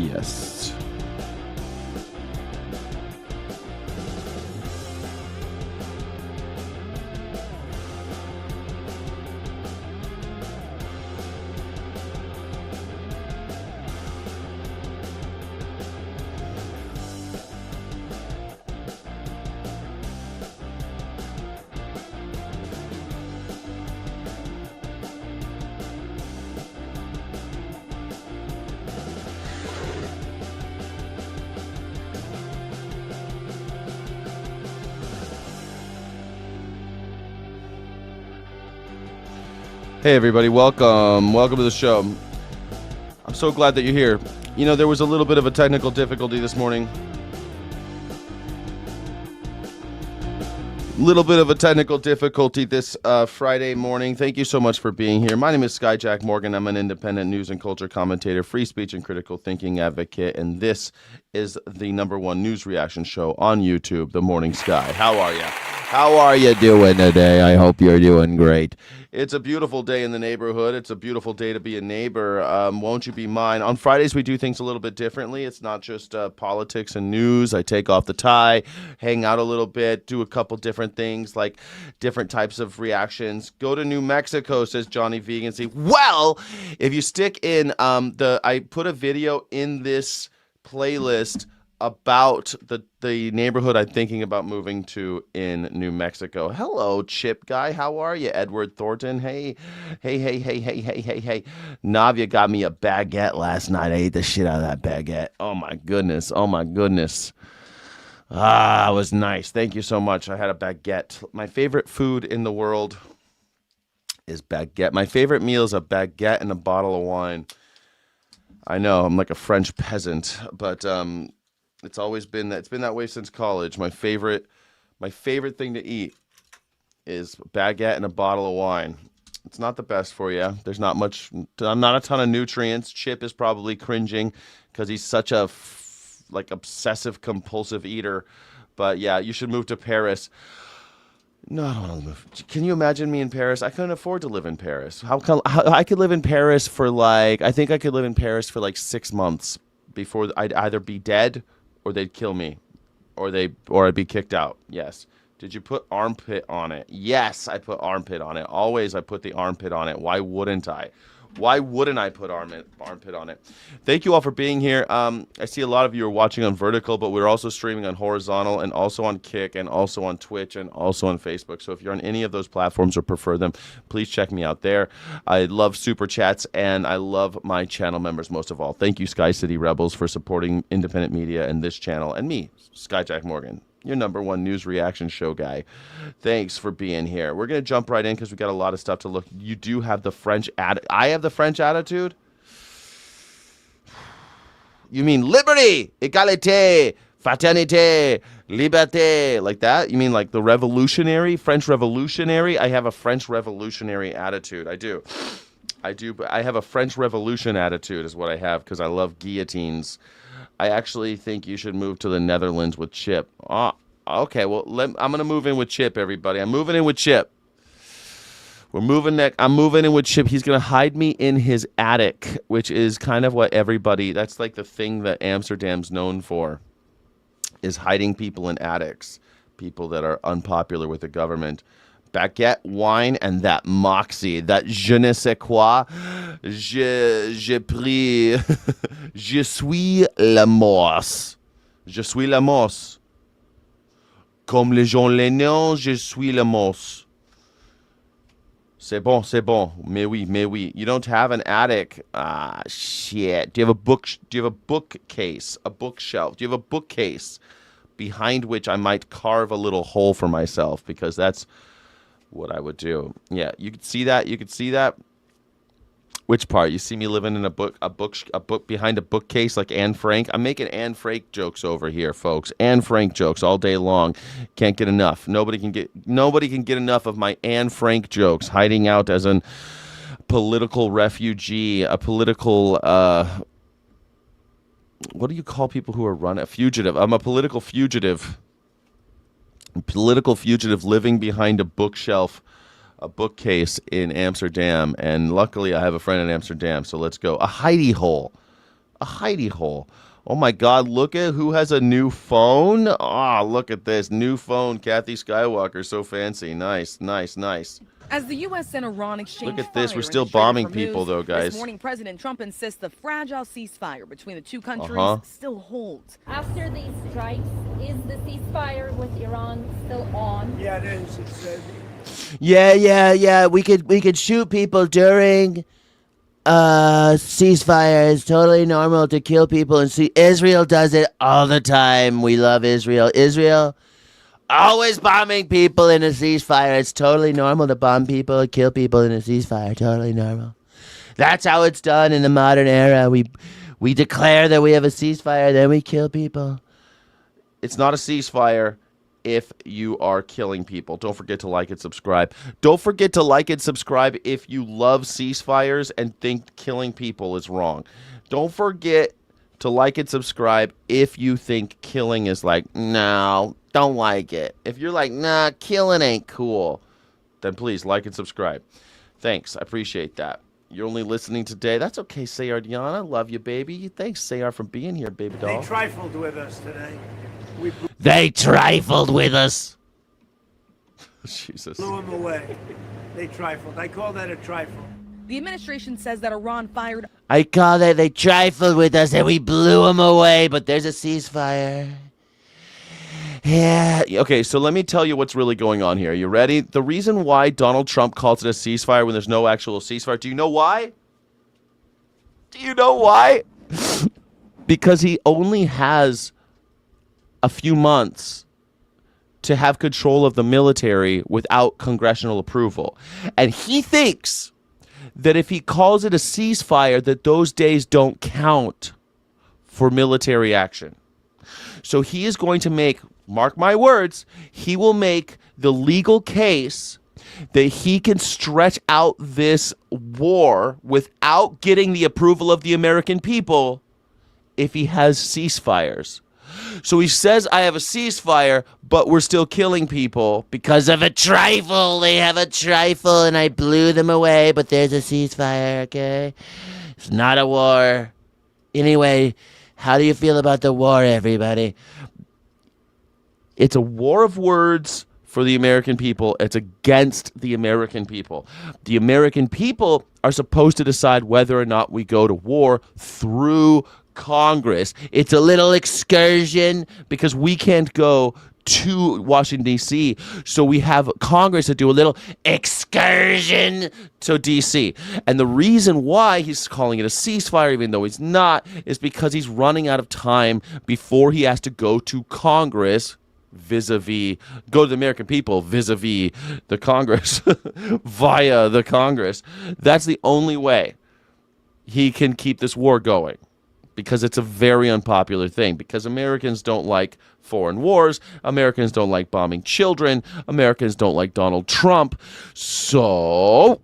Yes. Hey everybody, welcome to the show. I'm so glad that you're here. You know, there was a little bit of a technical difficulty this morning. This Friday morning. Thank you so much for being here. My name is Skyjack Morgan. I'm an independent news and culture commentator, free speech and critical thinking advocate, and this is the #1 news reaction show on YouTube, The Morning Sky. How are you? How are you doing today? I hope you're doing great. It's a beautiful day in the neighborhood. It's a beautiful day to be a neighbor. Won't you be mine? On Fridays, we do things a little bit differently. It's not just politics and news. I take off the tie, hang out a little bit, do a couple different things, like different types of reactions. Go to New Mexico, says Johnny Vegan. See, well, if you stick in I put a video in this playlist about the neighborhood I'm thinking about moving to in New Mexico. Hello, Chip Guy. How are you? Edward Thornton. Hey. Navia got me a baguette last night. I ate the shit out of that baguette. Oh, my goodness. It was nice. Thank you so much. I had a baguette. My favorite food in the world is baguette. My favorite meal is a baguette and a bottle of wine. I know, I'm like a French peasant, but it's always been that. It's been that way since college. My favorite thing to eat is baguette and a bottle of wine. It's not the best for you. There's not a ton of nutrients. Chip is probably cringing because he's such a obsessive compulsive eater. But yeah, you should move to Paris. No, I don't want to move. Can you imagine me in Paris? I couldn't afford to live in Paris. How I could live in Paris for I think I could live in Paris for 6 months before I'd either be dead or they'd kill me or I'd be kicked out. Yes. Did you put armpit on it? Yes, I put armpit on it. Always I put the armpit on it. Why wouldn't I? Why wouldn't I put armpit on it? Thank you all for being here. I see a lot of you are watching on vertical, but we're also streaming on horizontal and also on Kick and also on Twitch and also on Facebook. So if you're on any of those platforms or prefer them, please check me out there. I love super chats and I love my channel members most of all. Thank you, Sky City Rebels, for supporting independent media and this channel and me, Skyjack Morgan, your #1 news reaction show guy. Thanks for being here. We're going to jump right in because we got a lot of stuff to look. You do have the French I have the French attitude? You mean liberty, égalité, fraternité, liberté, like that? You mean like the French revolutionary? I have a French revolutionary attitude. I do. But I have a French Revolution attitude is what I have because I love guillotines. I actually think you should move to the Netherlands with Chip. Oh, okay, well, I'm going to move in with Chip, everybody. I'm moving in with Chip. I'm moving in with Chip. He's going to hide me in his attic, which is kind of what that's like the thing that Amsterdam's known for, is hiding people in attics, people that are unpopular with the government. Baguette, wine, and that moxie, that je ne sais quoi. J'ai pris, je suis la morse. Je suis la morse. Comme les gens les noms, je suis la morse. C'est bon. Mais oui. You don't have an attic. Ah, shit. Do you have a bookcase? A bookshelf? Do you have a bookcase behind which I might carve a little hole for myself? Because that's what I would do. Yeah, you could see that. Which part? You see me living in a book behind a bookcase like Anne Frank? I'm making Anne Frank jokes over here, folks. Anne Frank jokes all day long. Can't get enough. Nobody can get enough of my Anne Frank jokes. Hiding out as a political refugee, a political what do you call people who are running? A fugitive. I'm a political fugitive. Living behind a bookshelf, a bookcase in Amsterdam, and luckily I have a friend in Amsterdam, so let's go. A hidey-hole. A hidey hole. Oh my God, look at who has a new phone. Ah, look at this. New phone, Kathy Skywalker. So fancy. Nice, nice, nice. As the U.S. and Iran exchange Look at this. fire We're in still the Strait of bombing Hormuz, people, though, guys. This morning, President Trump insists the fragile ceasefire between the two countries still holds. After these strikes, is the ceasefire with Iran still on? Yeah, it is. Yeah. We could shoot people during ceasefire. It's totally normal to kill people, and see Israel does it all the time. We love Israel. Israel always bombing people in a ceasefire. It's totally normal to bomb people, kill people in a ceasefire. Totally normal. That's how it's done in the modern era. We declare that we have a ceasefire, then we kill people. It's not a ceasefire if you are killing people. Don't forget to like and subscribe. Don't forget to like and subscribe if you love ceasefires and think killing people is wrong. Don't forget to like and subscribe if you think killing is like, no, don't like it. If you're like, nah, killing ain't cool, then please like and subscribe. Thanks. I appreciate that. You're only listening today. That's okay, Sayar Diana. Love you, baby. Thanks, Sayar, for being here, baby doll. They trifled with us today. They trifled with us. Jesus. Blew them away. They trifled. I call that a trifle. The administration says that Iran fired. I call that they trifled with us and we blew them away, but there's a ceasefire. Yeah. Okay, so let me tell you what's really going on here. You ready? The reason why Donald Trump calls it a ceasefire when there's no actual ceasefire, do you know why? Do you know why? Because he only has a few months to have control of the military without congressional approval. And he thinks that if he calls it a ceasefire, that those days don't count for military action. So he is going to make, mark my words, he will make the legal case that he can stretch out this war without getting the approval of the American people if he has ceasefires. So he says, I have a ceasefire, but we're still killing people because of a trifle. They have a trifle and I blew them away, but there's a ceasefire, okay? It's not a war. Anyway, how do you feel about the war, everybody? It's a war of words for the American people. It's against the American people. The American people are supposed to decide whether or not we go to war through Congress. It's a little excursion because we can't go to Washington, D.C., so we have Congress to do a little excursion to D.C. And the reason why he's calling it a ceasefire, even though he's not, is because he's running out of time before he has to go to Congress vis-a-vis, go to the American people vis-a-vis the Congress, via the Congress. That's the only way he can keep this war going. Because it's a very unpopular thing. Because Americans don't like foreign wars. Americans don't like bombing children. Americans don't like Donald Trump. So,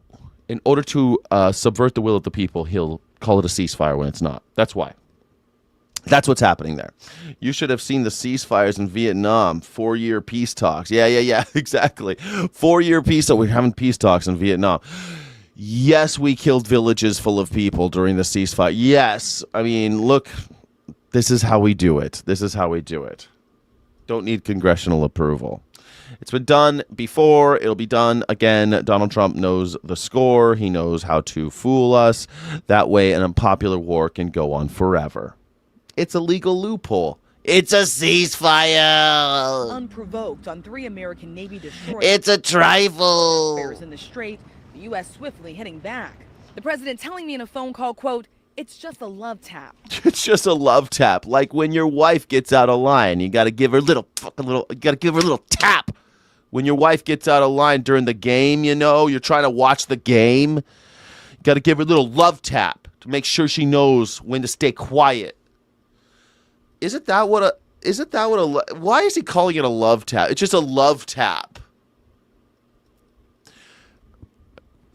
in order to subvert the will of the people, he'll call it a ceasefire when it's not. That's why. That's what's happening there. You should have seen the ceasefires in Vietnam. 4-year peace talks. Yeah, exactly. 4-year peace talks. We're having peace talks in Vietnam. Yes, we killed villages full of people during the ceasefire. Yes. I mean, look, this is how we do it. This is how we do it. Don't need congressional approval. It's been done before. It'll be done again. Donald Trump knows the score. He knows how to fool us. That way, an unpopular war can go on forever. It's a legal loophole. It's a ceasefire. Unprovoked on 3 American Navy destroyers. It's a trifle. In the Strait. The U.S. swiftly hitting back. The president telling me in a phone call, quote, it's just a love tap. It's just a love tap. Like when your wife gets out of line, you got to give her a little tap. When your wife gets out of line during the game, you know, you're trying to watch the game. You got to give her a little love tap to make sure she knows when to stay quiet. Why is he calling it a love tap? It's just a love tap.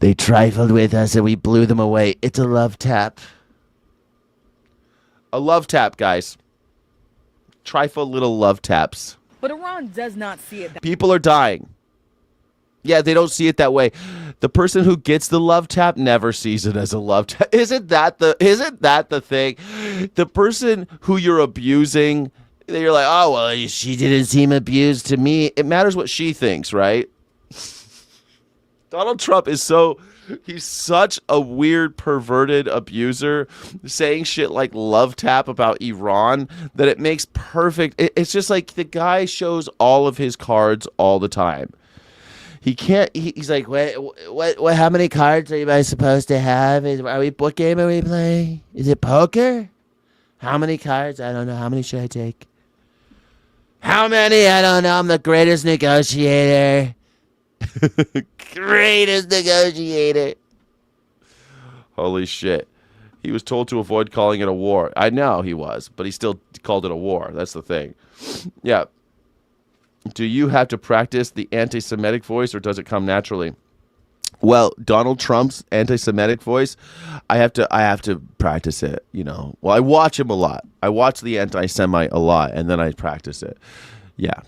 They trifled with us and we blew them away. It's a love tap. A love tap, guys. Trifle little love taps. But Iran does not see it. People are dying. Yeah, they don't see it that way. The person who gets the love tap never sees it as a love tap. Isn't that the thing? The person who you're abusing, you're like, oh, well, she didn't seem abused to me. It matters what she thinks, right? Donald Trump he's such a weird, perverted abuser, saying shit like love tap about Iran that it makes perfect. It's just like the guy shows all of his cards all the time. He can't. He's like, what? How many cards are you supposed to have? What game are we playing? Is it poker? How many cards? I don't know. How many should I take? How many? I don't know. I'm the greatest negotiator. Greatest negotiator. Holy shit. He was told to avoid calling it a war. I know he was, but he still called it a war. That's the thing. Yeah. Do you have to practice the anti-Semitic voice, or does it come naturally? Well, Donald Trump's anti-Semitic voice, I have to practice it, you know. Well, I watch him a lot. I watch the anti-Semite a lot, and then I practice it. Yeah.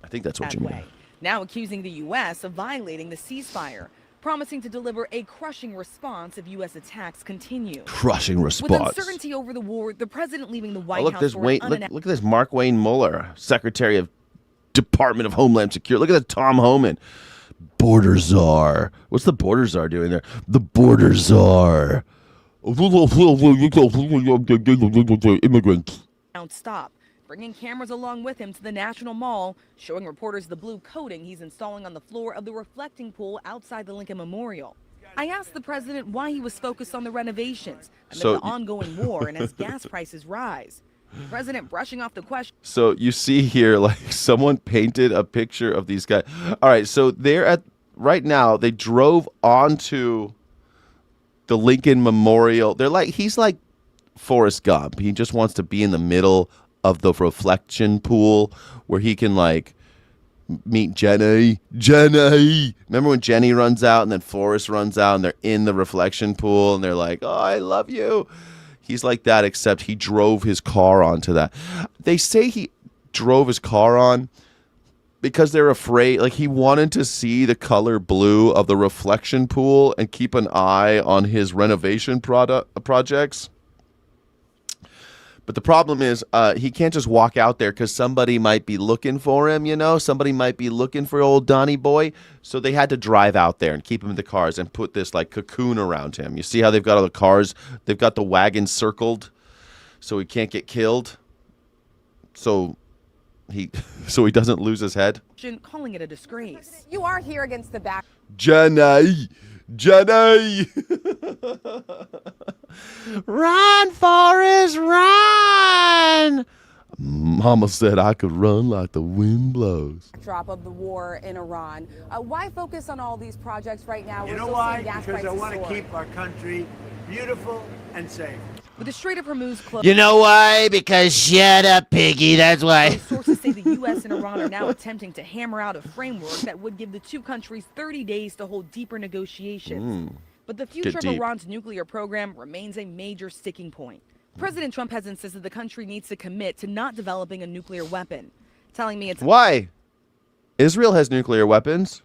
I think that's what you mean. Now accusing the U.S. of violating the ceasefire, promising to deliver a crushing response if U.S. attacks continue. Crushing response. With uncertainty over the war, the president leaving the White House for look at this Mark Wayne Mueller, Secretary of Department of Homeland Security. Look at that Tom Homan. Border czar. What's the border czar doing there? The border czar. Immigrants. Don't stop. Bringing cameras along with him to the National Mall, showing reporters the blue coating he's installing on the floor of the reflecting pool outside the Lincoln Memorial. I asked the president why he was focused on the renovations amid the ongoing war and as gas prices rise. The president brushing off the question. So you see here, like, someone painted a picture of these guys. All right, so right now, they drove onto the Lincoln Memorial. He's like Forrest Gump. He just wants to be in the middle of the reflection pool where he can like meet Jenny. Remember when Jenny runs out and then Forrest runs out and they're in the reflection pool and they're like, oh, I love you. He's like that, except he drove his car onto that. They say he drove his car on because they're afraid, like he wanted to see the color blue of the reflection pool and keep an eye on his renovation projects. But the problem is he can't just walk out there because somebody might be looking for him, you know? Somebody might be looking for old Donnie boy. So they had to drive out there and keep him in the cars and put this, like, cocoon around him. You see how they've got all the cars? They've got the wagon circled so he can't get killed. So he doesn't lose his head. Calling it a disgrace. You are here against the back. Jenny! Run, Forrest, run! Mama said I could run like the wind blows. Drop of the war in Iran. Why focus on all these projects right now? You know why? Because I want to keep our country beautiful and safe. With the Strait of Hormuz closed. You know why? Because shut up, piggy. That's why. Sources say the U.S. and Iran are now attempting to hammer out a framework that would give the two countries 30 days to hold deeper negotiations. But the future of Iran's nuclear program remains a major sticking point. President Trump has insisted the country needs to commit to not developing a nuclear weapon, telling me it's... Why? Israel has nuclear weapons.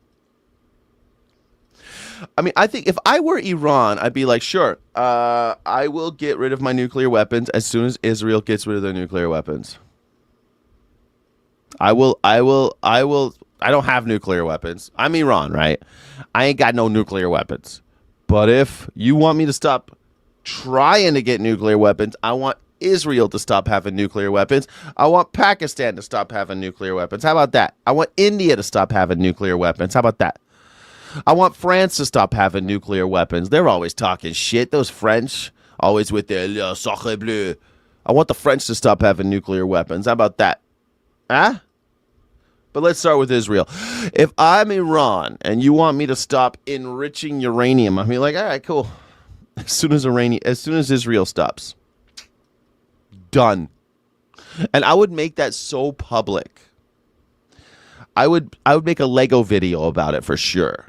I mean, I think if I were Iran, I'd be like, sure, I will get rid of my nuclear weapons as soon as Israel gets rid of their nuclear weapons. I don't have nuclear weapons. I'm Iran, right? I ain't got no nuclear weapons. But if you want me to stop trying to get nuclear weapons, I want Israel to stop having nuclear weapons. I want Pakistan to stop having nuclear weapons. How about that? I want India to stop having nuclear weapons. How about that? I want France to stop having nuclear weapons. They're always talking shit. Those French, always with their sacre bleu. I want the French to stop having nuclear weapons. How about that? Huh? But let's start with Israel. If I'm Iran and you want me to stop enriching uranium, I'll be like, all right, cool. As soon as Israel stops. Done. And I would make that so public. I would make a Lego video about it for sure.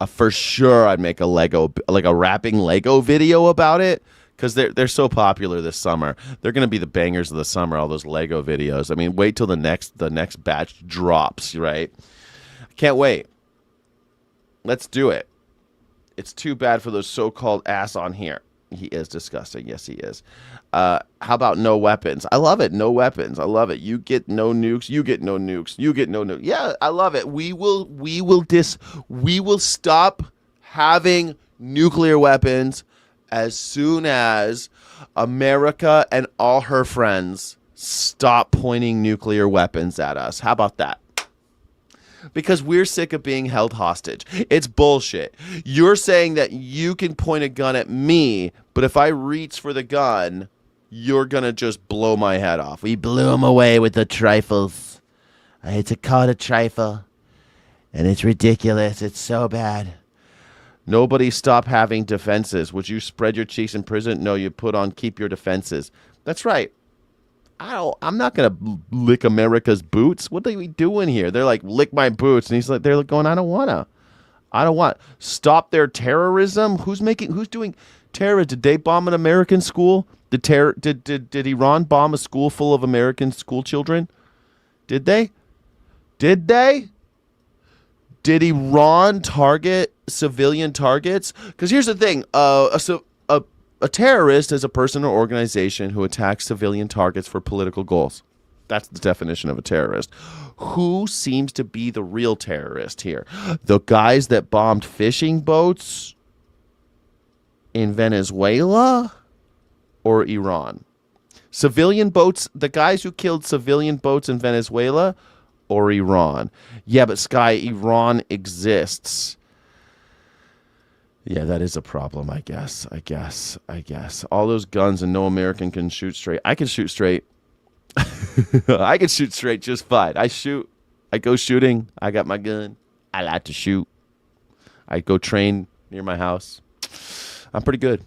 For sure, I'd make a rapping Lego video about it because they're so popular this summer. They're gonna be the bangers of the summer. All those Lego videos. I mean, wait till the next batch drops, right? Can't wait. Let's do it. It's too bad for those so-called ass on here. He is disgusting. Yes, he is. How about no weapons? I love it. No weapons. I love it. You get no nukes. You get no nukes. You get no nukes. Yeah, I love it. We will stop having nuclear weapons as soon as America and all her friends stop pointing nuclear weapons at us. How about that? Because we're sick of being held hostage. It's bullshit. You're saying that you can point a gun at me, but if I reach for the gun, you're going to just blow my head off. We blew him away with the trifles. I hate to call it a trifle. And it's ridiculous. It's so bad. Nobody stop having defenses. Would you spread your cheeks in prison? No, you keep your defenses. That's right. I'm not going to lick America's boots. What are we doing here? They're like, lick my boots. And he's like, they're going, I don't want. Stop their terrorism. Who's doing terror? Did they bomb an American school? Did Iran bomb a school full of American school children? Did they? Did Iran target civilian targets? Because here's the thing. A terrorist is a person or organization who attacks civilian targets for political goals. That's the definition of a terrorist. Who seems to be the real terrorist here? The guys that bombed fishing boats in Venezuela or Iran? Civilian boats, the guys who killed civilian boats in Venezuela or Iran? Yeah, but Sky, Iran exists. Yeah, that is a problem, I guess. All those guns and no American can shoot straight. I can shoot straight. I can shoot straight just fine. I go shooting. I got my gun. I like to shoot. I go train near my house. I'm pretty good.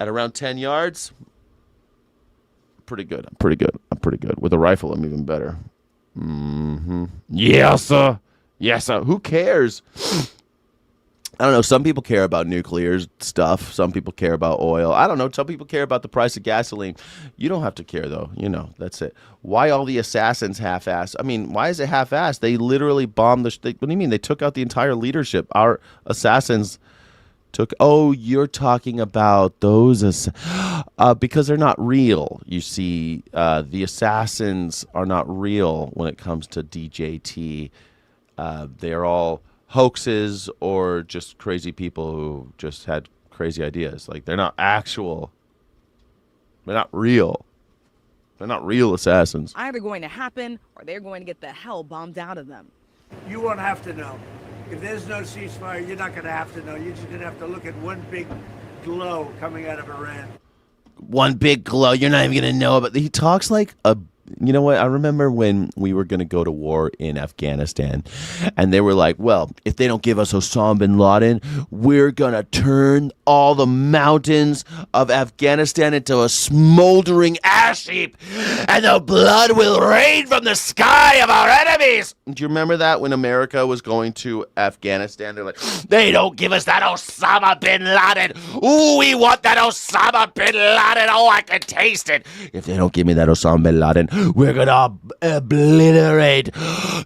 At around 10 yards, I'm pretty good. With a rifle, I'm even better. Yes, sir. Who cares? I don't know. Some people care about nuclear stuff. Some people care about oil. I don't know. Some people care about the price of gasoline. You don't have to care, though. That's it. Why all the assassins half-assed? I mean, why is it half-assed? They literally bombed what do you mean? They took out the entire leadership. Our assassins took... Oh, you're talking about those... because they're not real. You see, the assassins are not real when it comes to DJT. They're all... hoaxes or just crazy people who just had crazy ideas. Like, they're not actual. They're not real. They're not real assassins. Either going to happen or they're going to get the hell bombed out of them. You won't have to know. If there's no ceasefire, you're not going to have to know. You're just going to have to look at one big glow coming out of Iran. One big glow. You're not even going to know about. He talks like a... You know what? I remember when we were going to go to war in Afghanistan, and they were like, well, if they don't give us Osama bin Laden, we're going to turn all the mountains of Afghanistan into a smoldering ash heap, and the blood will rain from the sky of our enemies. Do you remember that when America was going to Afghanistan? They're like, they don't give us that Osama bin Laden. Ooh, we want that Osama bin Laden. Oh, I can taste it. If they don't give me that Osama bin Laden, we're going to obliterate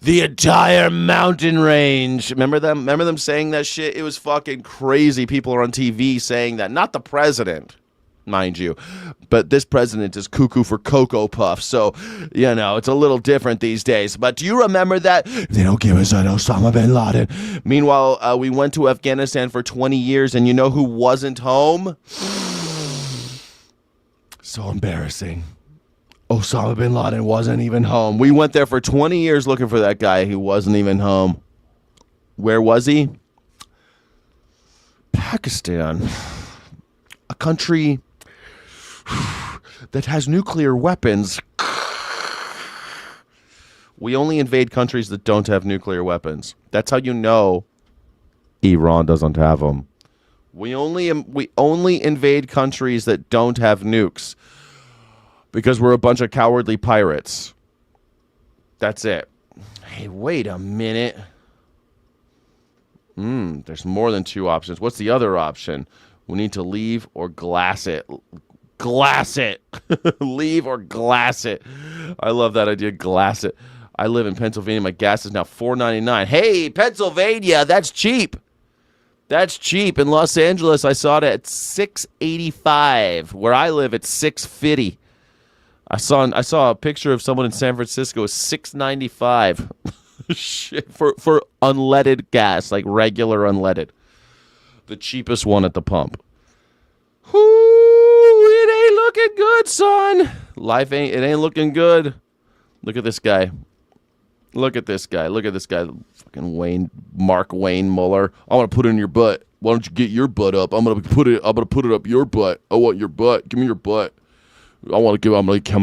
the entire mountain range. Remember them saying that shit? It was fucking crazy. People are on TV saying that. Not the president, mind you. But this president is cuckoo for Cocoa Puffs. So, it's a little different these days. But do you remember that? They don't give us that Osama bin Laden. Meanwhile, we went to Afghanistan for 20 years, and you know who wasn't home? So embarrassing. Osama bin Laden wasn't even home. We went there for 20 years looking for that guy who wasn't even home. Where was he? Pakistan. A country that has nuclear weapons. We only invade countries that don't have nuclear weapons. That's how you know Iran doesn't have them. We only invade countries that don't have nukes. Because we're a bunch of cowardly pirates. That's it. Hey, wait a minute. There's more than two options. What's the other option? We need to leave or glass it. Glass it. Leave or glass it. I love that idea. Glass it. I live in Pennsylvania. My gas is now $4.99. Hey, Pennsylvania, that's cheap. That's cheap. In Los Angeles, I saw it at $6.85. Where I live, it's $6.50. I saw a picture of someone in San Francisco, $6.95 shit, for unleaded gas, like regular unleaded. The cheapest one at the pump. Whoo, it ain't looking good, son. It ain't looking good. Look at this guy. Look at this guy. Fucking Mark Wayne Muller. I want to put it in your butt. Why don't you get your butt up? I'm gonna put it up your butt. I want your butt. Give me your butt. I'm gonna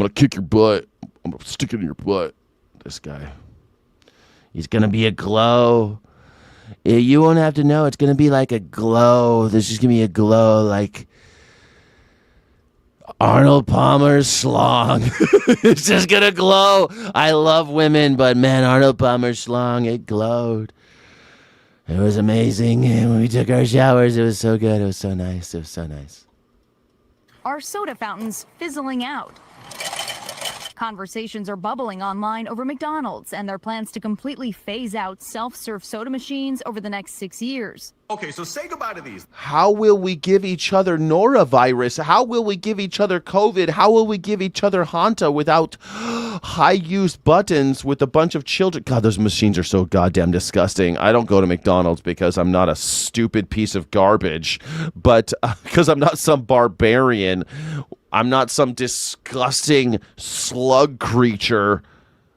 kick your butt. I'm gonna stick it in your butt. This guy. He's gonna be a glow. You won't have to know. It's gonna be like a glow. There's just gonna be a glow like Arnold Palmer's schlong. It's just gonna glow. I love women, but man, Arnold Palmer's schlong, it glowed. It was amazing. And when we took our showers, it was so good. It was so nice. It was so nice. Are soda fountains fizzling out? Conversations are bubbling online over McDonald's and their plans to completely phase out self-serve soda machines over the next 6 years. Okay, so say goodbye to these. How will we give each other norovirus? How will we give each other COVID? How will we give each other Hanta without high-use buttons with a bunch of children? God, those machines are so goddamn disgusting. I don't go to McDonald's because I'm not a stupid piece of garbage, but because I'm not some barbarian. I'm not some disgusting slug creature.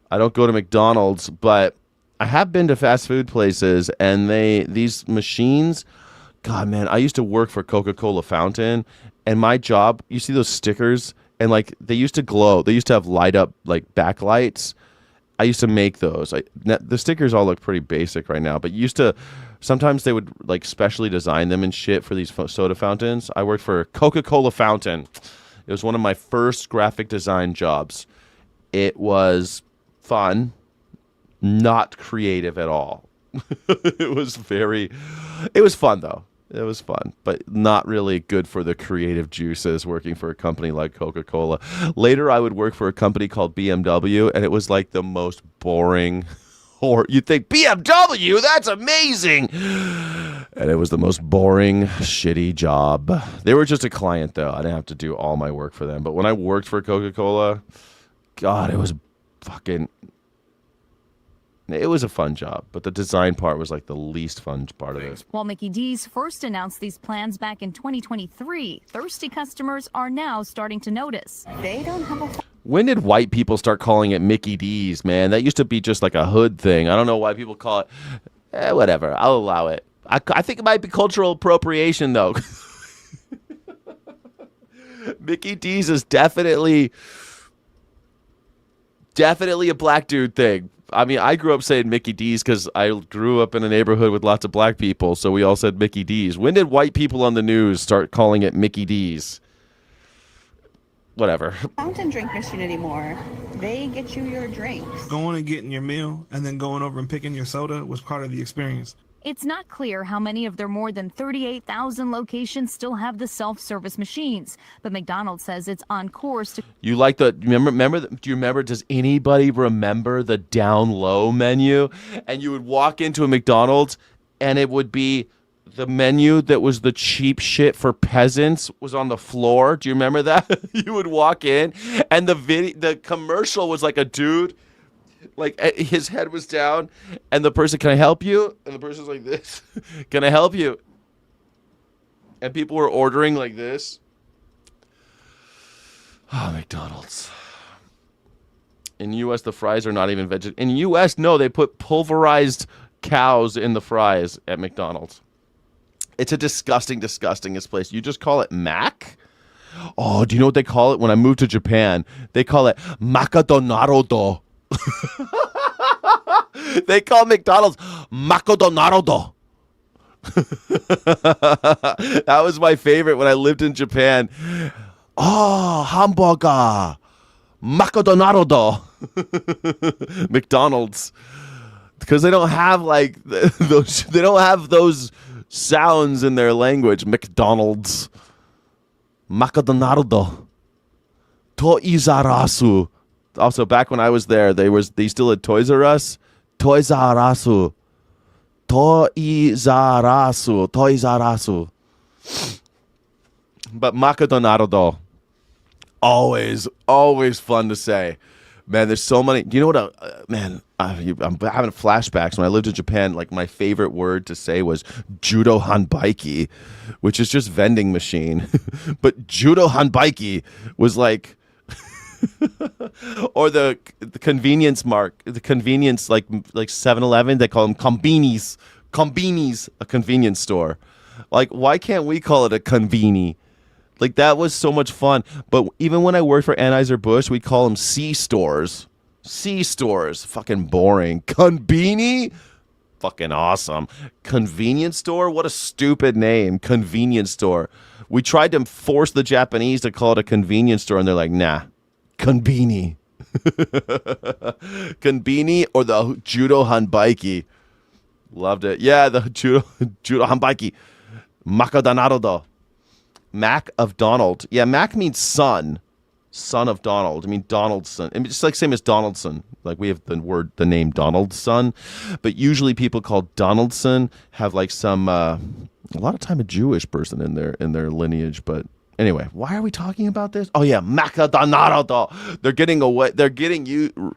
I don't go to McDonald's, but I have been to fast food places, and these machines, God, man, I used to work for Coca-Cola Fountain, and my job, you see those stickers, and like they used to glow. They used to have light up like backlights. I used to make those. The stickers all look pretty basic right now, but sometimes they would like specially design them and shit for these soda fountains. I worked for Coca-Cola Fountain. It was one of my first graphic design jobs. It was fun, not creative at all. It was fun though. It was fun, but not really good for the creative juices working for a company like Coca-Cola. Later, I would work for a company called BMW, and it was like the most boring. Or you'd think, BMW, that's amazing. And it was the most boring, shitty job. They were just a client, though. I didn't have to do all my work for them. But when I worked for Coca-Cola, God, it was a fun job. But the design part was like the least fun part of it. While Mickey D's first announced these plans back in 2023, thirsty customers are now starting to notice. They don't have a... When did white people start calling it Mickey D's, man? That used to be just like a hood thing. I don't know why people call it. Whatever. I'll allow it. I think it might be cultural appropriation, though. Mickey D's is definitely a black dude thing. I mean, I grew up saying Mickey D's because I grew up in a neighborhood with lots of black people, so we all said Mickey D's. When did white people on the news start calling it Mickey D's? Whatever. Fountain drink machine anymore. They get you your drinks. Going and getting your meal and then going over and picking your soda was part of the experience. It's not clear how many of their more than 38,000 locations still have the self-service machines, but McDonald's says it's on course to... You like do you remember, does anybody remember the down low menu? And you would walk into a McDonald's and it would be the menu that was the cheap shit for peasants was on the floor. Do you remember that? You would walk in and the commercial was like a dude, like his head was down and the person, can I help you? And the person's like this, can I help you? And people were ordering like this. Oh, McDonald's. In the U.S., the fries are not even vegetarian. In the U.S., no, they put pulverized cows in the fries at McDonald's. It's a disgustingest place. You just call it Mac? Oh, do you know what they call it? When I moved to Japan, they call it Macadonaldo. They call McDonald's Macadonaldo. That was my favorite when I lived in Japan. Oh, hamburger. Macadonaldo. McDonald's. Because they don't have like those. They don't have those sounds in their language. McDonald's. Macadonaldo. To izarasu. Also, back when I was there, they still had Toys R Us. Toys R Us. Toys R Us. Toys R Us. But McDonald, always fun to say. Man, there's so many. Do you know what? Man, I'm having flashbacks. When I lived in Japan, like my favorite word to say was judo hanbaiki, which is just vending machine. But judo hanbaiki was like, or the convenience the convenience like 7-Eleven. They call them kombinis. Kombinis, a convenience store. Like, why can't we call it a conveni? Like, that was so much fun. But even when I worked for Anheuser-Busch, we call them C-stores. C-stores. Fucking boring. Conveni? Fucking awesome. Convenience store? What a stupid name. Convenience store. We tried to force the Japanese to call it a convenience store, and they're like, nah. Konbini. Konbini or the judo hanbaiki. Loved it. Yeah, the judo hanbaiki. McDonald. Mac of Donald. Yeah, Mac means son. Son of Donald. I mean Donaldson. I mean, it's like same as Donaldson. Like we have the name Donaldson, but usually people called Donaldson have like some a lot of time a Jewish person in their lineage. But anyway, why are we talking about this? Oh yeah, McDonald. They're getting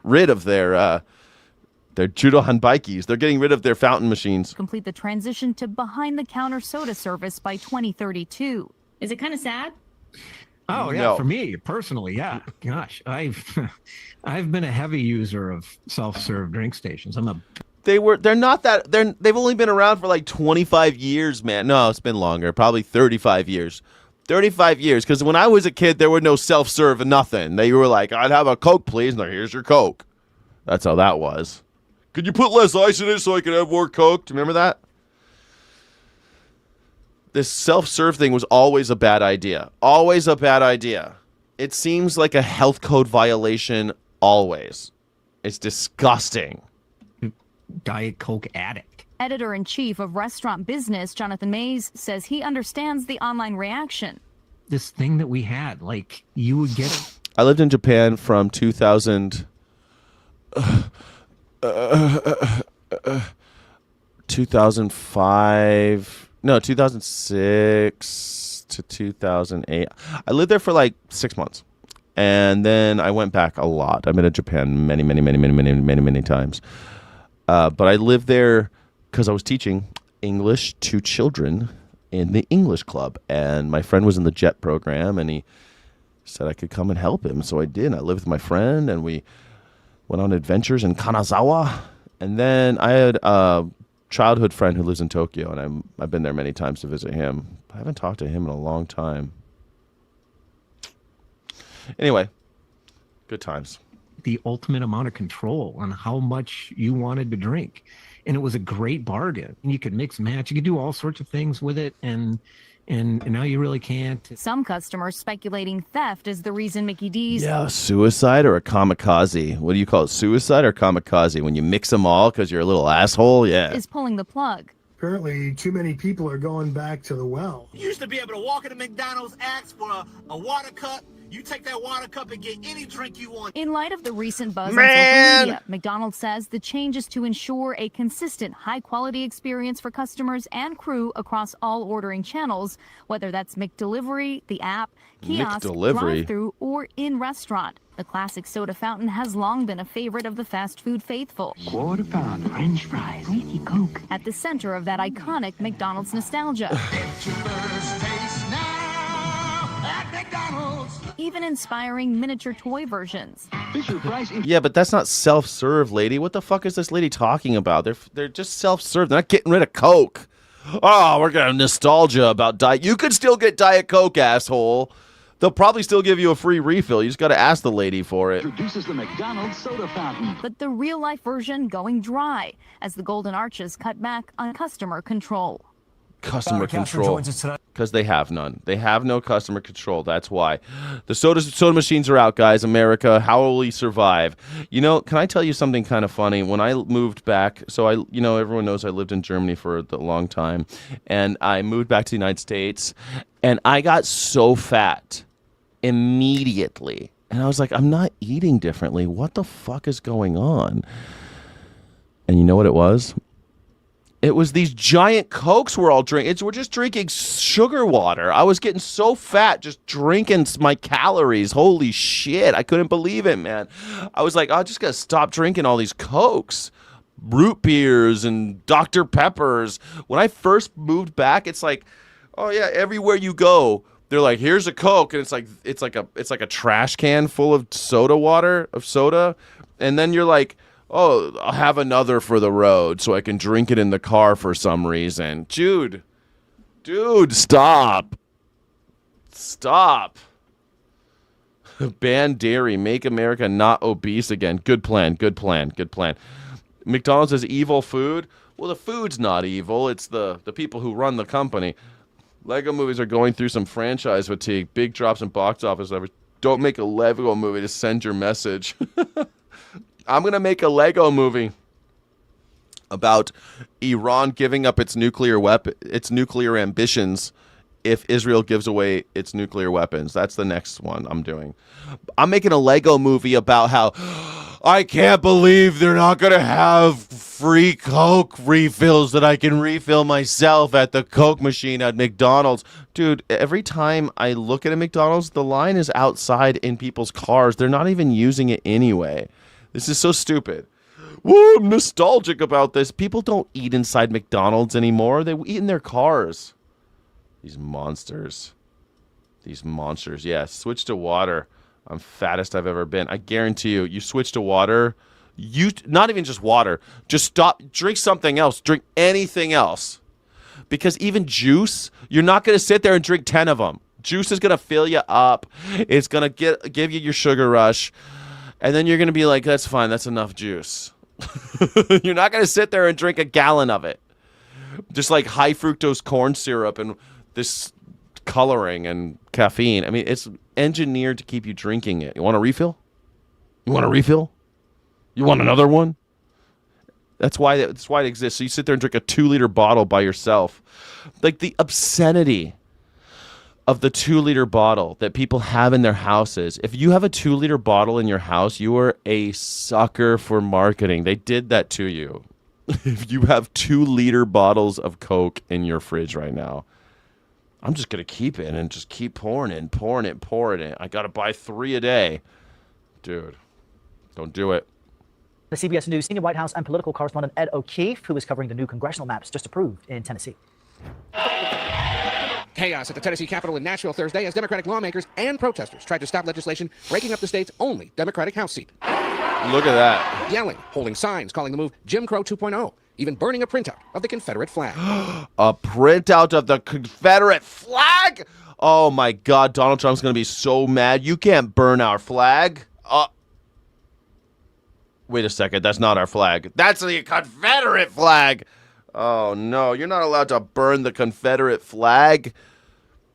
rid of their judo hanbaikis. They're getting rid of their fountain machines. Complete the transition to behind-the-counter soda service by 2032. Is it kind of sad? Oh yeah, No. for me personally, yeah. Gosh, I've been a heavy user of self-serve drink stations. They've only been around for like 25 years, man. No, it's been longer, probably 35 years. 35 years, because when I was a kid, there were no self-serve and nothing. They were like, I'd have a Coke, please. And here's your Coke. That's how that was. Could you put less ice in it so I could have more Coke? Do you remember that? This self-serve thing was always a bad idea. Always a bad idea. It seems like a health code violation always. It's disgusting. Diet Coke addict. Editor-in-chief of Restaurant Business, Jonathan Mays, says he understands the online reaction. This thing that we had, like, you would get... I lived in Japan from 2000... 2005... No, 2006 to 2008. I lived there for like 6 months. And then I went back a lot. I've been to Japan many times. But I lived there because I was teaching English to children in the English club. And my friend was in the JET program, and he said I could come and help him. So I did. I lived with my friend, and we went on adventures in Kanazawa. And then I had a childhood friend who lives in Tokyo, and I've been there many times to visit him. I haven't talked to him in a long time. Anyway, good times. The ultimate amount of control on how much you wanted to drink. And it was a great bargain. And you could mix match. You could do all sorts of things with it. And now you really can't. Some customers speculating theft is the reason Mickey D's... Yeah, suicide or a kamikaze? What do you call it, suicide or kamikaze? When you mix them all because you're a little asshole? Yeah. is pulling the plug. Apparently, too many people are going back to the well. You used to be able to walk into McDonald's, ask for a water cup. You take that water cup and get any drink you want. In light of the recent buzz on social media, McDonald's says the change is to ensure a consistent, high-quality experience for customers and crew across all ordering channels, whether that's McDelivery, the app, kiosk, drive-thru, or in-restaurant. The classic soda fountain has long been a favorite of the fast food faithful. Quarter pound French fries, greasy Coke. At the center of that iconic McDonald's nostalgia. Even inspiring miniature toy versions. Yeah, but that's not self-serve, lady. What the fuck is this lady talking about? They're just self-serve. They're not getting rid of Coke. Oh, we're gonna have nostalgia about Diet. You could still get Diet Coke, asshole. They'll probably still give you a free refill. You just got to ask the lady for it. Introduces the McDonald's soda fountain. But the real-life version going dry as the Golden Arches cut back on customer control. Customer control, because they have none. They have no customer control. That's why the soda machines are out, guys. America, how will we survive? You know, can I tell you something kind of funny? When I moved back, so everyone knows I lived in Germany for a long time, and I moved back to the United States, and I got so fat immediately. And I was like, I'm not eating differently. What the fuck is going on? And you know what it was? It was these giant Cokes we're all drinking. We're just drinking sugar water. I was getting so fat just drinking my calories. Holy shit. I couldn't believe it, man. I was like, I just got to stop drinking all these Cokes. Root beers and Dr. Peppers. When I first moved back, it's like, oh yeah, everywhere you go, they're like, here's a Coke, and it's like a trash can full of soda. And then you're like, oh, I'll have another for the road so I can drink it in the car for some reason. Dude, stop. Ban dairy, make America not obese again. Good plan. McDonald's is evil food. Well, the food's not evil. It's the people who run the company. Lego movies are going through some franchise fatigue. Big drops in box office numbers. Don't make a Lego movie to send your message. I'm going to make a Lego movie about Iran giving up its nuclear ambitions if Israel gives away its nuclear weapons. That's the next one I'm doing. I'm making a Lego movie about how I can't believe they're not going to have free Coke refills that I can refill myself at the Coke machine at McDonald's. Dude, every time I look at a McDonald's, the line is outside in people's cars. They're not even using it anyway. This is so stupid. Whoa, I'm nostalgic about this. People don't eat inside McDonald's anymore. They eat in their cars. These monsters. Yeah, switch to water. I'm fattest I've ever been. I guarantee you switch to water. Not even just water. Just stop. Drink something else. Drink anything else. Because even juice, you're not going to sit there and drink 10 of them. Juice is going to fill you up. It's going to give you your sugar rush. And then you're going to be like, that's fine. That's enough juice. You're not going to sit there and drink a gallon of it. Just like high fructose corn syrup and this coloring and caffeine. I mean, it's engineered to keep you drinking it. You want a refill? You want another one? That's why it exists. So you sit there and drink a 2-liter bottle by yourself. Like the obscenity of the 2-liter bottle that people have in their houses. If you have a 2-liter bottle in your house, you are a sucker for marketing. They did that to you. If you have 2-liter bottles of Coke in your fridge right now, I'm just going to keep it and just keep pouring it. I got to buy 3 a day. Dude, don't do it. The CBS News senior White House and political correspondent Ed O'Keefe, who is covering the new congressional maps just approved in Tennessee. Chaos at the Tennessee Capitol in Nashville Thursday as Democratic lawmakers and protesters tried to stop legislation breaking up the state's only Democratic House seat. Look at that. Yelling, holding signs, calling the move Jim Crow 2.0, even burning a printout of the Confederate flag. A printout of the Confederate flag? Oh my God, Donald Trump's going to be so mad. You can't burn our flag. Wait a second, that's not our flag. That's the Confederate flag. Oh no, you're not allowed to burn the Confederate flag.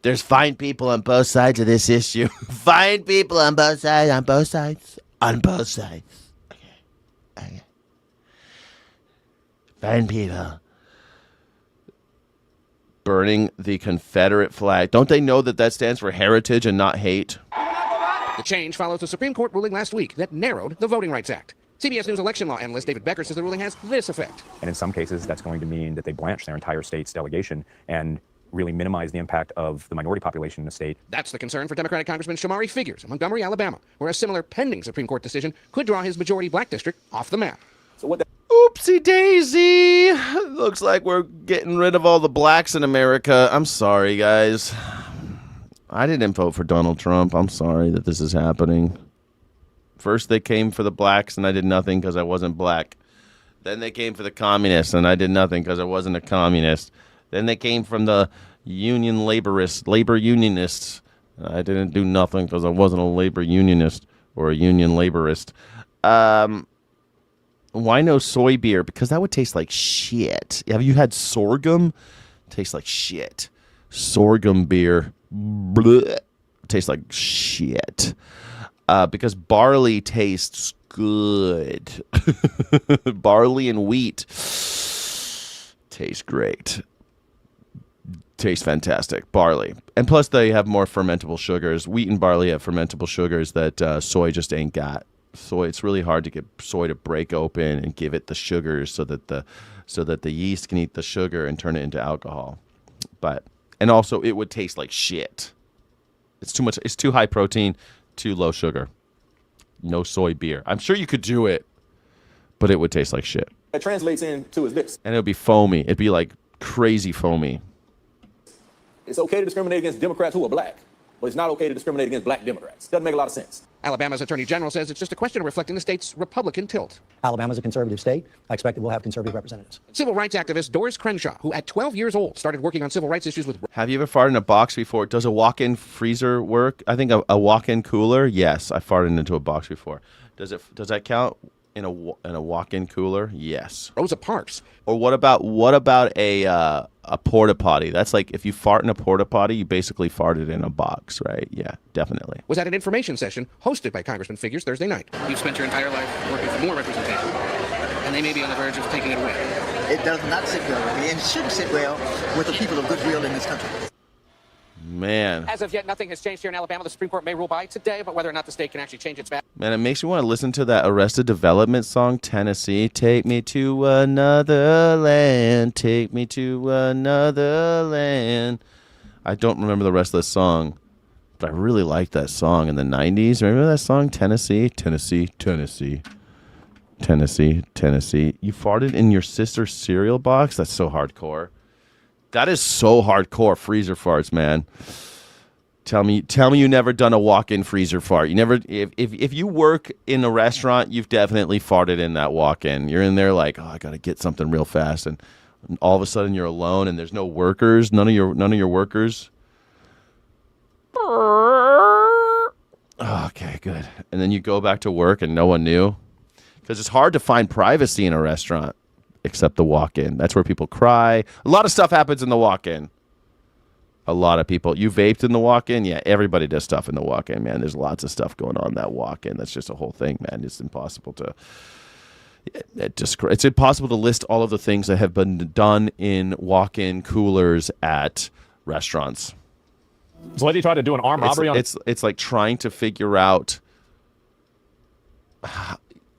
There's fine people on both sides of this issue. Fine people on both sides. Okay. Fine people. Burning the Confederate flag. Don't they know that stands for heritage and not hate? The change follows the Supreme Court ruling last week that narrowed the Voting Rights Act. CBS News election law analyst David Becker says the ruling has this effect. And in some cases, that's going to mean that they blanch their entire state's delegation and really minimize the impact of the minority population in the state. That's the concern for Democratic Congressman Shamari Figures of Montgomery, Alabama, where a similar pending Supreme Court decision could draw his majority black district off the map. Oopsie daisy. Looks like we're getting rid of all the blacks in America. I'm sorry, guys. I didn't vote for Donald Trump. I'm sorry that this is happening. First they came for the blacks and I did nothing because I wasn't black. Then they came for the communists and I did nothing because I wasn't a communist. Then they came from the labor unionists. I didn't do nothing because I wasn't a labor unionist or a union laborist. Why no soy beer? Because that would taste like shit. Have you had sorghum? Tastes like shit. Sorghum beer. Blech. Tastes like shit. Because barley tastes good. Barley and wheat taste great. Tastes fantastic. Barley. And plus they have more fermentable sugars. Wheat and barley have fermentable sugars that soy just ain't got. Soy, it's really hard to get soy to break open and give it the sugars so that the yeast can eat the sugar and turn it into alcohol. And also it would taste like shit. It's too much. It's too high protein, too low sugar. No soy beer. I'm sure you could do it, but it would taste like shit. That translates into is this. And it would be foamy. It'd be like crazy foamy. It's okay to discriminate against Democrats who are black, but it's not okay to discriminate against black Democrats. Doesn't make a lot of sense. Alabama's Attorney General says it's just a question of reflecting the state's Republican tilt. Alabama's a conservative state. I expect that we'll have conservative representatives. Civil rights activist Doris Crenshaw, who at 12 years old started working on civil rights issues with... Have you ever farted in a box before? Does a walk-in freezer work? I think a walk-in cooler? Yes, I farted into a box before. Does that count in a walk-in cooler? Yes. Rosa Parks. Or what about a porta potty? That's like if you fart in a porta potty, you basically farted in a box, right? Yeah, definitely. Was at an information session hosted by Congressman Figures Thursday night. You've spent your entire life working for more representation, and they may be on the verge of taking it away. It does not sit well with me, and it shouldn't sit well with the people of goodwill in this country. Man. As of yet, nothing has changed here in Alabama. The Supreme Court may rule by today, but whether or not the state can actually change its value. Man, it makes me want to listen to that Arrested Development song, Tennessee. Take me to another land. Take me to another land. I don't remember the rest of the song, but I really liked that song in the 90s. Remember that song, Tennessee? Tennessee, Tennessee. Tennessee, Tennessee. You farted in your sister's cereal box? That's so hardcore. That is so hardcore, freezer farts, man. Tell me you never done a walk-in freezer fart. You never, if you work in a restaurant, you've definitely farted in that walk-in. You're in there like, oh, I gotta get something real fast, and all of a sudden you're alone and there's no workers, none of your workers. Okay, good. And then you go back to work and no one knew, because it's hard to find privacy in a restaurant. Except the walk-in. That's where people cry. A lot of stuff happens in the walk-in. A lot of people. You vaped in the walk-in? Yeah, everybody does stuff in the walk-in, man. There's lots of stuff going on in that walk-in. That's just a whole thing, man. It's impossible to... It's impossible to list all of the things that have been done in walk-in coolers at restaurants. So lady tried to do an armed robbery on... It's like trying to figure out...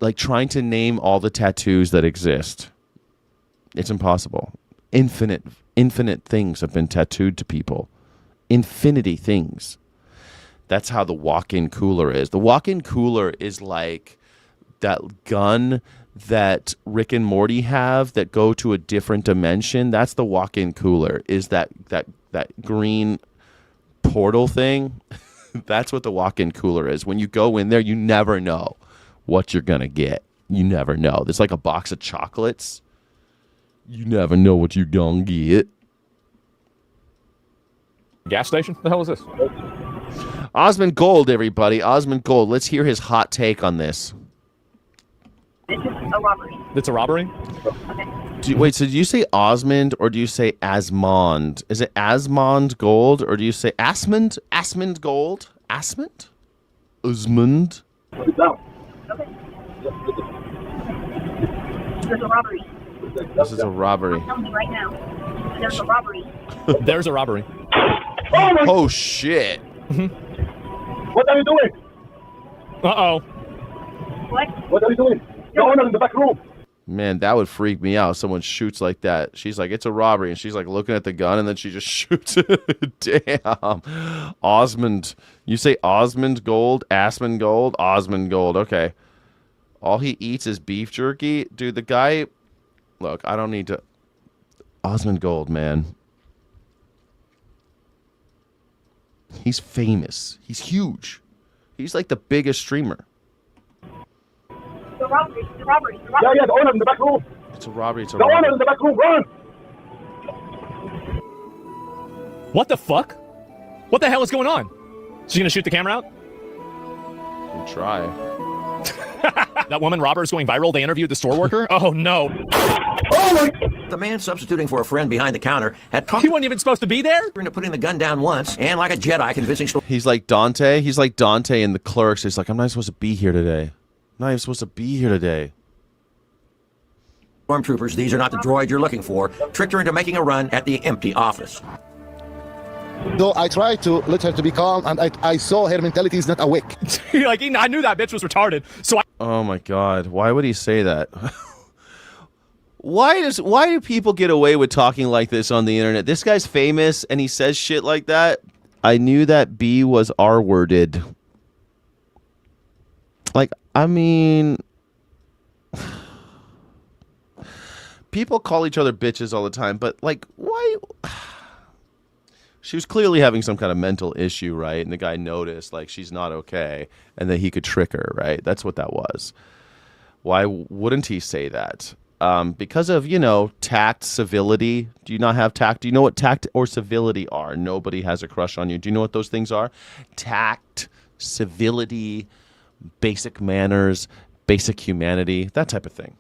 Like trying to name all the tattoos that exist. It's impossible. Infinite things have been tattooed to people. Infinity things. That's how the walk-in cooler is. The walk-in cooler is like that gun that Rick and Morty have that go to a different dimension. That's the walk-in cooler. Is that green portal thing? That's what the walk-in cooler is. When you go in there, you never know what you're gonna get. You never know. It's like a box of chocolates. You never know what you're gonna get. Gas station? The hell is this? Asmongold, everybody. Asmongold. Let's hear his hot take on this. This is a robbery. It's a robbery? Okay. Wait, so do you say Osmond or do you say Asmond? Is it Asmongold or do you say Asmond? Asmongold? Asmond? Osmond? Put it down. Okay. This is a robbery. This is a robbery. I'm telling you right now. There's a robbery. There's a robbery. Oh, shit. What are you doing? Uh-oh. What are you doing? Go on in the back room. Man, that would freak me out. Someone shoots like that. She's like, it's a robbery. And she's like looking at the gun and then she just shoots it. Damn. Osmond. You say Asmongold? Asmongold? Asmongold. Okay. All he eats is beef jerky? Dude, the guy... Look, I don't need to... Asmongold, man. He's famous. He's huge. He's like the biggest streamer. The robbery. The robbery. The robbery. Yeah, the owner in the back room. It's a robbery. It's a The robbery. owner in the back room, run! What the fuck? What the hell is going on? She's gonna shoot the camera out? We'll try. That woman robber is going viral. They interviewed the store worker? Oh, no. The man substituting for a friend behind the counter had talked. He wasn't even supposed to be there? Into putting the gun down once, and like a Jedi convincing. He's like Dante. He's like Dante in The Clerks. He's like, I'm not supposed to be here today. I'm not even supposed to be here today. Stormtroopers, these are not the droids you're looking for. Tricked her into making a run at the empty office. Though I tried to let her to be calm, and I saw her mentality is not awake. Like, I knew that bitch was retarded. So Oh my God. Why would he say that? Why do people get away with talking like this on the internet? This guy's famous and he says shit like that. I knew that B was R-worded. Like, I mean, people call each other bitches all the time, but like, why? She was clearly having some kind of mental issue, right? And the guy noticed, like, she's not okay, and that he could trick her, right? That's what that was. Why wouldn't he say that? Because of, tact, civility. Do you not have tact? Do you know what tact or civility are? Nobody has a crush on you. Do you know what those things are? Tact, civility, basic manners, basic humanity, that type of thing.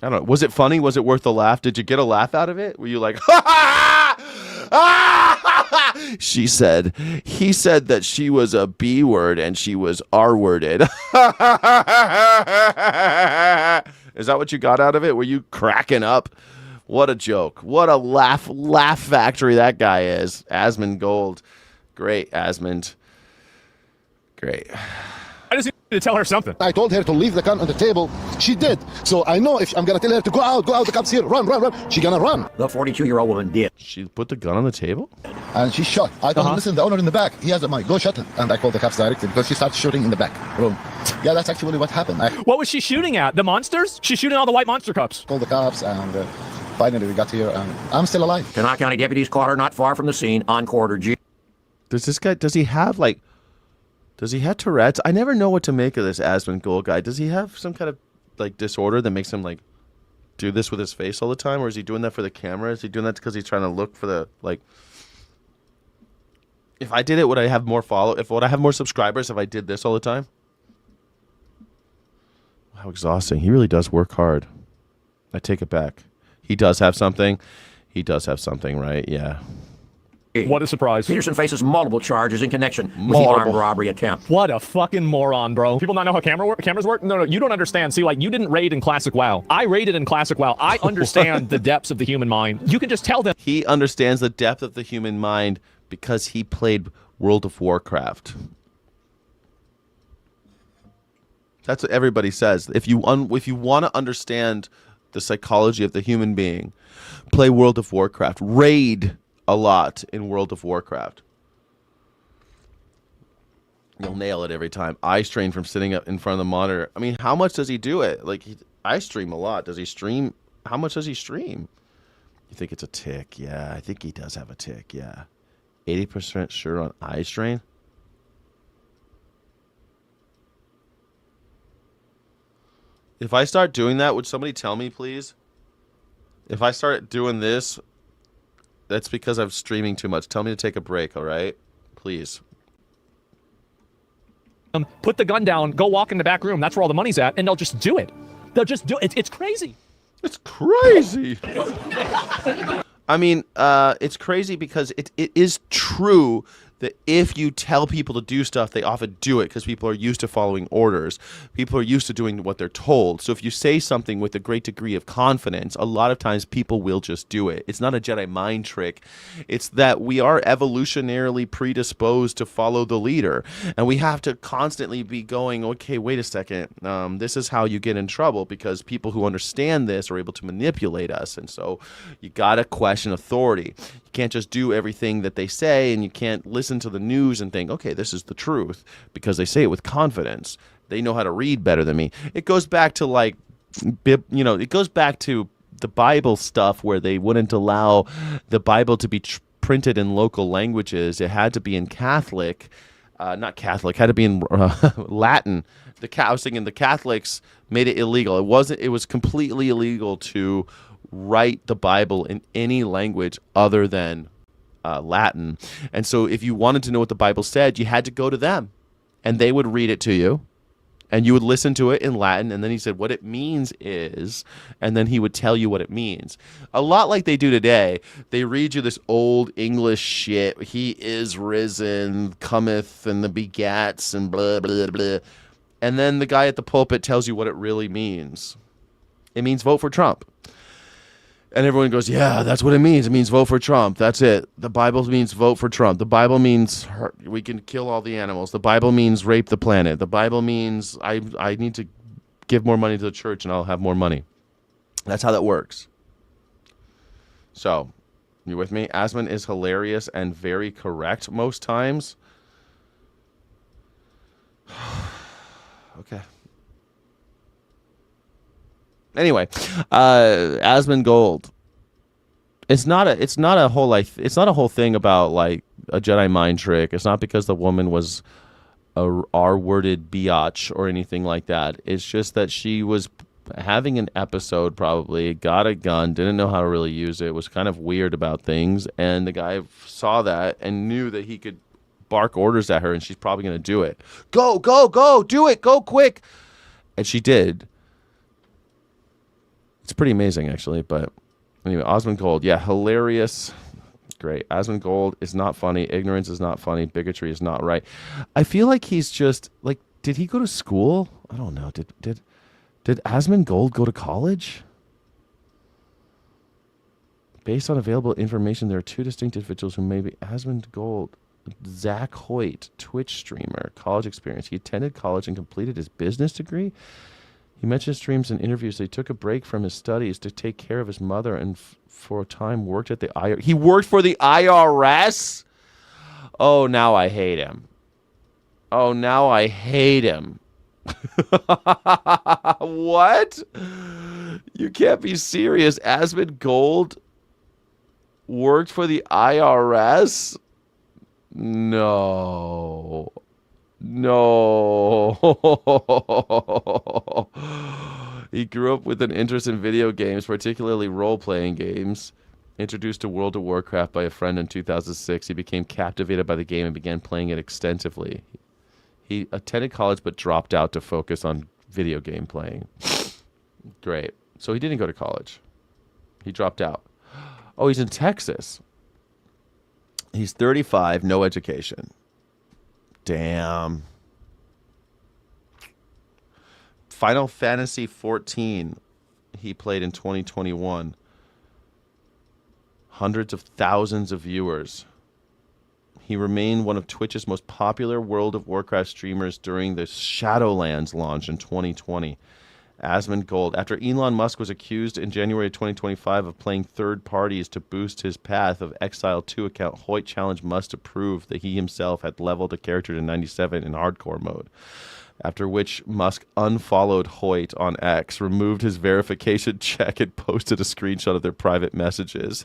I don't know. Was it funny? Was it worth the laugh? Did you get a laugh out of it? Were you like, ha ha ha? He said that she was a B word and she was R worded. Is that what you got out of it? Were you cracking up? What a joke. What a laugh factory that guy is. Asmongold. Great, Asmond. Great. I just need to tell her something. I told her to leave the gun on the table. She did. So I know if I'm going to tell her to go out, the cops here, run. She's going to run. The 42-year-old woman did. She put the gun on the table? And she shot. I told her, listen, the owner in the back, he has a mic. Go shut it. And I called the cops directly because she started shooting in the back room. Yeah, that's actually what happened. What was she shooting at? The monsters? She's shooting all the white monster cups. Called the cops and finally we got here and I'm still alive. Kanawha County deputies caught her not far from the scene on Corridor G. Does he have Tourette's? I never know what to make of this Asmongold guy. Does he have some kind of like disorder that makes him like do this with his face all the time, or is he doing that for the camera? Is he doing that because he's trying to look for the like? If I did it, would I have more would I have more subscribers if I did this all the time? How exhausting! He really does work hard. I take it back. He does have something. He does have something, right? Yeah. What a surprise. Peterson faces multiple charges in connection with the armed robbery attempt. What a fucking moron, bro. People not know how cameras work? No, you don't understand. See, like, you didn't raid in Classic WoW. I raided in Classic WoW. I understand the depths of the human mind. You can just tell them. He understands the depth of the human mind because he played World of Warcraft. That's what everybody says. If you want to understand the psychology of the human being, play World of Warcraft. Raid a lot in World of Warcraft. You'll nail it every time. Eye strain from sitting up in front of the monitor. I mean, how much does he do it? Like, I stream a lot. Does he stream? How much does he stream? You think it's a tick? Yeah, I think he does have a tick. Yeah. 80% sure on eye strain. If I start doing that, would somebody tell me, please? If I start doing this, that's because I'm streaming too much. Tell me to take a break, all right? Please. Put the gun down, go walk in the back room. That's where all the money's at, and they'll just do it. They'll just do it. It's crazy. It's crazy. I mean, it's crazy because it is true that if you tell people to do stuff, they often do it because people are used to following orders. People are used to doing what they're told. So if you say something with a great degree of confidence, a lot of times people will just do it. It's not a Jedi mind trick. It's that we are evolutionarily predisposed to follow the leader. And we have to constantly be going, okay, wait a second. This is how you get in trouble because people who understand this are able to manipulate us. And so you got to question authority. You can't just do everything that they say, and you can't listen to the news and think, okay, this is the truth, because they say it with confidence. They know how to read better than me. It goes back to it goes back to the Bible stuff where they wouldn't allow the Bible to be printed in local languages. It had to be in Catholic, not Catholic, had to be in Latin. I was thinking the Catholics made it illegal. It was completely illegal to write the Bible in any language other than Latin. And so if you wanted to know what the Bible said, you had to go to them and they would read it to you and you would listen to it in Latin. And then he said, what it means is, and then he would tell you what it means. A lot like they do today. They read you this old English shit. He is risen, cometh, and the begats, and blah, blah, blah. And then the guy at the pulpit tells you what it really means. It means vote for Trump. And everyone goes, yeah, that's what it means. It means vote for Trump. That's it. The Bible means vote for Trump. The Bible means we can kill all the animals. The Bible means rape the planet. The Bible means I need to give more money to the church and I'll have more money. That's how that works. So, you with me? Asmon is hilarious and very correct most times. Okay. Anyway, Asmongold. It's not a whole thing about like a Jedi mind trick. It's not because the woman was a R-worded biatch or anything like that. It's just that she was having an episode, probably got a gun, didn't know how to really use it, was kind of weird about things, and the guy saw that and knew that he could bark orders at her, and she's probably going to do it. Go, do it, go quick. And she did. It's pretty amazing, actually. But anyway, Asmongold, yeah, hilarious. Great. Asmongold is not funny. Ignorance is not funny. Bigotry is not right. I feel like he's just, like, did he go to school? I don't know. Did Asmongold go to college? Based on available information, there are two distinct individuals who may be Asmongold. Zach Hoyt, Twitch streamer, college experience. He attended college and completed his business degree. He mentioned streams and interviews that he took a break from his studies to take care of his mother and for a time worked at the IRS. He worked for the IRS? Oh, now I hate him. Oh, now I hate him. What? You can't be serious. Asmongold worked for the IRS? No. He grew up with an interest in video games, particularly role-playing games. Introduced to World of Warcraft by a friend in 2006, he became captivated by the game and began playing it extensively. He attended college but dropped out to focus on video game playing. Great. So he didn't go to college. He dropped out. Oh, he's in Texas. He's 35, no education. Damn. Final Fantasy 14 he played in 2021. Hundreds of thousands of viewers. He remained one of Twitch's most popular World of Warcraft streamers during the Shadowlands launch in 2020. Asmongold. After Elon Musk was accused in January 2025 of playing third parties to boost his Path of Exile 2 account, Hoyt challenged Musk to prove that he himself had leveled a character to 97 in hardcore mode. After which Musk unfollowed Hoyt on X, removed his verification check, and posted a screenshot of their private messages.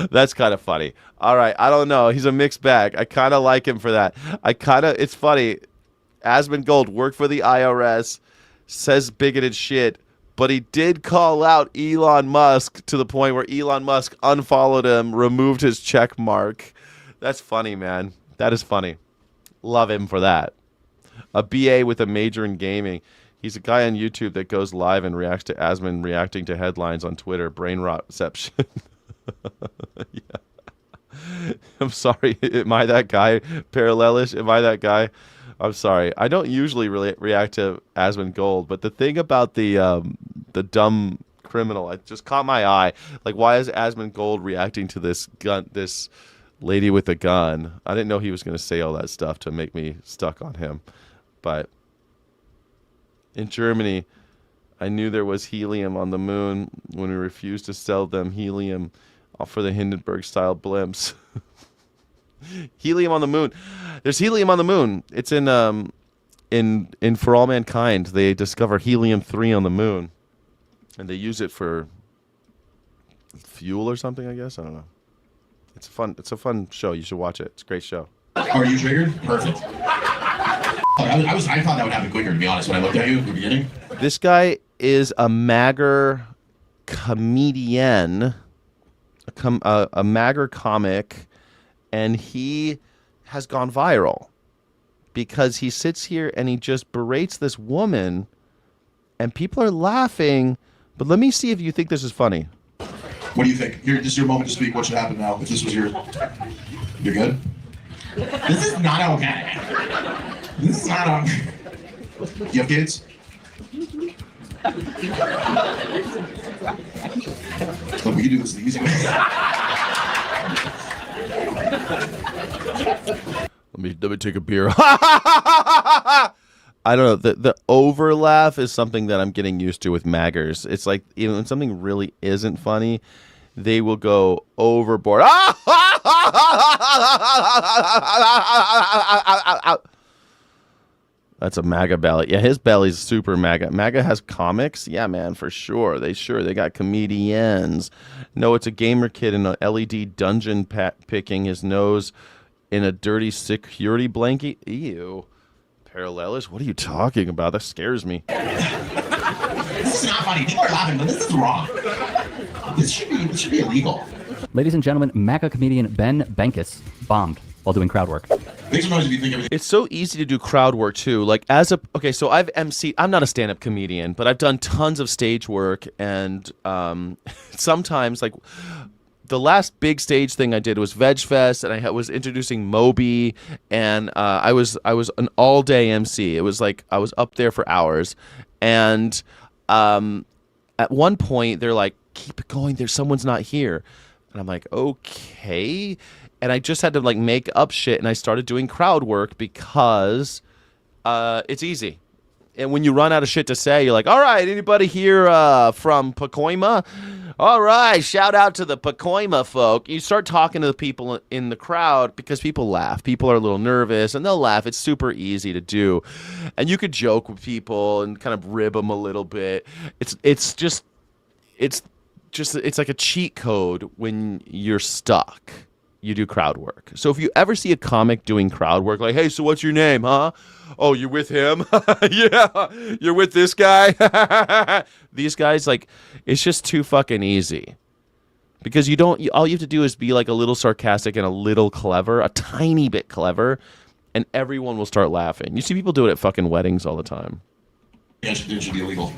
That's kind of funny. All right, I don't know. He's a mixed bag. I kind of like him for that. It's funny. Asmongold worked for the IRS, says bigoted shit, but he did call out Elon Musk to the point where Elon Musk unfollowed him, removed his check mark. That's funny, man. That is funny. Love him for that. A BA with a major in gaming. He's a guy on YouTube that goes live and reacts to Asmon reacting to headlines on Twitter. Brain rotception. Yeah. I'm sorry. Am I that guy? Parallelish? Am I that guy? I'm sorry. I don't usually really react to Asmongold, but the thing about the dumb criminal, it just caught my eye. Like, why is Asmongold reacting to this lady with a gun? I didn't know he was going to say all that stuff to make me stuck on him. But in Germany, I knew there was helium on the moon when we refused to sell them helium for the Hindenburg-style blimps. Helium on the moon. There's helium on the moon. It's in For All Mankind. They discover helium-3 on the moon, and they use it for fuel or something, I guess. I don't know. It's a fun show. You should watch it. It's a great show. Are you triggered? Perfect. I thought that would happen quicker, to be honest, when I looked at you at the beginning. This guy is a magger comedian, a magger comic, and he has gone viral because he sits here and he just berates this woman, and people are laughing. But let me see if you think this is funny. What do you think? Here, this is your moment to speak. What should happen now? If this was your... You're good? This is not okay. This is not okay. You have kids? Look, we can do this the easy way. Let me take a beer. I don't know. The over laugh is something that I'm getting used to with maggers. It's like even when something really isn't funny, they will go overboard. That's a MAGA belly. Yeah, his belly's super MAGA. MAGA has comics? Yeah, man, for sure. They got comedians. No, it's a gamer kid in an LED dungeon picking his nose in a dirty security blanket. Ew. Parallelist? What are you talking about? That scares me. This is not funny. People are laughing, but this is wrong. This should be illegal. Ladies and gentlemen, MAGA comedian Ben Benkus bombed while doing crowd work. It's so easy to do crowd work too. Like so I've MC'd. I'm not a stand-up comedian, but I've done tons of stage work, and sometimes like the last big stage thing I did was Veg Fest, and I was introducing Moby, and I was an all-day MC. It was like I was up there for hours, and at one point they're like, "Keep it going. Someone's not here," and I'm like, "Okay." And I just had to like make up shit, and I started doing crowd work because it's easy. And when you run out of shit to say, you're like, all right, anybody here from Pacoima? All right, shout out to the Pacoima folk. You start talking to the people in the crowd because people laugh. People are a little nervous, and they'll laugh. It's super easy to do. And you could joke with people and kind of rib them a little bit. It's like a cheat code when you're stuck. You do crowd work. So if you ever see a comic doing crowd work, like, hey, so what's your name, huh? Oh, you're with him? Yeah, you're with this guy? These guys, like, it's just too fucking easy. Because all you have to do is be like a little sarcastic and a little clever, a tiny bit clever, and everyone will start laughing. You see people do it at fucking weddings all the time. Yeah, it should be illegal.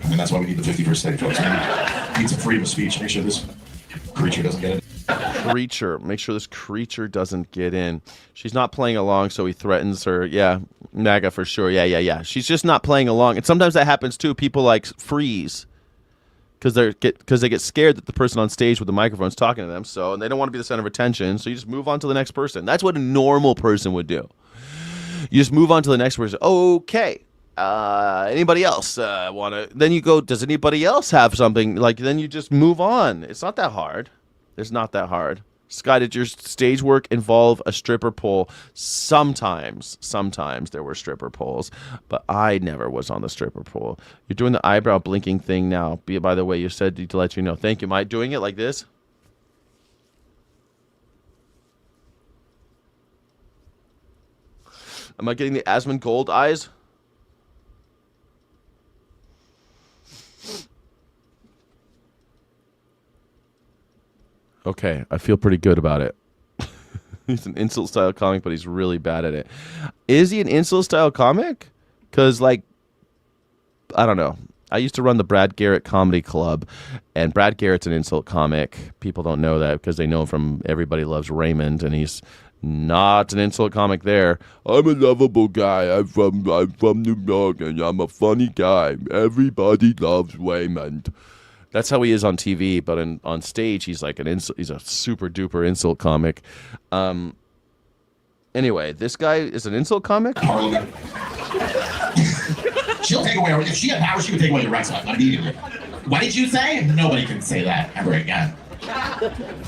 And that's why we need the 51st state, folks. We need some freedom of speech. Make sure this creature doesn't get it. Make sure this creature doesn't get in. She's not playing along, so he threatens her. Yeah, MAGA for sure. Yeah. She's just not playing along. And sometimes that happens too. People like freeze because they get scared that the person on stage with the microphone is talking to them. And they don't want to be the center of attention. So you just move on to the next person. That's what a normal person would do. You just move on to the next person. Okay. Anybody else want to? Then you go, does anybody else have something? Like, then you just move on. It's not that hard. It's not that hard. Sky, did your stage work involve a stripper pole? Sometimes there were stripper poles, but I never was on the stripper pole. You're doing the eyebrow blinking thing now. By the way, you said to let you know. Thank you. Am I doing it like this? Am I getting the Asmongold eyes? Okay, I feel pretty good about it. He's an insult style comic, but he's really bad at it. Is he an insult style comic? Because, like, I don't know. I used to run the Brad Garrett Comedy Club, and Brad Garrett's an insult comic. People don't know that because they know him from Everybody Loves Raymond, and he's not an insult comic there. I'm a lovable guy. I'm from New York, and I'm a funny guy. Everybody loves Raymond. That's how he is on TV, but on stage he's like he's a super duper insult comic. Anyway, this guy is an insult comic. Parliament. She'll take away. If she had power, she would take away your rights immediately. What did you say? Nobody can say that ever again.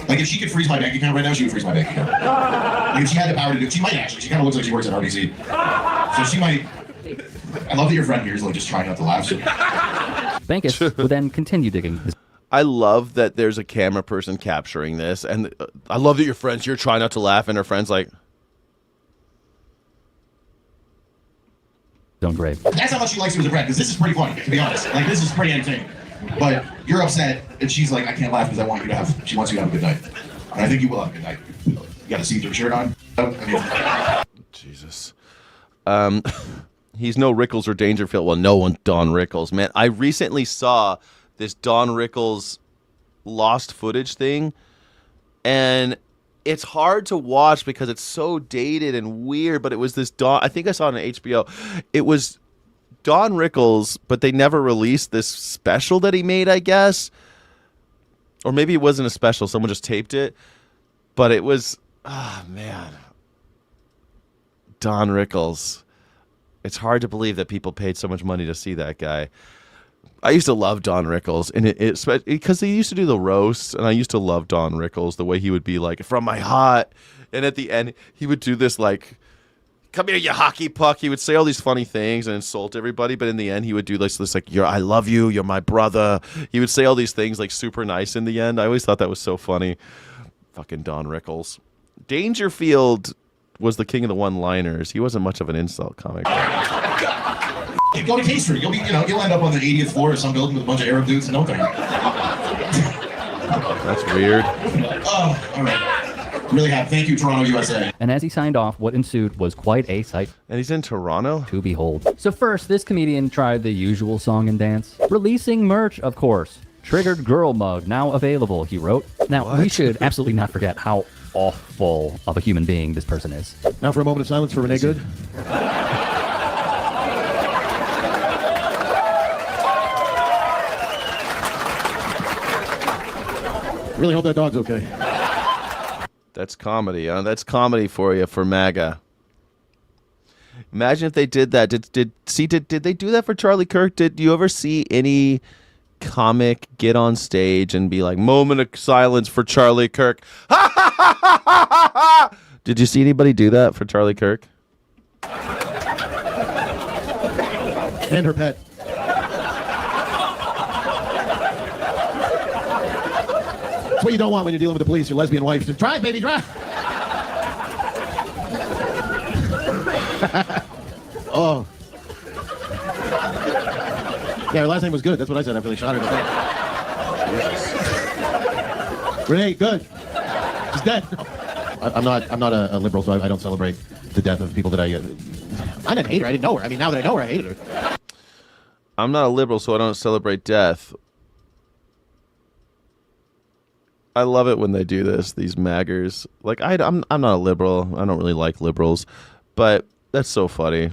Like if she could freeze my bank account right now, she would freeze my bank account. Like if she had the power to do it, she might actually. She kind of looks like she works at RBC, so she might. I love that your friend here is like just trying not to laugh. Benkus would then continue digging. I love that there's a camera person capturing this, and I love that your friend's here trying not to laugh, and her friend's like, "Don't grave." That's how much she likes you as a friend, because this is pretty funny, to be honest. Like this is pretty entertaining. But you're upset, and she's like, "I can't laugh because I want you to have." She wants you to have a good night, and I think you will have a good night. You got a see-through shirt on. Jesus. He's no Rickles or Dangerfield. Well, no one's Don Rickles, man. I recently saw this Don Rickles lost footage thing, and it's hard to watch because it's so dated and weird, but it was this Don, I think I saw it on HBO. It was Don Rickles, but they never released this special that he made, I guess. Or maybe it wasn't a special, someone just taped it. But it was, oh man. Don Rickles. It's hard to believe that people paid so much money to see that guy. I used to love Don Rickles, and because he used to do the roasts, and I used to love Don Rickles, the way he would be like, from my heart, and at the end, he would do this like, come here, you hockey puck. He would say all these funny things and insult everybody, but in the end, he would do this like, I love you, you're my brother. He would say all these things like super nice in the end. I always thought that was so funny. Fucking Don Rickles. Dangerfield was the king of the one-liners. He wasn't much of an insult comic. Go to K Street. You'll end up on the 80th floor of some building with a bunch of Arab dudes in no time. That's weird. Oh, all right. Really happy. Thank you, Toronto, USA. And as he signed off, what ensued was quite a sight. And he's in Toronto? To behold. So first, this comedian tried the usual song and dance. Releasing merch, of course. Triggered girl mug, now available, he wrote. Now, we should absolutely not forget how awful of a human being this person is. Now for a moment of silence for Renee Good. Really hope that dog's okay. That's comedy. That's comedy for you, for MAGA. Imagine if they did that. Did they do that for Charlie Kirk? Did you ever see any comic get on stage and be like, moment of silence for Charlie Kirk? Did you see anybody do that for Charlie Kirk? And her pet. That's what you don't want when you're dealing with the police, your lesbian wife. Just drive, baby, drive. Oh. Yeah, her last name was Good. That's what I said after they shot her. Renee, Good. She's dead. I'm not a liberal, so I don't celebrate the death of people that I didn't hate her. I didn't know her. I mean, now that I know her, I hated her. I'm not a liberal, so I don't celebrate death. I love it when they do this, these maggers. Like, I'm not a liberal. I don't really like liberals. But that's so funny.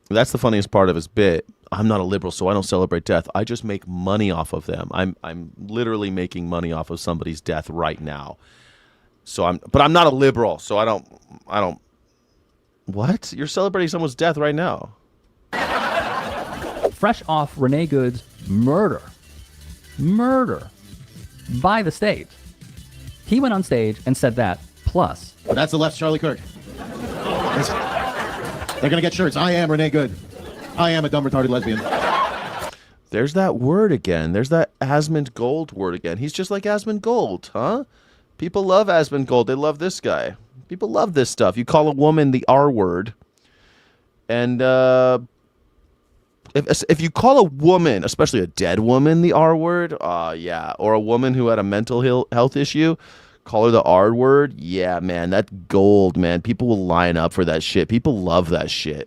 That's the funniest part of his bit. I'm not a liberal, so I don't celebrate death. I just make money off of them. I'm literally making money off of somebody's death right now. But I'm not a liberal, so I don't. What? You're celebrating someone's death right now. Fresh off Renee Good's murder by the state, he went on stage and said that. Plus, but that's the left's Charlie Kirk. They're gonna get shirts. I am Renee Good. I am a dumb retarded lesbian. There's that word again. There's that Asmongold word again. He's just like Asmongold, huh? People love Asmongold. They love this guy. People love this stuff. You call a woman the R word, and if you call a woman, especially a dead woman, the R word, yeah, or a woman who had a mental health issue, call her the R word, yeah, man, that's gold, man. People will line up for that shit. People love that shit.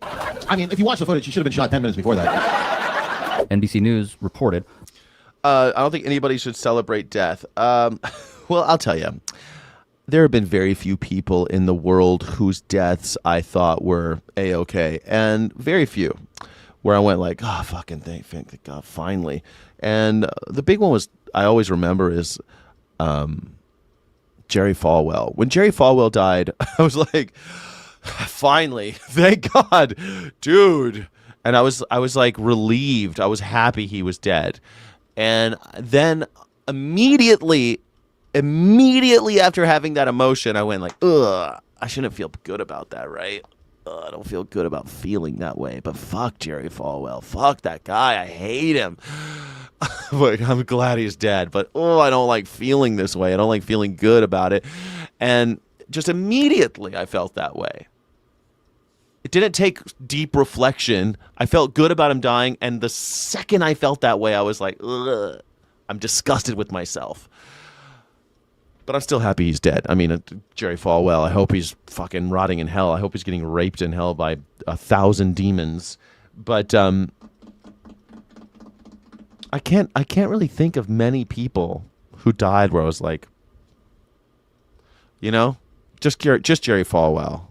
I mean, if you watch the footage, she should have been shot 10 minutes before that. NBC News reported. I don't think anybody should celebrate death. Well, I'll tell you. There have been very few people in the world whose deaths I thought were A-okay, and very few where I went like, oh, fucking thank God, finally. And the big one was, I always remember, is Jerry Falwell. When Jerry Falwell died, I was like, finally, thank God, dude. And I was like relieved. I was happy he was dead. And then immediately after having that emotion, I went like, ugh, I shouldn't feel good about that, right? I don't feel good about feeling that way, but fuck Jerry Falwell. Fuck that guy. I hate him. Like, I'm glad he's dead, but I don't like feeling this way. I don't like feeling good about it. And just immediately I felt that way. It didn't take deep reflection. I felt good about him dying, and the second I felt that way, I was like, ugh, I'm disgusted with myself. But I'm still happy he's dead. I mean, Jerry Falwell, I hope he's fucking rotting in hell. I hope he's getting raped in hell by 1,000 demons. But I can't really think of many people who died where I was like, you know, Just Jerry Falwell.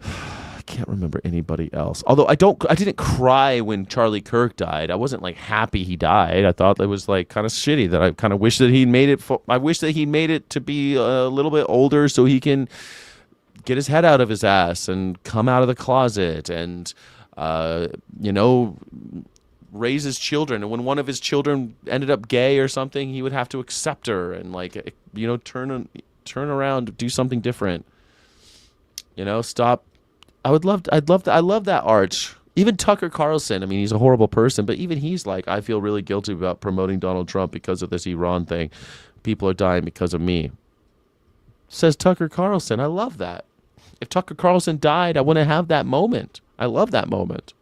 I can't remember anybody else. Although I didn't cry when Charlie Kirk died. I wasn't like happy he died. I thought it was like kind of shitty that I kind of wish that he'd made it. I wish that he made it to be a little bit older so he can get his head out of his ass and come out of the closet and, raise his children. And when one of his children ended up gay or something, he would have to accept her and turn around, do something different. Stop. I love that arch. Even Tucker Carlson, I mean, he's a horrible person, but even he's like, I feel really guilty about promoting Donald Trump because of this Iran thing. People are dying because of me. Says Tucker Carlson. I love that. If Tucker Carlson died, I wouldn't have that moment. I love that moment.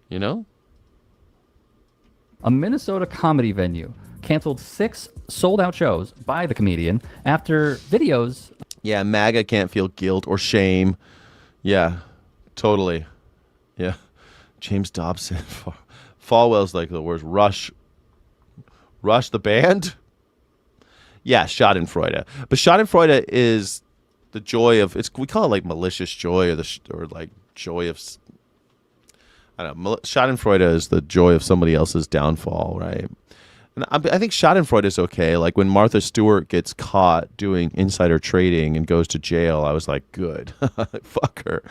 A Minnesota comedy venue canceled 6 sold-out shows by the comedian after videos. Yeah, MAGA can't feel guilt or shame. Yeah, totally. Yeah. James Dobson. Falwell's like the worst. Rush the band? Yeah, Schadenfreude. But Schadenfreude is the joy of, we call it like malicious joy or like joy of, I don't know. Schadenfreude is the joy of somebody else's downfall, right? And I think Schadenfreude is okay. Like when Martha Stewart gets caught doing insider trading and goes to jail, I was like, good, fuck her.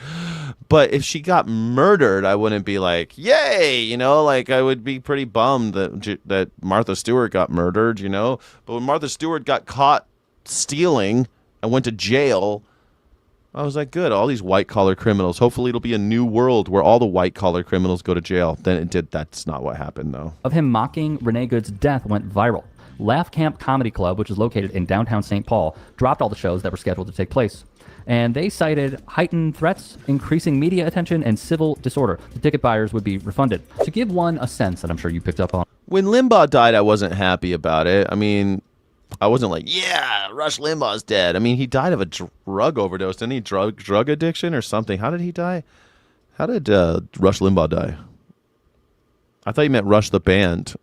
But if she got murdered, I wouldn't be like, yay, like I would be pretty bummed that Martha Stewart got murdered, But when Martha Stewart got caught stealing and went to jail, I was like, good, all these white-collar criminals. Hopefully it'll be a new world where all the white-collar criminals go to jail. Then it did. That's not what happened, though. Of him mocking Renee Good's death went viral. Laugh Camp Comedy Club, which is located in downtown St. Paul, dropped all the shows that were scheduled to take place. And they cited heightened threats, increasing media attention, and civil disorder. The ticket buyers would be refunded. To give one a sense that I'm sure you picked up on. When Limbaugh died, I wasn't happy about it. I mean, I wasn't like, yeah, Rush Limbaugh's dead. I mean, he died of a drug overdose. Didn't he? Drug addiction or something. How did he die? How did Rush Limbaugh die? I thought you meant Rush the band.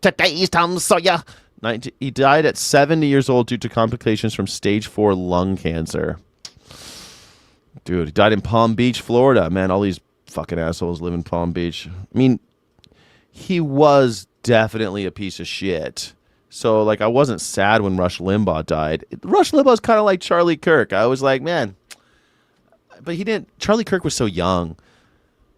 Today's Tom Sawyer. He died at 70 years old due to complications from stage 4 lung cancer. Dude, he died in Palm Beach, Florida. Man, all these fucking assholes live in Palm Beach. I mean, he was definitely a piece of shit. So, like, I wasn't sad when Rush Limbaugh died. Rush Limbaugh's kind of like Charlie Kirk. I was like, man. But he didn't. Charlie Kirk was so young.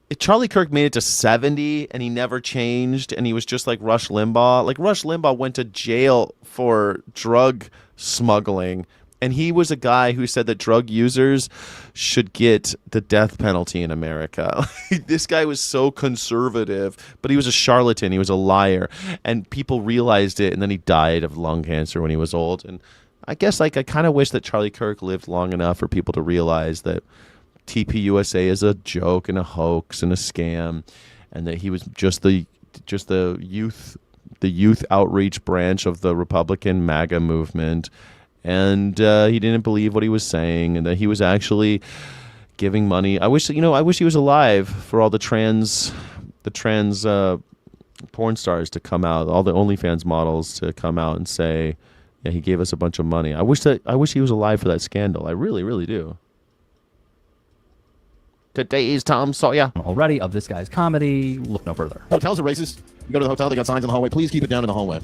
If Charlie Kirk made it to 70 and he never changed and he was just like Rush Limbaugh. Like, Rush Limbaugh went to jail for drug smuggling. And he was a guy who said that drug users should get the death penalty in America. This guy was so conservative, but he was a charlatan. He was a liar. And people realized it, and then he died of lung cancer when he was old. And I guess, like, I kind of wish that Charlie Kirk lived long enough for people to realize that TPUSA is a joke and a hoax and a scam, and that he was just the youth outreach branch of the Republican MAGA movement. And he didn't believe what he was saying, and that he was actually giving money. I wish he was alive for all the trans porn stars to come out, all the OnlyFans models to come out and say, yeah, he gave us a bunch of money. I wish he was alive for that scandal. I really, really do. Today is Tom Sawyer. Already of this guy's comedy, look no further. Hotels are racist. You go to the hotel, they got signs in the hallway. Please keep it down in the hallway.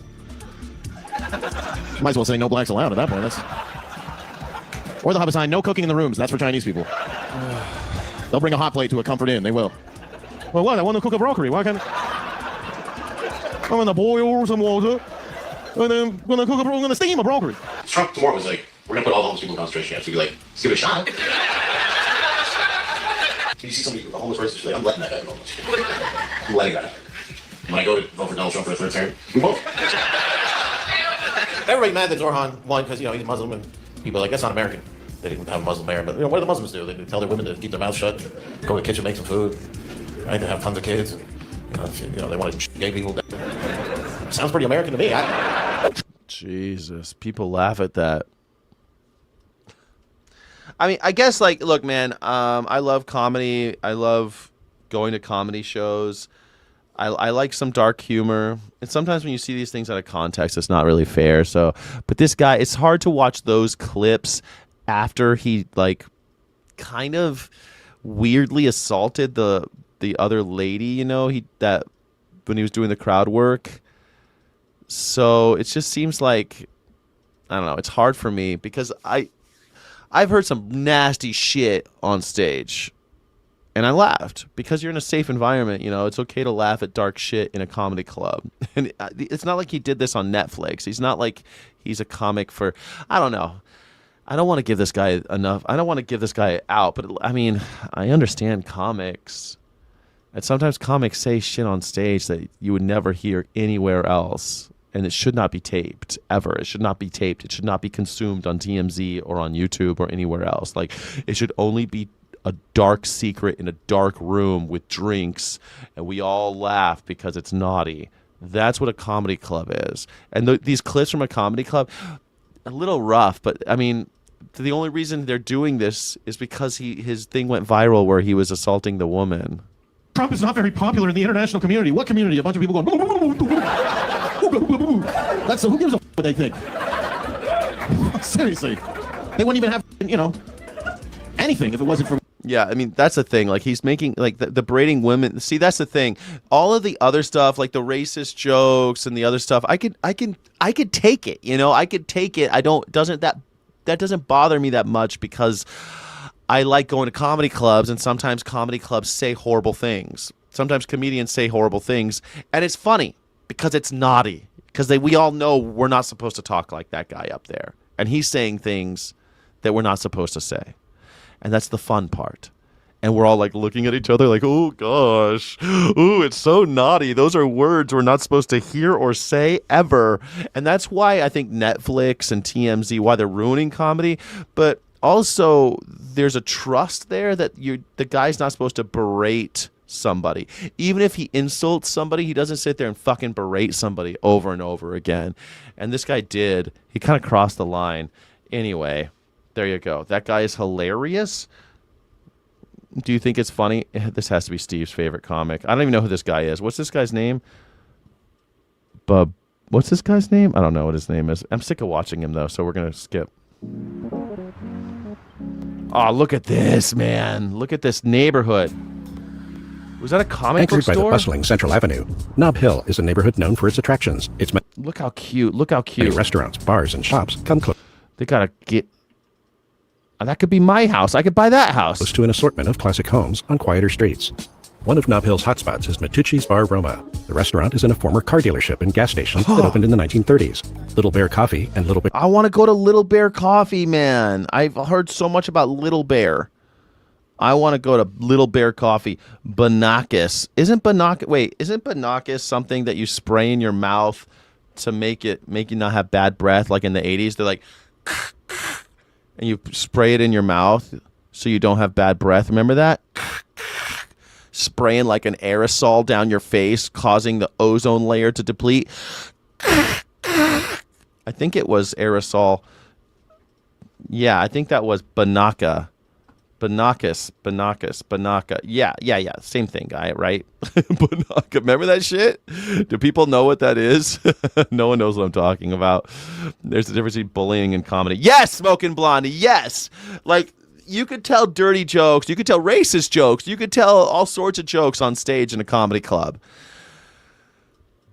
Might as well say no blacks allowed at that point. Or they'll have a sign, no cooking in the rooms. That's for Chinese people. They'll bring a hot plate to a Comfort Inn. They will. Well, what? I want to cook a broccoli. Why can't I'm going to boil some water. And then I'm going to steam a broccoli. Trump tomorrow was like, we're going to put all the homeless people in concentration camps. We'd be like, let's give it a shot. Can you see somebody, a homeless person, just like, I'm letting that guy go. I'm letting that. When I go to vote for Donald Trump for the third term, we vote. Everybody mad that Zorhan won because, he's a Muslim, and people are like, that's not American. They didn't have a Muslim mayor, but what do the Muslims do? They tell their women to keep their mouths shut, go to the kitchen, make some food, right? They have tons of kids. They want to gay people. Sounds pretty American to me. Jesus, people laugh at that. I mean, I guess, like, look, man, I love comedy. I love going to comedy shows. I like some dark humor. And sometimes when you see these things out of context, it's not really fair. So, but this guy, it's hard to watch those clips after he like kind of weirdly assaulted the other lady, you know, when he was doing the crowd work. So it just seems like, I don't know, it's hard for me because I've heard some nasty shit on stage and I laughed because you're in a safe environment. You know, it's okay to laugh at dark shit in a comedy club. And it's not like he did this on Netflix. He's not like he's a comic for, I don't know. I don't want to give this guy enough. I don't want to give this guy out, but I mean, I understand comics. And sometimes comics say shit on stage that you would never hear anywhere else. And it should not be taped, ever. It should not be taped. It should not be consumed on TMZ or on YouTube or anywhere else. Like, it should only be a dark secret in a dark room with drinks, and we all laugh because it's naughty. That's what a comedy club is. And these clips from a comedy club, a little rough, but, I mean, the only reason they're doing this is because his thing went viral where he was assaulting the woman. Trump is not very popular in the international community. What community? A bunch of people going... That's who gives a what they think. Seriously, they wouldn't even have anything if it wasn't for. Yeah, I mean that's the thing. Like he's making like the berating women. See, that's the thing. All of the other stuff, like the racist jokes and the other stuff, I could take it. You know, I could take it. That doesn't bother me that much because I like going to comedy clubs, and sometimes comedy clubs say horrible things. Sometimes comedians say horrible things, and it's funny. Because it's naughty. Because we all know we're not supposed to talk like that guy up there. And he's saying things that we're not supposed to say. And that's the fun part. And we're all like looking at each other like, oh gosh. Ooh, it's so naughty. Those are words we're not supposed to hear or say ever. And that's why I think Netflix and TMZ, why they're ruining comedy. But also there's a trust there that the guy's not supposed to berate somebody. Even if he insults somebody, he doesn't sit there and fucking berate somebody over and over again. And this guy did. He kind of crossed the line. Anyway, there you go. That guy is hilarious. Do you think it's funny? This has to be Steve's favorite comic. I don't even know who this guy is. What's this guy's name? Bub. What's this guy's name? I don't know what his name is. I'm sick of watching him, though, so we're going to skip. Oh, look at this, man. Look at this neighborhood. Was that a comic book store? Anchored by the bustling Central Avenue, Nob Hill is a neighborhood known for its attractions. Look how cute. Look how cute. Many restaurants, bars, and shops come close. They got to get... that could be my house. I could buy that house. Close to an assortment of classic homes on quieter streets. One of Nob Hill's hotspots is Matucci's Bar Roma. The restaurant is in a former car dealership and gas station that opened in the 1930s. Little Bear Coffee and Little Bear... I want to go to Little Bear Coffee, man. I've heard so much about Little Bear. I want to go to Little Bear Coffee. Banakis. Isn't Banakis something that you spray in your mouth to make you not have bad breath like in the 80s? They're like... and you spray it in your mouth so you don't have bad breath. Remember that? Spraying like an aerosol down your face, causing the ozone layer to deplete. I think it was aerosol. Yeah, I think that was Banaka. Banaka. Yeah. Same thing, guy, right? Banaka. Remember that shit? Do people know what that is? No one knows what I'm talking about. There's a difference between bullying and comedy. Yes, Smoking Blondie. Yes. Like, you could tell dirty jokes. You could tell racist jokes. You could tell all sorts of jokes on stage in a comedy club.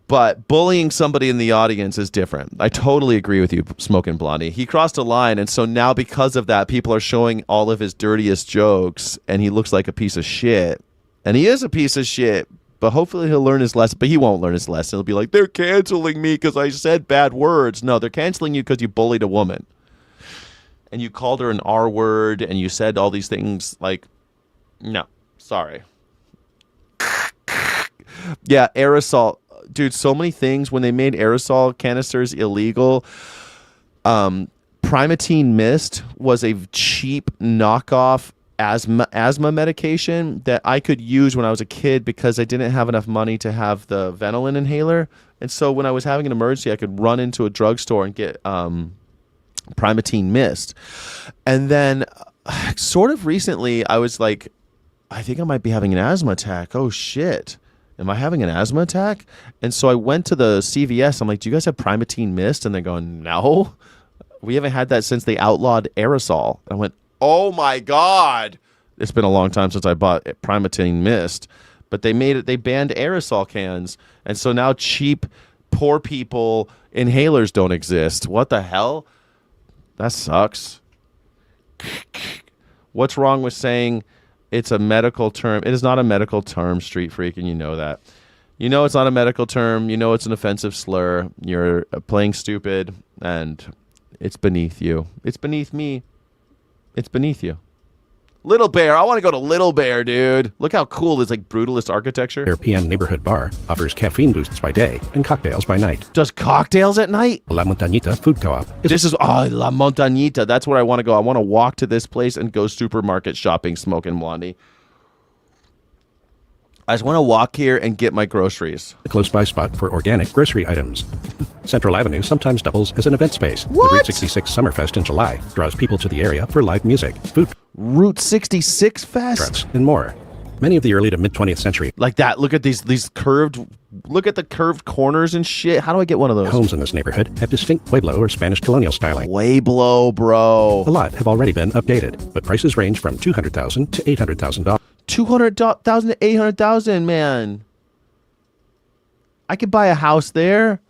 But bullying somebody in the audience is different. I totally agree with you, Smoking Blondie. He crossed a line, and so now because of that, people are showing all of his dirtiest jokes, and he looks like a piece of shit. And he is a piece of shit, but hopefully he'll learn his lesson. But he won't learn his lesson. He'll be like, they're canceling me because I said bad words. No, they're canceling you because you bullied a woman. And you called her an R word, and you said all these things like, no, sorry. Yeah, aerosol. Dude, so many things. When they made aerosol canisters illegal, Primatene Mist was a cheap knockoff asthma medication that I could use when I was a kid because I didn't have enough money to have the Ventolin inhaler. And so when I was having an emergency, I could run into a drugstore and get Primatene Mist. And then sort of recently, I was like, I think I might be having an asthma attack. Oh, shit. Am I having an asthma attack? And so I went to the CVS. I'm like, do you guys have Primatene Mist? And they're going, no. We haven't had that since they outlawed aerosol. I went, oh my God. It's been a long time since I bought Primatene Mist. But they banned aerosol cans. And so now cheap, poor people inhalers don't exist. What the hell? That sucks. What's wrong with saying it's a medical term? It is not a medical term, street freak, and you know that. You know it's not a medical term. You know it's an offensive slur. You're playing stupid, and it's beneath you. It's beneath me. It's beneath you. Little Bear. I want to go to Little Bear, dude. Look how cool this like brutalist architecture. Their PN neighborhood bar offers caffeine boosts by day and cocktails by night. Does cocktails at night? La Montañita Food Co-op. La Montañita. That's where I want to go. I want to walk to this place and go supermarket shopping, smoking Blondie. I just want to walk here and get my groceries. A close-by spot for organic grocery items. Central Avenue sometimes doubles as an event space. What? The Route 66 Summerfest in July draws people to the area for live music, food, Route 66 Fest, trucks, and more. Many of the early to mid-20th century like that. Look at these curved. Look at the curved corners and shit. How do I get one of those? Homes in this neighborhood have distinct Pueblo or Spanish colonial styling. Pueblo, bro. A lot have already been updated, but prices range from $200,000 to $800,000. $200,000 to $800,000, man. I could buy a house there.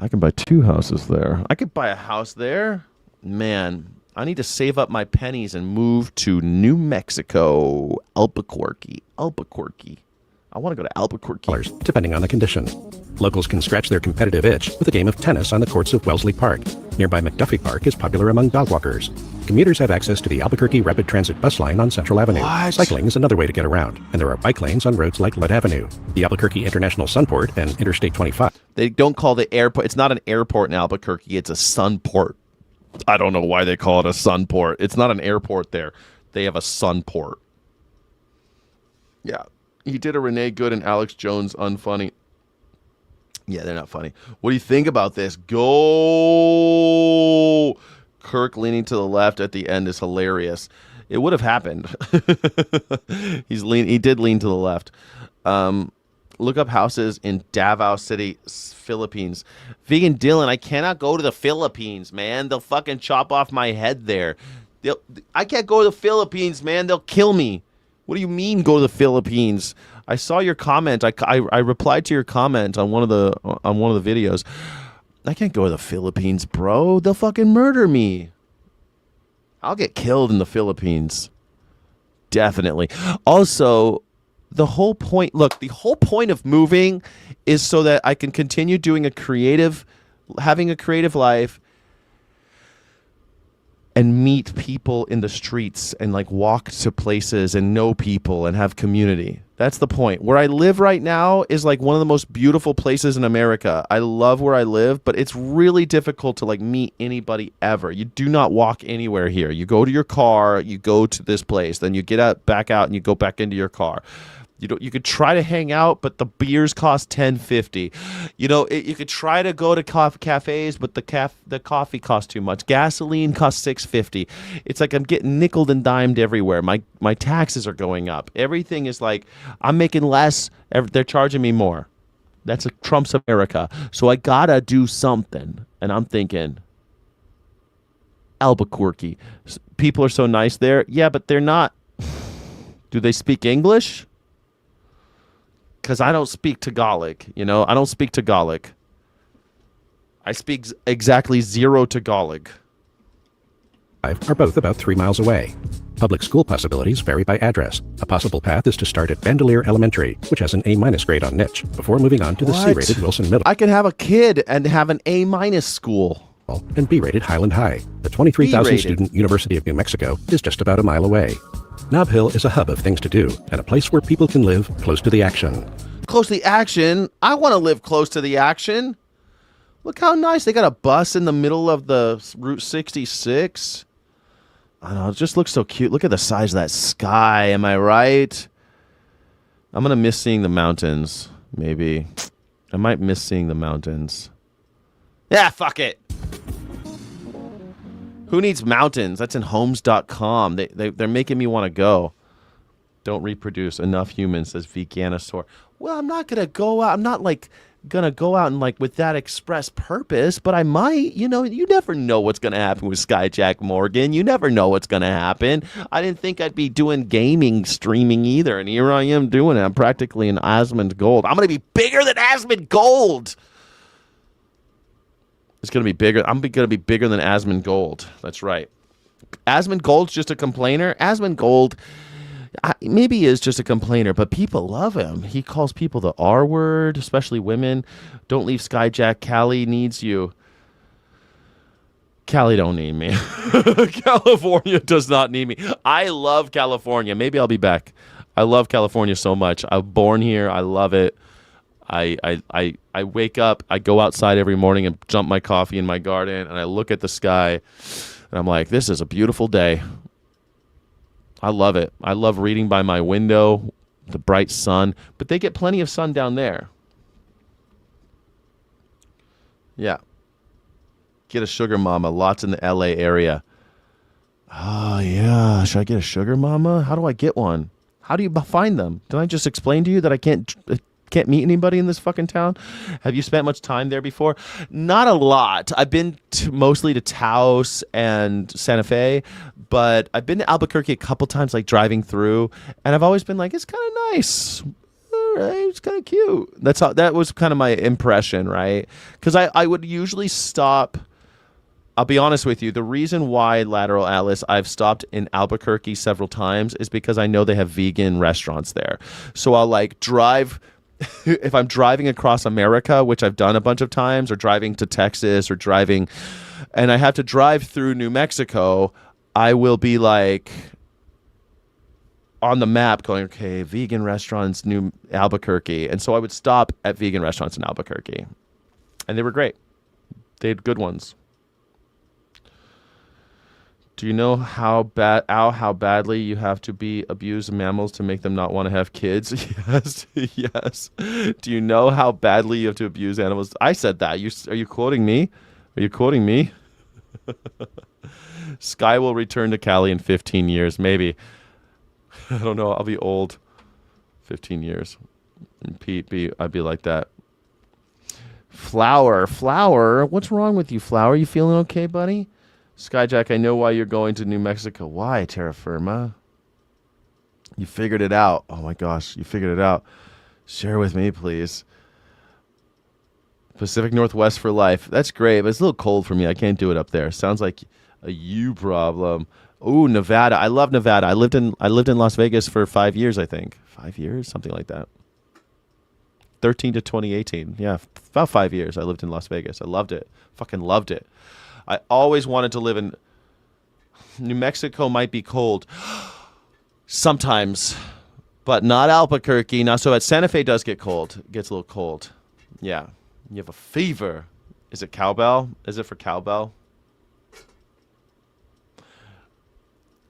I can buy 2 houses there. I could buy a house there. Man, I need to save up my pennies and move to New Mexico, Albuquerque. I want to go to Albuquerque. Depending on the condition. Locals can scratch their competitive itch with a game of tennis on the courts of Wellesley Park. Nearby McDuffie Park is popular among dog walkers. Commuters have access to the Albuquerque Rapid Transit bus line on Central Avenue. What? Cycling is another way to get around, and there are bike lanes on roads like Ludd Avenue. The Albuquerque International Sunport and Interstate 25. They don't call the airport. It's not an airport in Albuquerque. It's a sunport. I don't know why they call it a sunport. It's not an airport there. They have a sunport. Yeah. He did a Renee Good and Alex Jones unfunny. Yeah, they're not funny. What do you think about this? Go! Kirk leaning to the left at the end is hilarious. It would have happened. He did lean to the left. Look up houses in Davao City, Philippines. Vegan Dylan, I cannot go to the Philippines, man. They'll fucking chop off my head there. I can't go to the Philippines, man. They'll kill me. What do you mean go to the Philippines? I saw your comment. I replied to your comment on one of the videos. I can't go to the Philippines, bro. They'll fucking murder me. I'll get killed in the Philippines. Definitely. Also, the whole point of moving is so that I can continue having a creative life and meet people in the streets and like walk to places and know people and have community. That's the point. Where I live right now is like one of the most beautiful places in America. I love where I live, but it's really difficult to like meet anybody ever. You do not walk anywhere here. You go to your car, you go to this place, then you get back out and you go back into your car. You could try to hang out, but the beers cost $10.50. You could try to go to cafes, but the coffee costs too much. Gasoline costs $6.50. It's like I'm getting nickeled and dimed everywhere. My taxes are going up. Everything is like I'm making less. They're charging me more. That's Trump's America. So I gotta do something. And I'm thinking, Albuquerque. People are so nice there. Yeah, but they're not. Do they speak English? Because I don't speak Tagalog, I don't speak Tagalog. I speak exactly 0 Tagalog. Are both about 3 miles away. Public school possibilities vary by address. A possible path is to start at Bandelier Elementary, which has an A- grade on niche, before moving on to the C-rated Wilson Middle. I can have a kid and have an A- school. And B-rated Highland High. The 23,000-student University of New Mexico is just about a mile away. Nob Hill is a hub of things to do, and a place where people can live close to the action. Close to the action? I want to live close to the action. Look how nice. They got a bus in the middle of the Route 66. I don't know, it just looks so cute. Look at the size of that sky, am I right? I'm going to miss seeing the mountains, maybe. I might miss seeing the mountains. Yeah, fuck it. Who needs mountains? That's in homes.com. They're making me want to go. Don't reproduce. Enough humans, says Veganosaur. Well, I'm not gonna go out. I'm not like gonna go out and like with that express purpose, but I might. You know, you never know what's gonna happen with Skyjack Morgan. You never know what's gonna happen. I didn't think I'd be doing gaming streaming either, and here I am doing it. I'm practically an Asmongold. I'm gonna be bigger than Asmongold. It's gonna be bigger. I'm gonna be bigger than Asmongold. That's right. Asmongold's just a complainer. Asmongold. Maybe he is just a complainer, but people love him. He calls people the R word, especially women. Don't leave Skyjack. Callie needs you. Callie don't need me. California does not need me. I love California. Maybe I'll be back. I love California so much. I'm born here. I love it. I wake up. I go outside every morning and dump my coffee in my garden, and I look at the sky, and I'm like, this is a beautiful day. I love it. I love reading by my window, the bright sun, but they get plenty of sun down there. Yeah. Get a sugar mama. Lots in the LA area. Oh, yeah. Should I get a sugar mama? How do I get one? How do you find them? Did I just explain to you that I can't meet anybody in this fucking town? Have you spent much time there before? Not a lot. I've been mostly to Taos and Santa Fe, but I've been to Albuquerque a couple times, like driving through, and I've always been like, it's kind of nice. All right, it's kind of cute. That was kind of my impression, right? Because I would usually stop. I'll be honest with you. The reason why Lateral Atlas I've stopped in Albuquerque several times is because I know they have vegan restaurants there. So I'll like drive. If I'm driving across America, which I've done a bunch of times, or driving to Texas, or driving, and I have to drive through New Mexico, I will be like on the map going, okay, vegan restaurants, New Albuquerque. And so I would stop at vegan restaurants in Albuquerque. And they were great. They had good ones. Do you know how badly you have to be abused mammals to make them not want to have kids? Yes, yes. Do you know how badly you have to abuse animals? I said that. Are you quoting me? Are you quoting me? Sky will return to Cali in 15 years, maybe. I don't know. I'll be old. 15 years. And Pete, I'd be like that. Flower. What's wrong with you, Flower? You feeling okay, buddy? Skyjack, I know why you're going to New Mexico. Why, Terra Firma? You figured it out. Oh my gosh, you figured it out. Share with me, please. Pacific Northwest for life. That's great, but it's a little cold for me. I can't do it up there. Sounds like a you problem. Ooh, Nevada. I love Nevada. I lived in Las Vegas for 5 years, I think. 5 years? Something like that. 13 to 2018. Yeah, about 5 years I lived in Las Vegas. I loved it. Fucking loved it. I always wanted to live in New Mexico. Might be cold sometimes, but not Albuquerque. Not so bad. Santa Fe does get cold. It gets a little cold. Yeah. You have a fever. Is it cowbell? Is it for cowbell?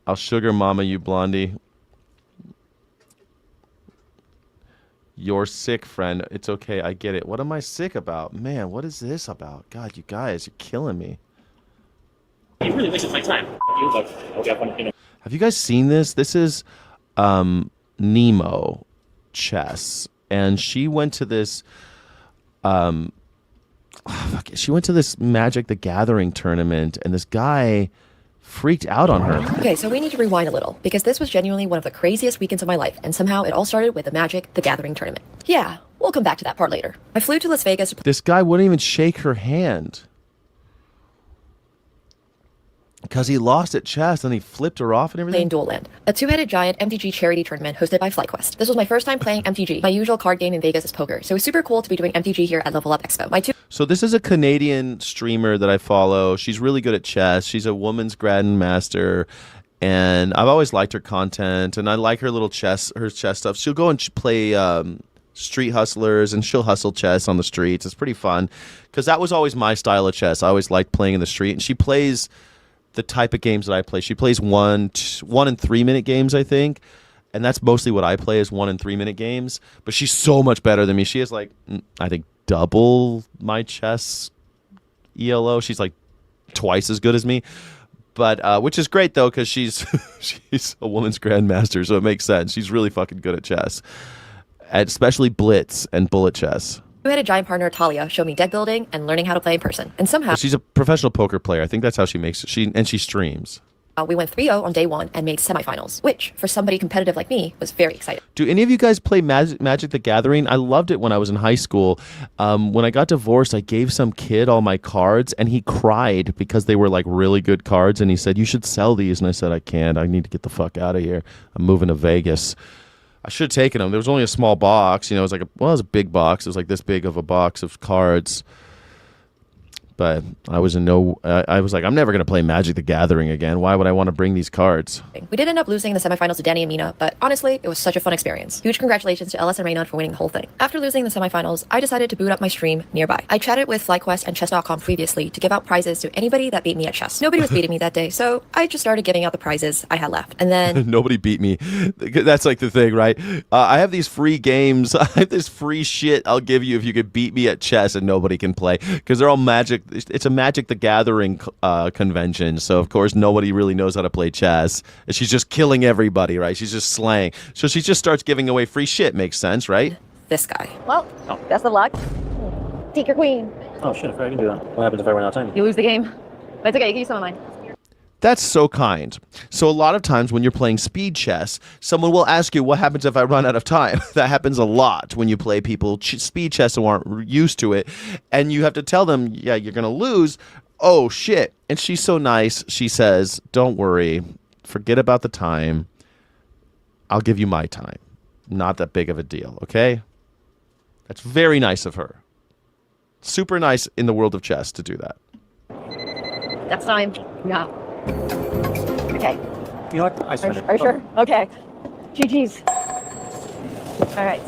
I'll sugar mama you, Blondie. You're sick, friend. It's okay. I get it. What am I sick about? Man, what is this about? God, you guys, you're killing me. It really wastes my time. Have you guys seen this? This is Nemo chess, and she went to this. She went to this Magic the Gathering tournament, and this guy freaked out on her. Okay, so we need to rewind a little, because this was genuinely one of the craziest weekends of my life, and somehow it all started with the Magic the Gathering tournament. Yeah, we'll come back to that part later. I flew to Las Vegas. This guy wouldn't even shake her hand. Because he lost at chess and he flipped her off and everything? Playing Dual Land, a two-headed giant MTG charity tournament hosted by FlyQuest. This was my first time playing MTG. My usual card game in Vegas is poker, so it was super cool to be doing MTG here at Level Up Expo. So this is a Canadian streamer that I follow. She's really good at chess. She's a woman's grandmaster, and I've always liked her content, and I like her chess stuff. She'll go and play Street Hustlers, and she'll hustle chess on the streets. It's pretty fun, because that was always my style of chess. I always liked playing in the street, and she plays the type of games that I play. She plays 1 and 3 minute games, I think, and that's mostly what I play is 1 and 3 minute games. But she's so much better than me. She has like, I think, double my chess ELO. She's like twice as good as me. But which is great though, because she's she's a woman's grandmaster, so it makes sense. She's really fucking good at chess, especially blitz and bullet chess. We had a giant partner, Talia, show me deck building and learning how to play in person. And somehow She's a professional poker player. I think that's how she makes it. She streams. we went 3-0 on day one and made semifinals, which for somebody competitive like me was very exciting. Do any of you guys play Magic the Gathering? I loved it when I was in high school. When I got divorced, I gave some kid all my cards, and he cried because they were like really good cards, and he said, "You should sell these." And I said, "I can't. I need to get the fuck out of here. I'm moving to Vegas." I should have taken them. There was only a small box. You know, it was like it was a big box. It was like this big of a box of cards. But I was I was like, I'm never going to play Magic the Gathering again. Why would I want to bring these cards? We did end up losing the semifinals to Danny and Mina, but honestly, it was such a fun experience. Huge congratulations to Ellis and Raynard for winning the whole thing. After losing the semifinals, I decided to boot up my stream nearby. I chatted with FlyQuest and Chess.com previously to give out prizes to anybody that beat me at chess. Nobody was beating me that day, so I just started giving out the prizes I had left. And then nobody beat me. That's like the thing, right? I have these free games. I have this free shit I'll give you if you could beat me at chess, and nobody can play because they're all Magic. It's a Magic the Gathering convention, so of course nobody really knows how to play chess. And she's just killing everybody, right? She's just slaying. So she just starts giving away free shit. Makes sense, right? This guy. Well, best of luck. Take your queen. Oh shit, I can do that. What happens if I run out of time? You lose the game. But it's okay, you can use some of mine. That's so kind. So a lot of times when you're playing speed chess, someone will ask you, what happens if I run out of time? That happens a lot when you play people speed chess who aren't used to it. And you have to tell them, yeah, you're going to lose. Oh, shit. And she's so nice. She says, don't worry. Forget about the time. I'll give you my time. Not that big of a deal, okay? That's very nice of her. Super nice in the world of chess to do that. That's time. Yeah. Okay. You know what? I spent it. Are you sure? Okay. GG's. All right.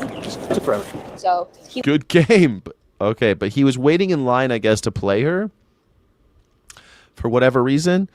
Took forever. So Good game. Okay, but he was waiting in line, I guess, to play her for whatever reason.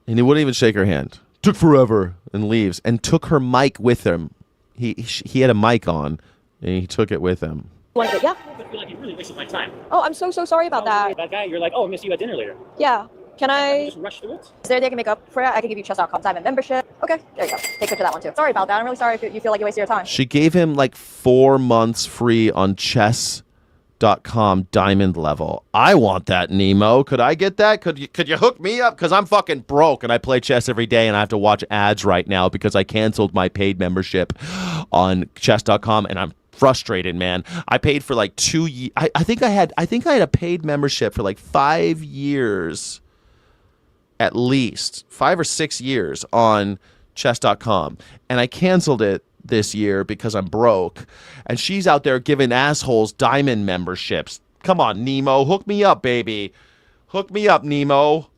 And he wouldn't even shake her hand. Took forever and leaves and took her mic with him. He had a mic on and he took it with him. yeah. I feel like you really wasted my time. Oh, I'm so sorry about that. That guy, you're like, oh, I missed you at dinner later. Yeah. Can I Just rush through it. Is there a day I can make up for it? I can give you chess.com diamond membership. Okay, there you go. Take picture of that one too. Sorry about that. I'm really sorry if you feel like you wasted your time. She gave him like 4 months free on chess.com diamond level. I want that, Nemo. Could I get that? Could you hook me up? Because I'm fucking broke and I play chess every day and I have to watch ads right now because I canceled my paid membership on chess.com and I'm frustrated, man. I paid for like 2 years. I think I had a paid membership for like 5 years. At least 5 or 6 years on chess.com. And I canceled it this year because I'm broke. And she's out there giving assholes diamond memberships. Come on, Nemo. Hook me up, baby. Hook me up, Nemo.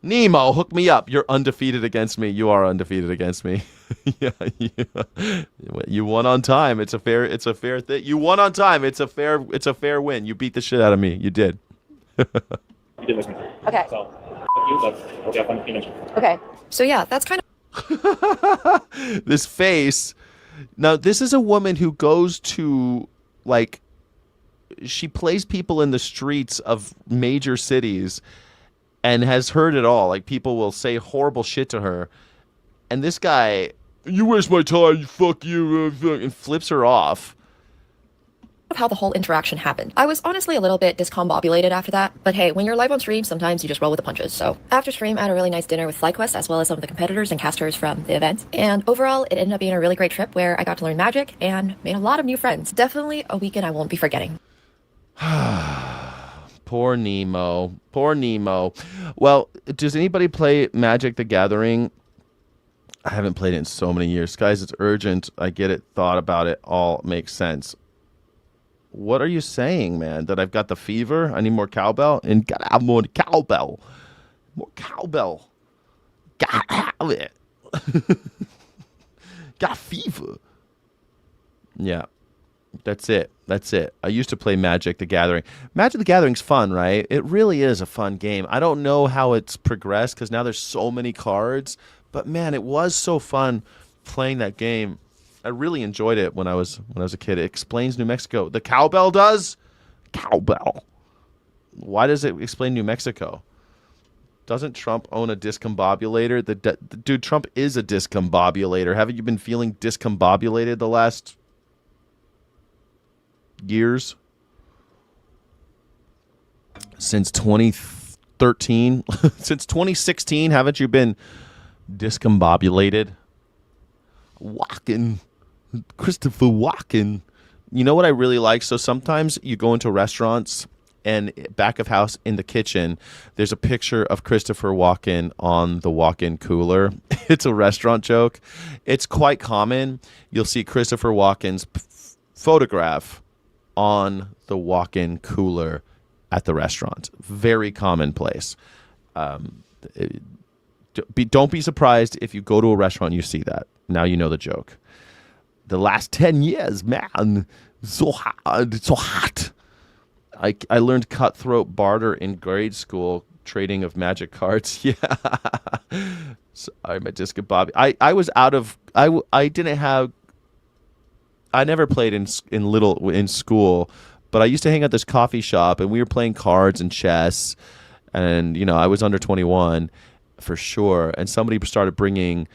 Nemo, hook me up. You're undefeated against me. You are undefeated against me. Yeah. You won on time. It's a fair thing. You won on time. It's a fair win. You beat the shit out of me. You did. You did listen. Okay. So, fuck you, but hope you have fun finish. Okay. So yeah, that's kind of this face. Now, this is a woman who goes to, like, she plays people in the streets of major cities and has heard it all. Like, people will say horrible shit to her. And this guy, you waste my time, fuck you, and flips her off. how the whole interaction happened. I was honestly a little bit discombobulated after that, but hey, when you're live on stream, sometimes you just roll with the punches. So after stream, I had a really nice dinner with FlyQuest as well as some of the competitors and casters from the event. And overall, it ended up being a really great trip where I got to learn magic and made a lot of new friends. Definitely a weekend I won't be forgetting. Poor Nemo. Poor Nemo. Well, does anybody play Magic the Gathering? I haven't played it in so many years. Guys, it's urgent. I get it. Thought about it. All makes sense. What are you saying, man? That I've got the fever? I need more cowbell? And gotta have more cowbell. More cowbell. Gotta have it. Got fever. Yeah. That's it. That's it. I used to play Magic the Gathering. Magic the Gathering's fun, right? It really is a fun game. I don't know how it's progressed because now there's so many cards. But man, it was so fun playing that game. I really enjoyed it when I was a kid. It explains New Mexico. The cowbell does? Cowbell. Why does it explain New Mexico? Doesn't Trump own a discombobulator? Dude, Trump is a discombobulator. Haven't you been feeling discombobulated the last years? Since 2013? Since 2016, haven't you been discombobulated? Walking. Christopher Walken. You know what I really like? So sometimes you go into restaurants and back of house in the kitchen, there's a picture of Christopher Walken on the walk-in cooler. It's a restaurant joke. It's quite common. You'll see Christopher Walken's photograph on the walk-in cooler at the restaurant. Very commonplace. Don't be surprised if you go to a restaurant and you see that. Now you know the joke. The last 10 years, man, so hard, so hot. I learned cutthroat barter in grade school, trading of magic cards. Yeah. Sorry, my discombobulated. I was out of, I didn't have, I never played in school, but I used to hang at this coffee shop and we were playing cards and chess. And, you know, I was under 21 for sure. And somebody started bringing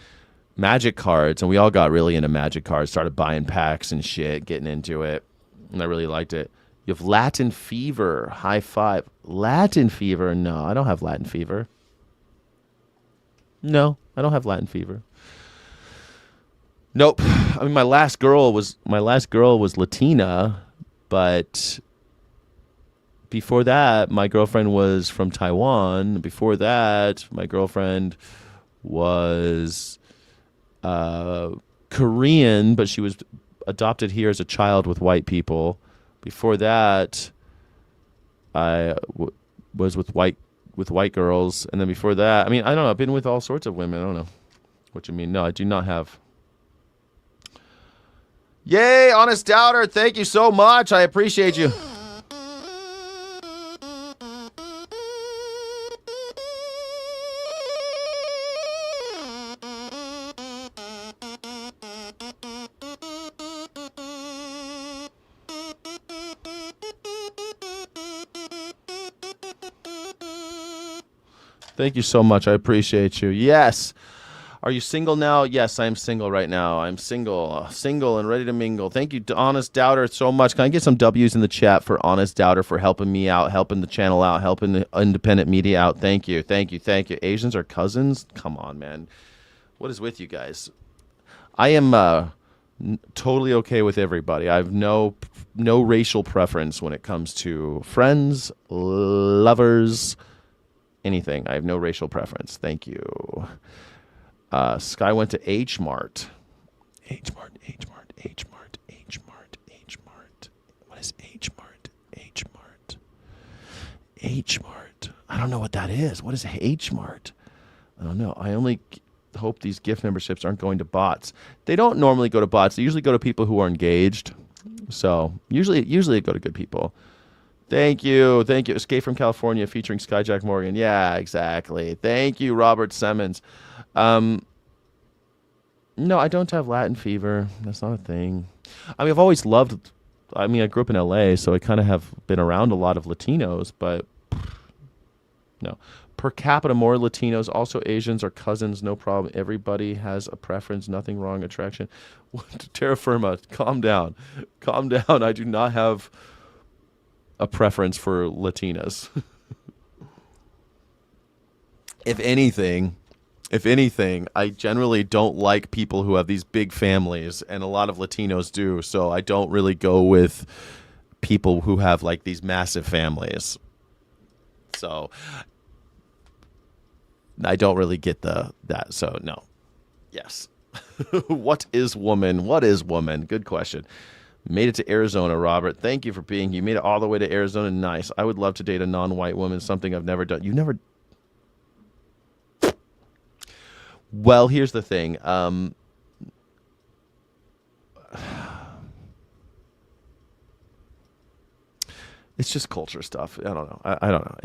magic cards and we all got really into magic cards, started buying packs and shit, getting into it. And I really liked it. You have Latin fever. High five. Latin fever? No, I don't have Latin fever. No, I don't have Latin fever. Nope. I mean, my last girl was Latina, but before that, my girlfriend was from Taiwan. Before that, my girlfriend was Korean, but she was adopted here as a child with white people. Before that, I was with white girls, and then before that, I mean, I don't know. I've been with all sorts of women. I don't know what you mean. No, I do not have. Yay, Honest Doubter! Thank you so much. I appreciate you. Thank you so much. I appreciate you. Yes. Are you single now? Yes, I'm single right now. I'm single and ready to mingle. Thank you to Honest Doubter so much. Can I get some W's in the chat for Honest Doubter for helping me out, helping the channel out, helping the independent media out? Thank you. Thank you. Thank you. Asians are cousins? Come on, man. What is with you guys? I am totally okay with everybody. I have no racial preference when it comes to friends, lovers, anything. I have no racial preference. Thank you. Sky went to H Mart. H Mart. What is H Mart? H Mart. I don't know what that is. What is H Mart? I don't know. I only hope these gift memberships aren't going to bots. They don't normally go to bots. They usually go to people who are engaged. So usually they go to good people. Thank you. Escape from California featuring Skyjack Morgan. Yeah, exactly. Thank you, Robert Simmons. No, I don't have Latin fever. That's not a thing. I mean, I've always loved, I grew up in LA, so I kind of have been around a lot of Latinos, but no. Per capita, more Latinos, also Asians are cousins, no problem. Everybody has a preference, nothing wrong, attraction. Terra Firma, calm down. I do not have a preference for Latinas. If anything, I generally don't like people who have these big families, and a lot of Latinos do, so I don't really go with people who have like these massive families. So I don't really get that. So no. Yes. What is woman? Good question. Made it to Arizona, Robert. Thank you for being here. You made it all the way to Arizona. Nice. I would love to date a non-white woman, something I've never done. You've never... Well, here's the thing. It's just culture stuff. I don't know. I don't know.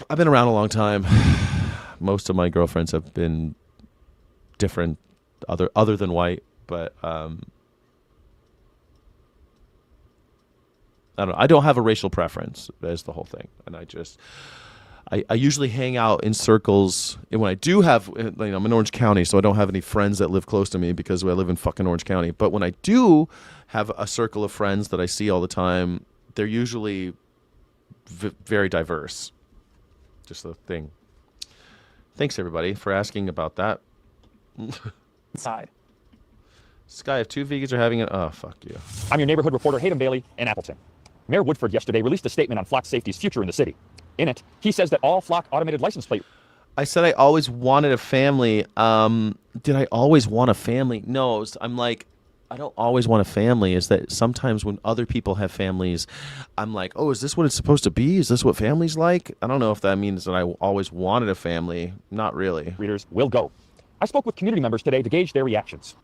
I've been around a long time. Most of my girlfriends have been different, other than white. But I don't know. I don't have a racial preference. That's the whole thing. And I usually hang out in circles. And when I do have, I'm in Orange County, so I don't have any friends that live close to me because I live in fucking Orange County. But when I do have a circle of friends that I see all the time, they're usually very diverse. Just a thing. Thanks, everybody, for asking about that. Side. Sky, if two vegans are having it, oh, fuck you. I'm your neighborhood reporter, Hayden Bailey, in Appleton. Mayor Woodford yesterday released a statement on flock safety's future in the city. In it, he says that all flock automated license plate. I said I always wanted a family. Did I always want a family? No, I'm like, I don't always want a family. Is that sometimes when other people have families, I'm like, oh, is this what it's supposed to be? Is this what family's like? I don't know if that means that I always wanted a family. Not really. Readers will go. I spoke with community members today to gauge their reactions.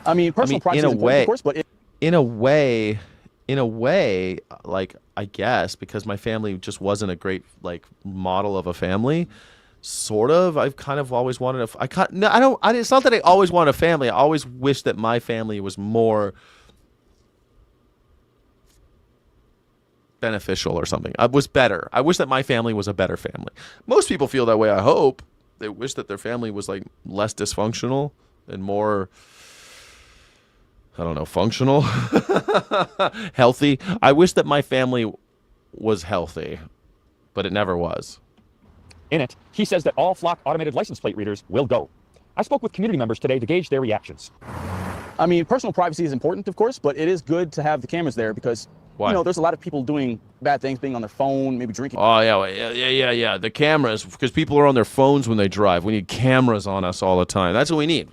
Personal privacy is important, of course, but in a way, like, I guess, because my family just wasn't a great, like, model of a family. Sort of. I've kind of always wanted it's not that I always wanted a family. I always wish that my family was more beneficial or something. I was better. I wish that my family was a better family. Most people feel that way, I hope. They wish that their family was, like, less dysfunctional and more, I don't know, functional, healthy. I wish that my family was healthy, but it never was. In it, he says that all flock automated license plate readers will go. I spoke with community members today to gauge their reactions. Personal privacy is important, of course, but it is good to have the cameras there because, there's a lot of people doing bad things, being on their phone, maybe drinking. Oh, yeah. The cameras, because people are on their phones when they drive. We need cameras on us all the time. That's what we need.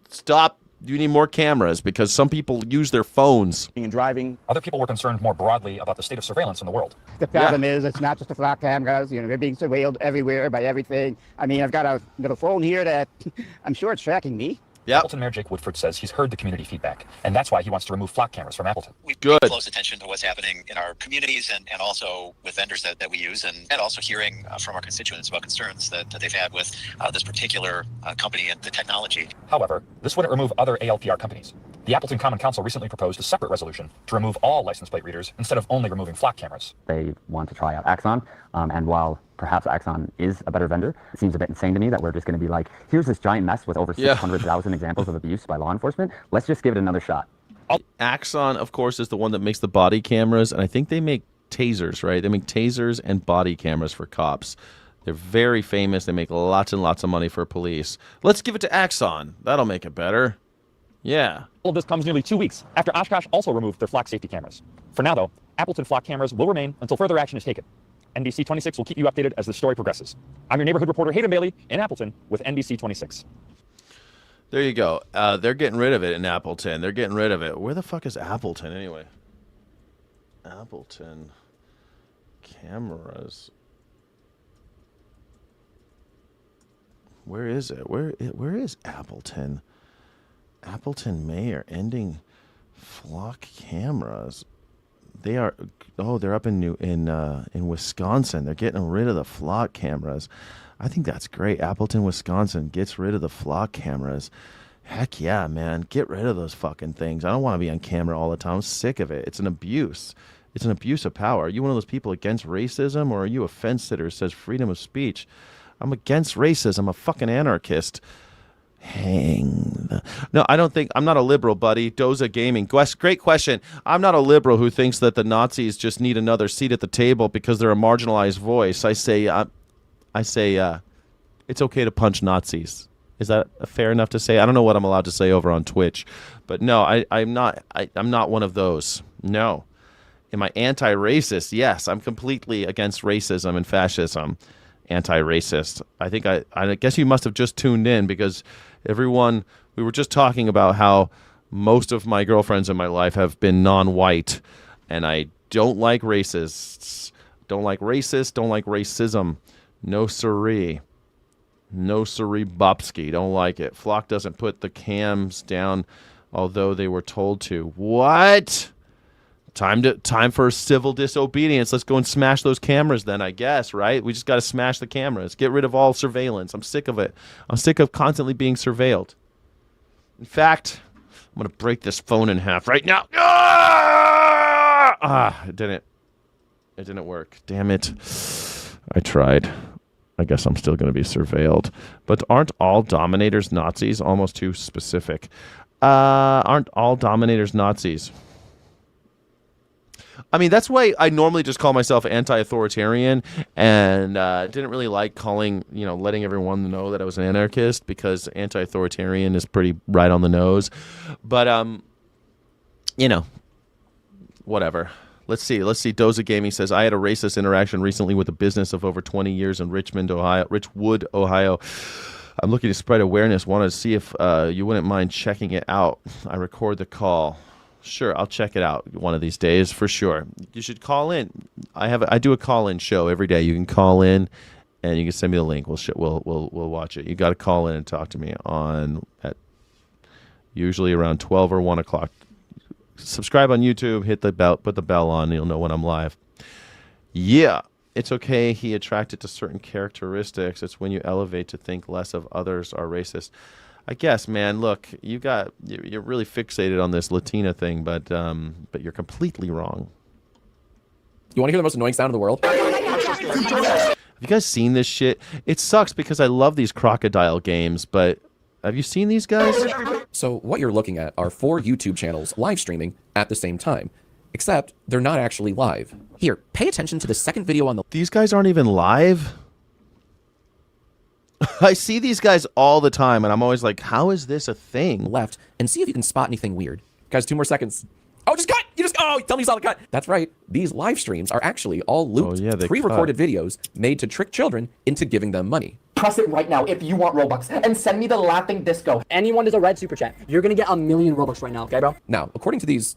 Stop. You need more cameras because some people use their phones. And driving. Other people were concerned more broadly about the state of surveillance in the world. The problem is it's not just the flock cameras. They're being surveilled everywhere by everything. I've got a little phone here that I'm sure it's tracking me. Yep. Appleton Mayor Jake Woodford says he's heard the community feedback, and that's why he wants to remove flock cameras from Appleton. We pay close attention to what's happening in our communities and also with vendors that we use, and also hearing from our constituents about concerns that they've had with this particular company and the technology. However, this wouldn't remove other ALPR companies. The Appleton Common Council recently proposed a separate resolution to remove all license plate readers instead of only removing flock cameras. They want to try out Axon, and while perhaps Axon is a better vendor, it seems a bit insane to me that we're just going to be like, here's this giant mess with over 600,000 examples of abuse by law enforcement. Let's just give it another shot. Axon, of course, is the one that makes the body cameras, and I think they make tasers, right? They make tasers and body cameras for cops. They're very famous. They make lots and lots of money for police. Let's give it to Axon. That'll make it better. Yeah. All of this comes nearly 2 weeks after Oshkosh also removed their flock safety cameras. For now, though, Appleton flock cameras will remain until further action is taken. NBC 26 will keep you updated as the story progresses. I'm your neighborhood reporter, Hayden Bailey, in Appleton with NBC 26. There you go. They're getting rid of it in Appleton. They're getting rid of it. Where the fuck is Appleton anyway? Appleton cameras. Where is it? Where is Appleton? Appleton mayor ending flock cameras. They are. Oh, they're up in Wisconsin. They're getting rid of the flock cameras. I think that's great. Appleton, Wisconsin gets rid of the flock cameras. Heck yeah, man. Get rid of those fucking things. I don't want to be on camera all the time. I'm sick of it. It's an abuse. It's an abuse of power. Are you one of those people against racism, or are you a fence sitter who says freedom of speech? I'm against racism. I'm a fucking anarchist. No, I don't think. I'm not a liberal, buddy. Doza Gaming. Great question. I'm not a liberal who thinks that the Nazis just need another seat at the table because they're a marginalized voice. I say it's okay to punch Nazis. Is that fair enough to say? I don't know what I'm allowed to say over on Twitch, but no, I'm not one of those. No. Am I anti-racist? Yes, I'm completely against racism and fascism. Anti-racist. I guess you must have just tuned in because everyone, we were just talking about how most of my girlfriends in my life have been non-white, and I don't like racists. Don't like racists. Don't like racism. No siree. No siree Bobsky. Don't like it. Flock doesn't put the cams down, although they were told to. What? Time for civil disobedience. Let's go and smash those cameras then, I guess, right? We just got to smash the cameras. Get rid of all surveillance. I'm sick of it. I'm sick of constantly being surveilled. In fact, I'm going to break this phone in half right now. It didn't work. Damn it. I tried. I guess I'm still going to be surveilled. But aren't all dominators Nazis? Almost too specific. Aren't all dominators Nazis? I mean, that's why I normally just call myself anti-authoritarian, and didn't really like calling, letting everyone know that I was an anarchist, because anti-authoritarian is pretty right on the nose. But, whatever. Let's see. Doza Gaming says, I had a racist interaction recently with a business of over 20 years in Richwood, Ohio. I'm looking to spread awareness. Wanted to see if you wouldn't mind checking it out. I record the call. Sure, I'll check it out one of these days for sure. You should call in. I do a call-in show every day. You can call in, and you can send me the link. We'll watch it. You got to call in and talk to me at usually around 12 or 1 o'clock. Subscribe on YouTube. Hit the bell. Put the bell on. And you'll know when I'm live. Yeah, it's okay. He attracted to certain characteristics. It's when you elevate to think less of others are racist. I guess, man, look, you're really fixated on this Latina thing, but you're completely wrong. You want to hear the most annoying sound in the world? Have you guys seen this shit? It sucks because I love these crocodile games, but have you seen these guys? So what you're looking at are 4 YouTube channels live streaming at the same time, except they're not actually live. Here, pay attention to the second video on the... These guys aren't even live? I see these guys all the time, and I'm always like, how is this a thing? Left, and see if you can spot anything weird. Guys, 2 more seconds. Oh, just cut! Tell me you saw the cut. That's right. These live streams are actually all looped, pre-recorded videos made to trick children into giving them money. Press it right now if you want Robux, and send me the laughing disco. Anyone does a red super chat, you're gonna get 1,000,000 Robux right now, okay, bro? Now, according to these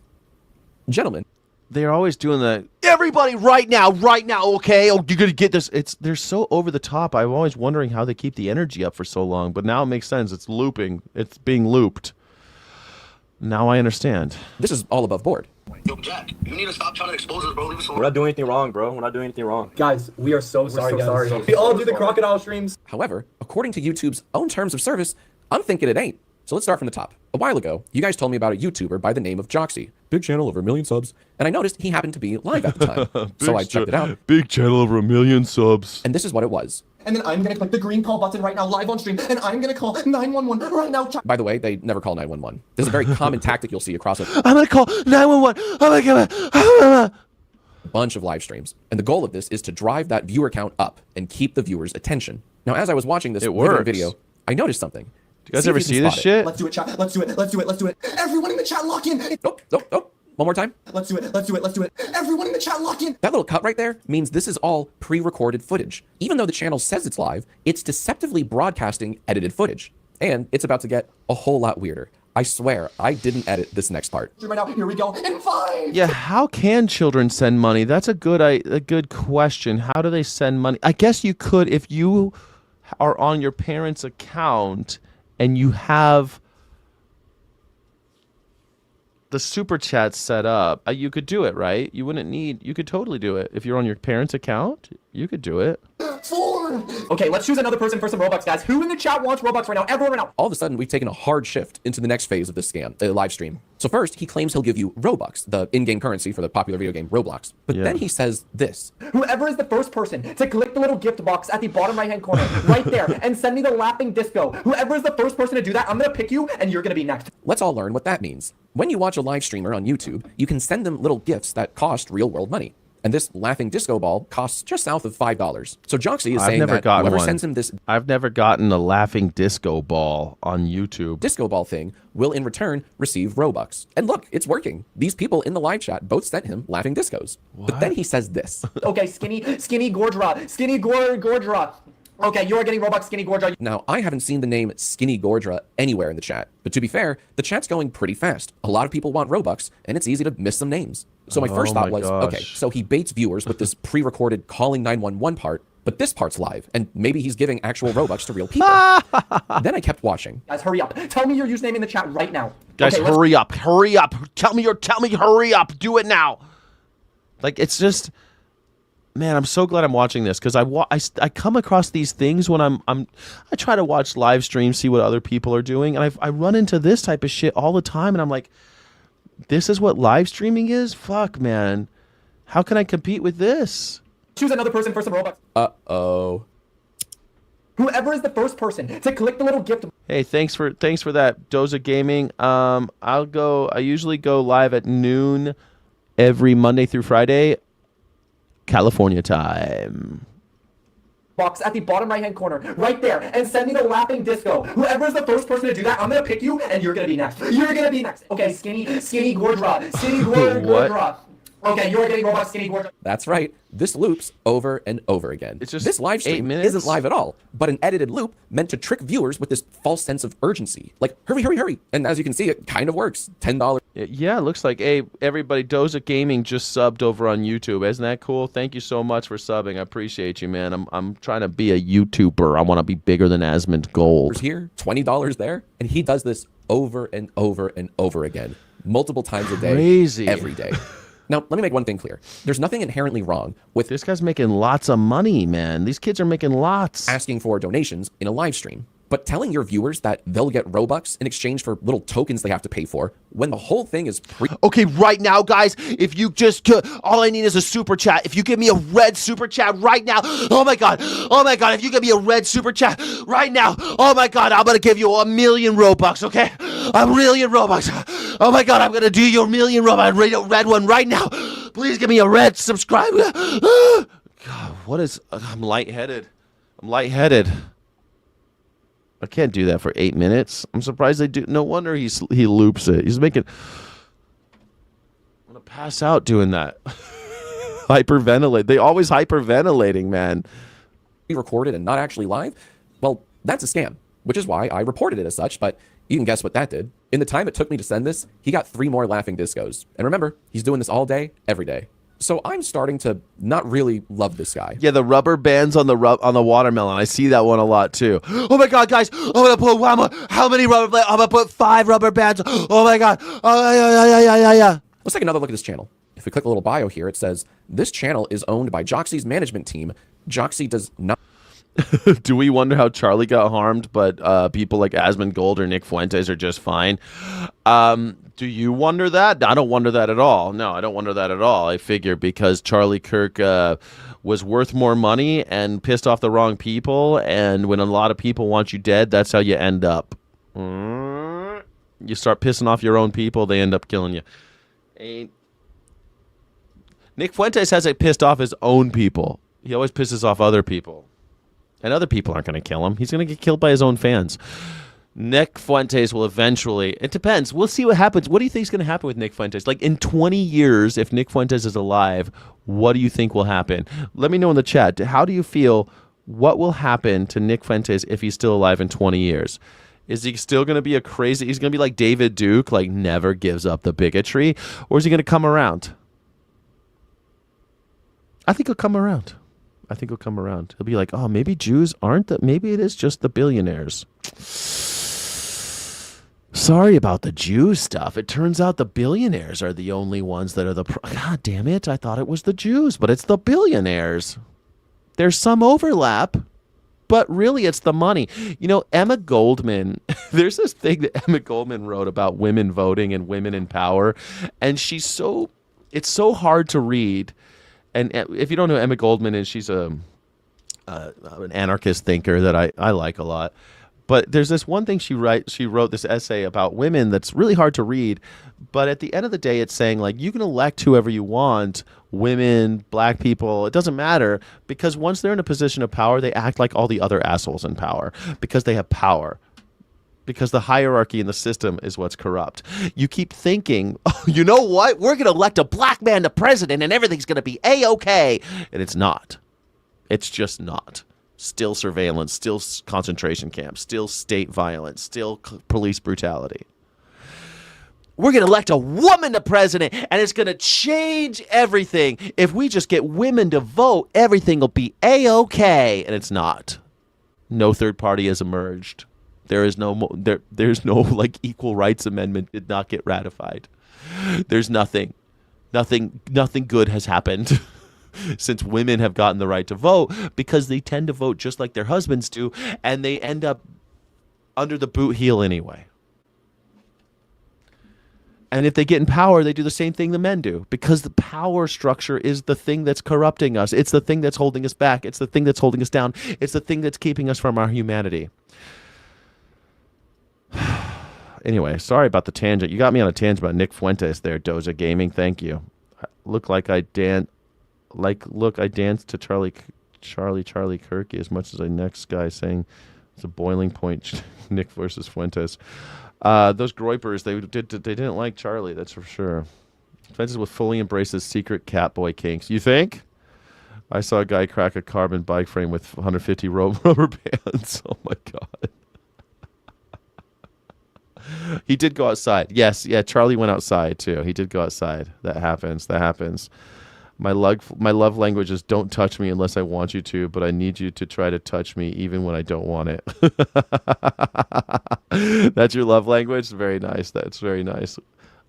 gentlemen, they're always doing the everybody right now, okay? Oh, you're gonna get this. They're so over the top. I'm always wondering how they keep the energy up for so long, but now it makes sense. It's looping. It's being looped. Now I understand. This is all above board. Yo, Jack, you need to stop trying to expose us, bro. Leave us alone. We're not doing anything wrong, bro. We're not doing anything wrong. Guys, we are so sorry, guys. We all do the crocodile streams. However, according to YouTube's own terms of service, I'm thinking it ain't. So let's start from the top. A while ago, you guys told me about a YouTuber by the name of Joxy. Big channel, over 1 million subs. And I noticed he happened to be live at the time. So I checked it out. Big channel, over 1 million subs. And this is what it was. And then I'm gonna click the green call button right now, live on stream, and I'm gonna call 911 right now. By the way, they never call 911. This is a very common tactic you'll see across I'm gonna call 911. Oh my god. A bunch of live streams. And the goal of this is to drive that viewer count up and keep the viewer's attention. Now, as I was watching this video, I noticed something. Do you guys ever see this shit? Let's do it, chat. Let's do it. Everyone in the chat, lock in. Nope. One more time. Let's do it. Everyone in the chat, lock in. That little cut right there means this is all pre-recorded footage. Even though the channel says it's live, it's deceptively broadcasting edited footage. And it's about to get a whole lot weirder. I swear, I didn't edit this next part. Right now, here we go. In 5. Yeah, how can children send money? That's a good question. How do they send money? I guess you could if you are on your parents' account and you have the super chat set up, you could do it, right? You could totally do it. If you're on your parents' account, you could do it. 4. Okay, let's choose another person for some Robux, guys. Who in the chat wants Robux right now? Everyone right now. All of a sudden, we've taken a hard shift into the next phase of this scam, the live stream. So first, he claims he'll give you Robux, the in-game currency for the popular video game Roblox. But then he says this. Whoever is the first person to click the little gift box at the bottom right-hand corner, right there, and send me the laughing disco. Whoever is the first person to do that, I'm gonna pick you, and you're gonna be next. Let's all learn what that means. When you watch a live streamer on YouTube, you can send them little gifts that cost real-world money. And this laughing disco ball costs just south of $5. So Joxy is saying that whoever sends him this... I've never gotten a laughing disco ball on YouTube. Disco ball thing will in return receive Robux. And look, it's working. These people in the live chat both sent him laughing discos. What? But then he says this. Okay, skinny Gordra. Okay, you're getting Robux, Skinny Gordra. Now, I haven't seen the name Skinny Gordra anywhere in the chat. But to be fair, the chat's going pretty fast. A lot of people want Robux, and it's easy to miss some names. So my first thought was, okay, so he baits viewers with this pre-recorded calling 911 part, but this part's live, and maybe he's giving actual Robux to real people. Then I kept watching. Guys, hurry up. Tell me your username in the chat right now. Guys, okay, hurry up. Tell me, hurry up. Do it now. Like, it's just... Man, I'm so glad I'm watching this because I come across these things when I try to watch live streams, see what other people are doing, and I run into this type of shit all the time, and I'm like, this is what live streaming is? Fuck, man. How can I compete with this? Choose another person for some Robux. Uh-oh. Whoever is the first person to click the little gift. Hey, thanks for that, Doza Gaming. I usually go live at noon every Monday through Friday, California time. Box at the bottom right hand corner, right there, and send me the laughing disco. Whoever is the first person to do that, I'm gonna pick you, and you're gonna be next. You're gonna be next. Okay, skinny Gordra, Gordra. Okay, you're getting Robux, skinny Gordra. That's right. This loops over and over again. It's just this live 8 stream minutes. isn't live at all, but an edited loop meant to trick viewers with this false sense of urgency. Like, hurry, hurry, hurry. And as you can see, it kind of works. $10. Yeah, it looks like, hey, everybody, Doza Gaming just subbed over on YouTube. Isn't that cool? Thank you so much for subbing. I appreciate you, man. I'm trying to be a YouTuber. I want to be bigger than Asmongold. Here, $20 there, and he does this over and over and over again, multiple times a day, Crazy. every day. Now, let me make one thing clear. There's nothing inherently wrong with this guy's making lots of money, man. These kids are making lots. Asking for donations in a live stream. But telling your viewers that they'll get Robux in exchange for little tokens they have to pay for when the whole thing is free. Okay, right now, guys, if you just all I need is a super chat. If you give me a red super chat right now, oh my god, if you give me a red super chat right now, oh my god, I'm gonna give you 1,000,000 Robux, okay? 1,000,000 Robux. Oh my god, I'm gonna do your 1,000,000 Robux, red one right now. Please give me a red subscribe. God, what is? I'm lightheaded. I can't do that for 8 minutes. I'm surprised they do. No wonder he loops it. He's making. I'm gonna pass out doing that. Hyperventilate. They always hyperventilating, man. Be recorded and not actually live. Well, that's a scam, which is why I reported it as such. But you can guess what that did. In the time it took me to send this, he got 3 more laughing discos. And remember, he's doing this all day, every day. So I'm starting to not really love this guy. Yeah, the rubber bands on the watermelon. I see that one a lot too. Oh my god, guys! I'm gonna put how many rubber bands? I'm gonna put 5 rubber bands. Oh my god! Oh yeah. Let's take another look at this channel. If we click a little bio here, it says this channel is owned by Joxy's management team. Joxy does not. Do we wonder how Charlie got harmed, but people like Asmongold or Nick Fuentes are just fine? Do you wonder that? I don't wonder that at all. No, I don't wonder that at all. I figure because Charlie Kirk was worth more money and pissed off the wrong people, and when a lot of people want you dead, that's how you end up. You start pissing off your own people, they end up killing you. Nick Fuentes hasn't pissed off his own people. He always pisses off other people. And other people aren't going to kill him. He's going to get killed by his own fans. Nick Fuentes will eventually... It depends. We'll see what happens. What do you think is going to happen with Nick Fuentes? Like, in 20 years, if Nick Fuentes is alive, what do you think will happen? Let me know in the chat. How do you feel? What will happen to Nick Fuentes if he's still alive in 20 years? Is he still going to be a crazy... He's going to be like David Duke, like never gives up the bigotry? Or is he going to come around? I think he'll come around. He'll be like, oh, maybe Jews aren't the... Maybe it is just the billionaires. Sorry about the Jew stuff. It turns out the billionaires are the only ones that are the... God damn it. I thought it was the Jews, but it's the billionaires. There's some overlap, but really it's the money. You know, Emma Goldman... There's this thing that Emma Goldman wrote about women voting and women in power, and she's so... It's so hard to read. And if you don't know who Emma Goldman is, she's an anarchist thinker that I like a lot. But there's this one thing she wrote this essay about women that's really hard to read. But at the end of the day, it's saying, like, you can elect whoever you want, women, black people, it doesn't matter. Because once they're in a position of power, they act like all the other assholes in power because they have power. Because the hierarchy in the system is what's corrupt. You keep thinking, oh, you know what? We're going to elect a black man to president and everything's going to be A-okay. And it's not. It's just not. Still surveillance, still concentration camps, still state violence, still police brutality. We're going to elect a woman to president and it's going to change everything. If we just get women to vote, everything will be A-okay. And it's not. No third party has emerged. There's no like equal rights amendment did not get ratified. There's nothing good has happened since women have gotten the right to vote because they tend to vote just like their husbands do and they end up under the boot heel anyway. And if they get in power, they do the same thing the men do, because the power structure is the thing that's corrupting us. It's the thing that's holding us back. It's the thing that's holding us down. It's the thing that's keeping us from our humanity. Anyway, sorry about the tangent. You got me on a tangent about Nick Fuentes there, Doja Gaming. Thank you. Look, I danced to Charlie Kirky as much as the next guy saying it's a boiling point. Nick versus Fuentes. Those groypers, they didn't like Charlie, that's for sure. Fuentes will fully embrace his secret catboy kinks. You think? I saw a guy crack a carbon bike frame with 150 rubber bands. Oh my god. He did go outside. Yes, yeah, Charlie went outside too. He did go outside. That happens. My love language is don't touch me unless I want you to, but I need you to try to touch me even when I don't want it. That's your love language? Very nice. That's very nice.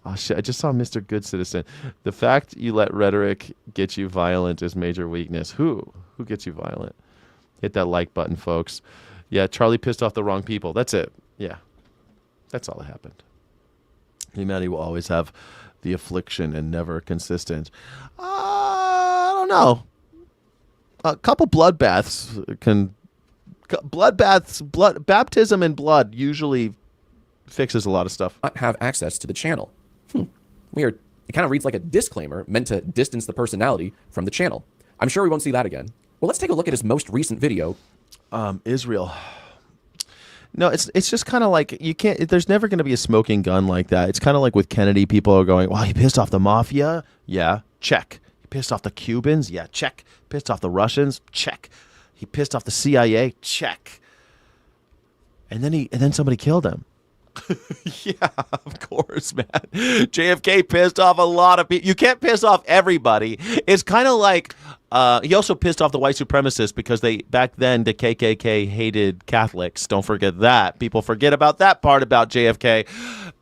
Oh, shit. I just saw Mr. Good Citizen. The fact you let rhetoric get you violent is major weakness. Who gets you violent? Hit that like button, folks. Yeah, Charlie pissed off the wrong people. That's it. Yeah. That's all that happened. Humanity will always have the affliction and never consistent. I don't know. A couple bloodbaths baptism in blood usually fixes a lot of stuff. Not have access to the channel. Weird. It kind of reads like a disclaimer meant to distance the personality from the channel. I'm sure we won't see that again. Well, let's take a look at his most recent video. Israel. No, it's just kind of like you can't. There's never going to be a smoking gun like that. It's kind of like with Kennedy. People are going, "Wow, he pissed off the mafia." Yeah, check. He pissed off the Cubans. Yeah, check. Pissed off the Russians. Check. He pissed off the CIA. Check. And then somebody killed him. Yeah, of course, man. JFK pissed off a lot of people. You can't piss off everybody. It's kind of like he also pissed off the white supremacists because back then the KKK hated Catholics. Don't forget that. People forget about that part about JFK,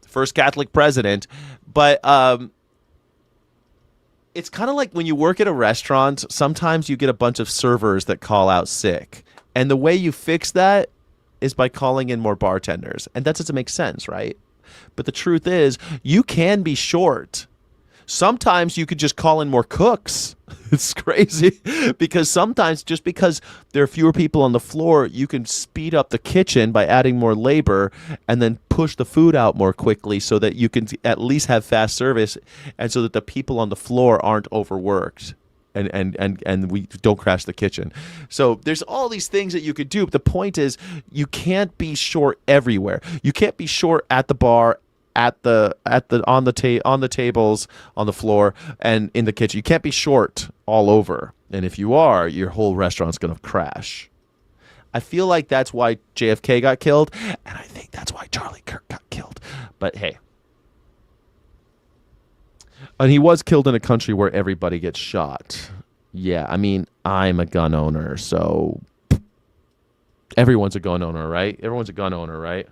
first Catholic president. But it's kind of like when you work at a restaurant, sometimes you get a bunch of servers that call out sick. And the way you fix that is by calling in more bartenders. And that doesn't make sense, right? But the truth is, you can be short. Sometimes you could just call in more cooks. It's crazy because sometimes just because there are fewer people on the floor, you can speed up the kitchen by adding more labor and then push the food out more quickly so that you can at least have fast service and so that the people on the floor aren't overworked. And we don't crash the kitchen. So there's all these things that you could do. But the point is, you can't be short everywhere. You can't be short at the bar, on the tables, on the floor, and in the kitchen. You can't be short all over. And if you are, your whole restaurant's gonna crash. I feel like that's why JFK got killed, and I think that's why Charlie Kirk got killed. But hey. And he was killed in a country where everybody gets shot. Yeah, I mean, I'm a gun owner, so everyone's a gun owner, right? Everyone's a gun owner, right?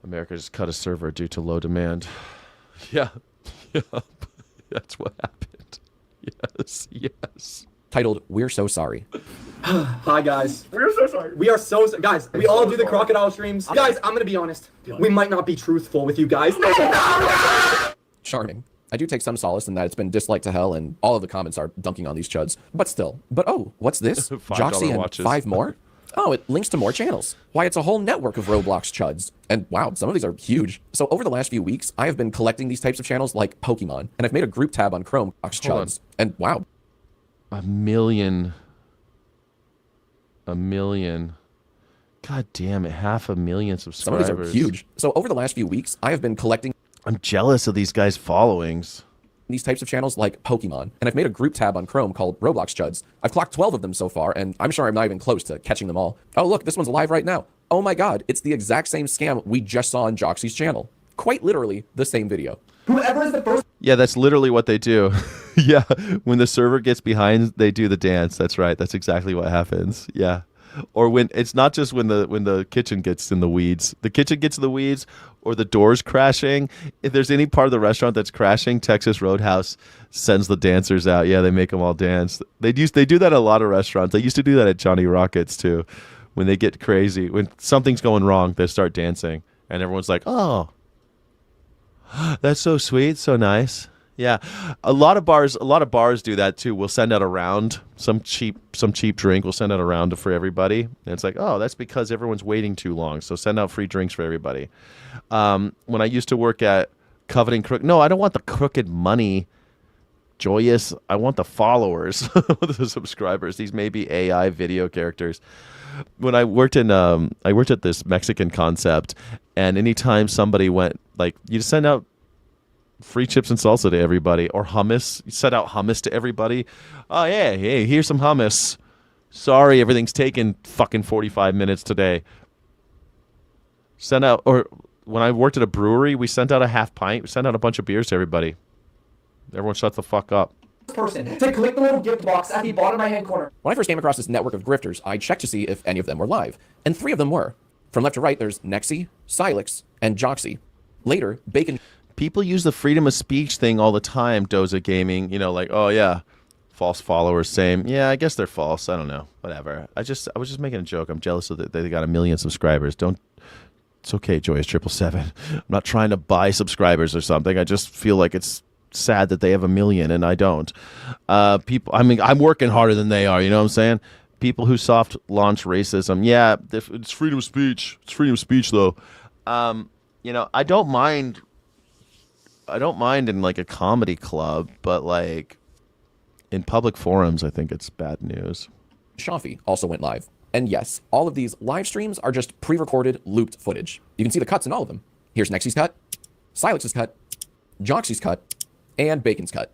America just cut a server due to low demand. Yeah, that's what happened. Yes. Titled, We're So Sorry. Hi guys. We're so sorry. We are so guys. We all do the crocodile streams. Guys, I'm gonna be honest. We might not be truthful with you guys. Charming. I do take some solace in that it's been disliked to hell and all of the comments are dunking on these chuds. But still. But oh, what's this? Joxy and watches. 5 more? Oh, it links to more channels. Why, it's a whole network of Roblox chuds. And wow, some of these are huge. So over the last few weeks, I have been collecting these types of channels like Pokemon. And I've made a group tab on Chrome, chuds. And wow. A million. God damn it, 500,000 subscribers. Some of these are huge. So over the last few weeks, I have been collecting... I'm jealous of these guys' followings. These types of channels like Pokemon. And I've made a group tab on Chrome called Roblox Chuds. I've clocked 12 of them so far, and I'm sure I'm not even close to catching them all. Oh look, this one's live right now. Oh my god, it's the exact same scam we just saw on Joxy's channel. Quite literally, the same video. Whoever is the first... Yeah, that's literally what they do. Yeah, when the server gets behind, they do the dance. That's right. That's exactly what happens. Yeah. Or when it's not just when the kitchen gets in the weeds. The kitchen gets in the weeds or the door's crashing. If there's any part of the restaurant that's crashing, Texas Roadhouse sends the dancers out. Yeah, they make them all dance. They do that at a lot of restaurants. They used to do that at Johnny Rockets too. When they get crazy, when something's going wrong, they start dancing and everyone's like, "Oh, That's so sweet, so nice. Yeah, a lot of bars do that too. We'll send out a round, some cheap drink. We'll send out a round for everybody, and it's like, oh, that's because everyone's waiting too long. So send out free drinks for everybody. When I used to work at Coveting Crook, no, I don't want the crooked money. Joyous, I want the followers, the subscribers. These may be AI video characters. When I worked at this Mexican concept, and anytime somebody went, like, you send out free chips and salsa to everybody, or hummus. You set out hummus to everybody. Oh yeah, hey, here's some hummus. Sorry, everything's taken fucking 45 minutes today. Send out, or when I worked at a brewery, we sent out a half pint. We sent out a bunch of beers to everybody. Everyone shut the fuck up. Person to click the little gift box at the bottom right hand corner. When I first came across this network of grifters, I checked to see if any of them were live, and 3 of them were. From left to right, there's Nexy, Silex, and Joxy. Later, Bacon. People use the freedom of speech thing all the time, Doza Gaming. You know, like, oh yeah, false followers, same. Yeah, I guess they're false. I don't know. Whatever. I was just making a joke. I'm jealous that they got 1 million subscribers. It's okay, Joyous 777. I'm not trying to buy subscribers or something. I just feel like it's sad that they have 1 million and I don't. People, I mean, I'm working harder than they are. You know what I'm saying? People who soft launch racism. Yeah, it's freedom of speech. It's freedom of speech, though. You know, I don't mind in like a comedy club, but like in public forums, I think it's bad news. Shafi also went live. And yes, all of these live streams are just pre-recorded, looped footage. You can see the cuts in all of them. Here's Nexy's cut, Silex's cut, Joxy's cut, and Bacon's cut.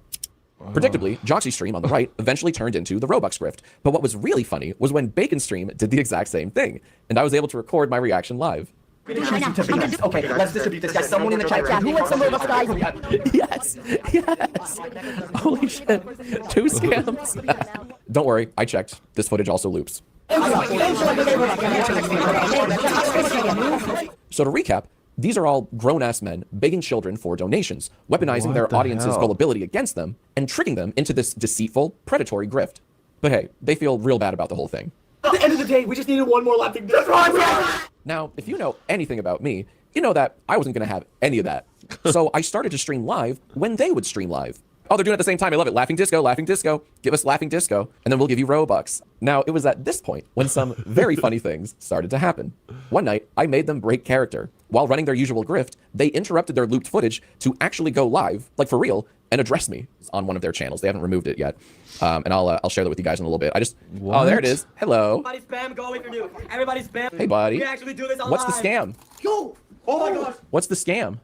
Predictably, Joxy's stream on the right eventually turned into the Robux grift. But what was really funny was when Bacon's stream did the exact same thing, and I was able to record my reaction live. Okay, let's distribute this, guys. Someone in the chat. Who wants some Robux, guys? Yes. Holy shit. 2 scams. Don't worry, I checked. This footage also loops. So to recap, these are all grown-ass men begging children for donations, weaponizing their audience's gullibility against them, and tricking them into this deceitful, predatory grift. But hey, they feel real bad about the whole thing. At the end of the day, we just needed one more laughing. Now, if you know anything about me, you know that I wasn't going to have any of that. So I started to stream live when they would stream live. Oh, they're doing it at the same time. I love it. Laughing disco, laughing disco. Give us laughing disco, and then we'll give you Robux. Now, it was at this point when some very funny things started to happen. One night, I made them break character. While running their usual grift, they interrupted their looped footage to actually go live, like for real, and address me on one of their channels. They haven't removed it yet. And I'll share that with you guys in a little bit. Oh, there it is. Hello. Everybody spam, go if you're new. Everybody spam. Hey, buddy. We actually do this online. What's the scam? Yo! Oh my gosh. What's the scam?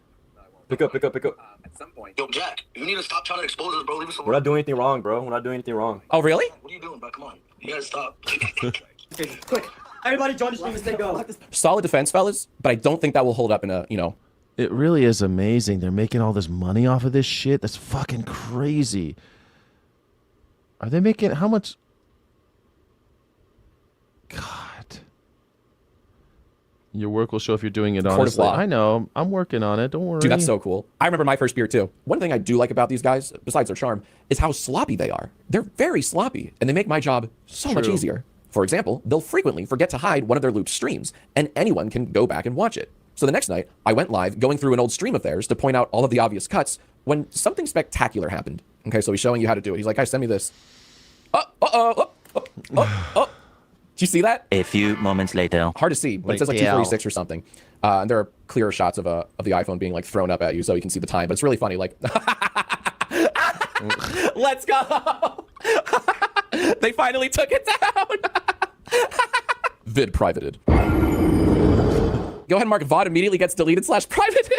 Pick up. At some point. Yo, Jack, you need to stop trying to expose us, bro. Leave us alone. We're not doing anything wrong, bro. We're not doing anything wrong. Oh, really? What are you doing, bro? Come on. You gotta stop. Okay, quick. Everybody join the stream and say go. Solid defense, fellas, but I don't think that will hold up in a, you know. It really is amazing. They're making all this money off of this shit. That's fucking crazy. Are they making how much? God. Your work will show if you're doing it honestly. I know. I'm working on it. Don't worry. Dude, that's so cool. I remember my first beer too. One thing I do like about these guys, besides their charm, is how sloppy they are. They're very sloppy, and they make my job so much easier. For example, they'll frequently forget to hide one of their looped streams, and anyone can go back and watch it. So the next night, I went live going through an old stream of theirs to point out all of the obvious cuts when something spectacular happened. Okay, so he's showing you how to do it. He's like, guys, send me this. Do you see that? A few moments later. Hard to see, but it says like 246 or something. And there are clearer shots of the iPhone being like thrown up at you so you can see the time, but it's really funny. Like, let's go. They finally took it down. Vid privated. Go ahead, Mark. VOD immediately gets deleted / privated.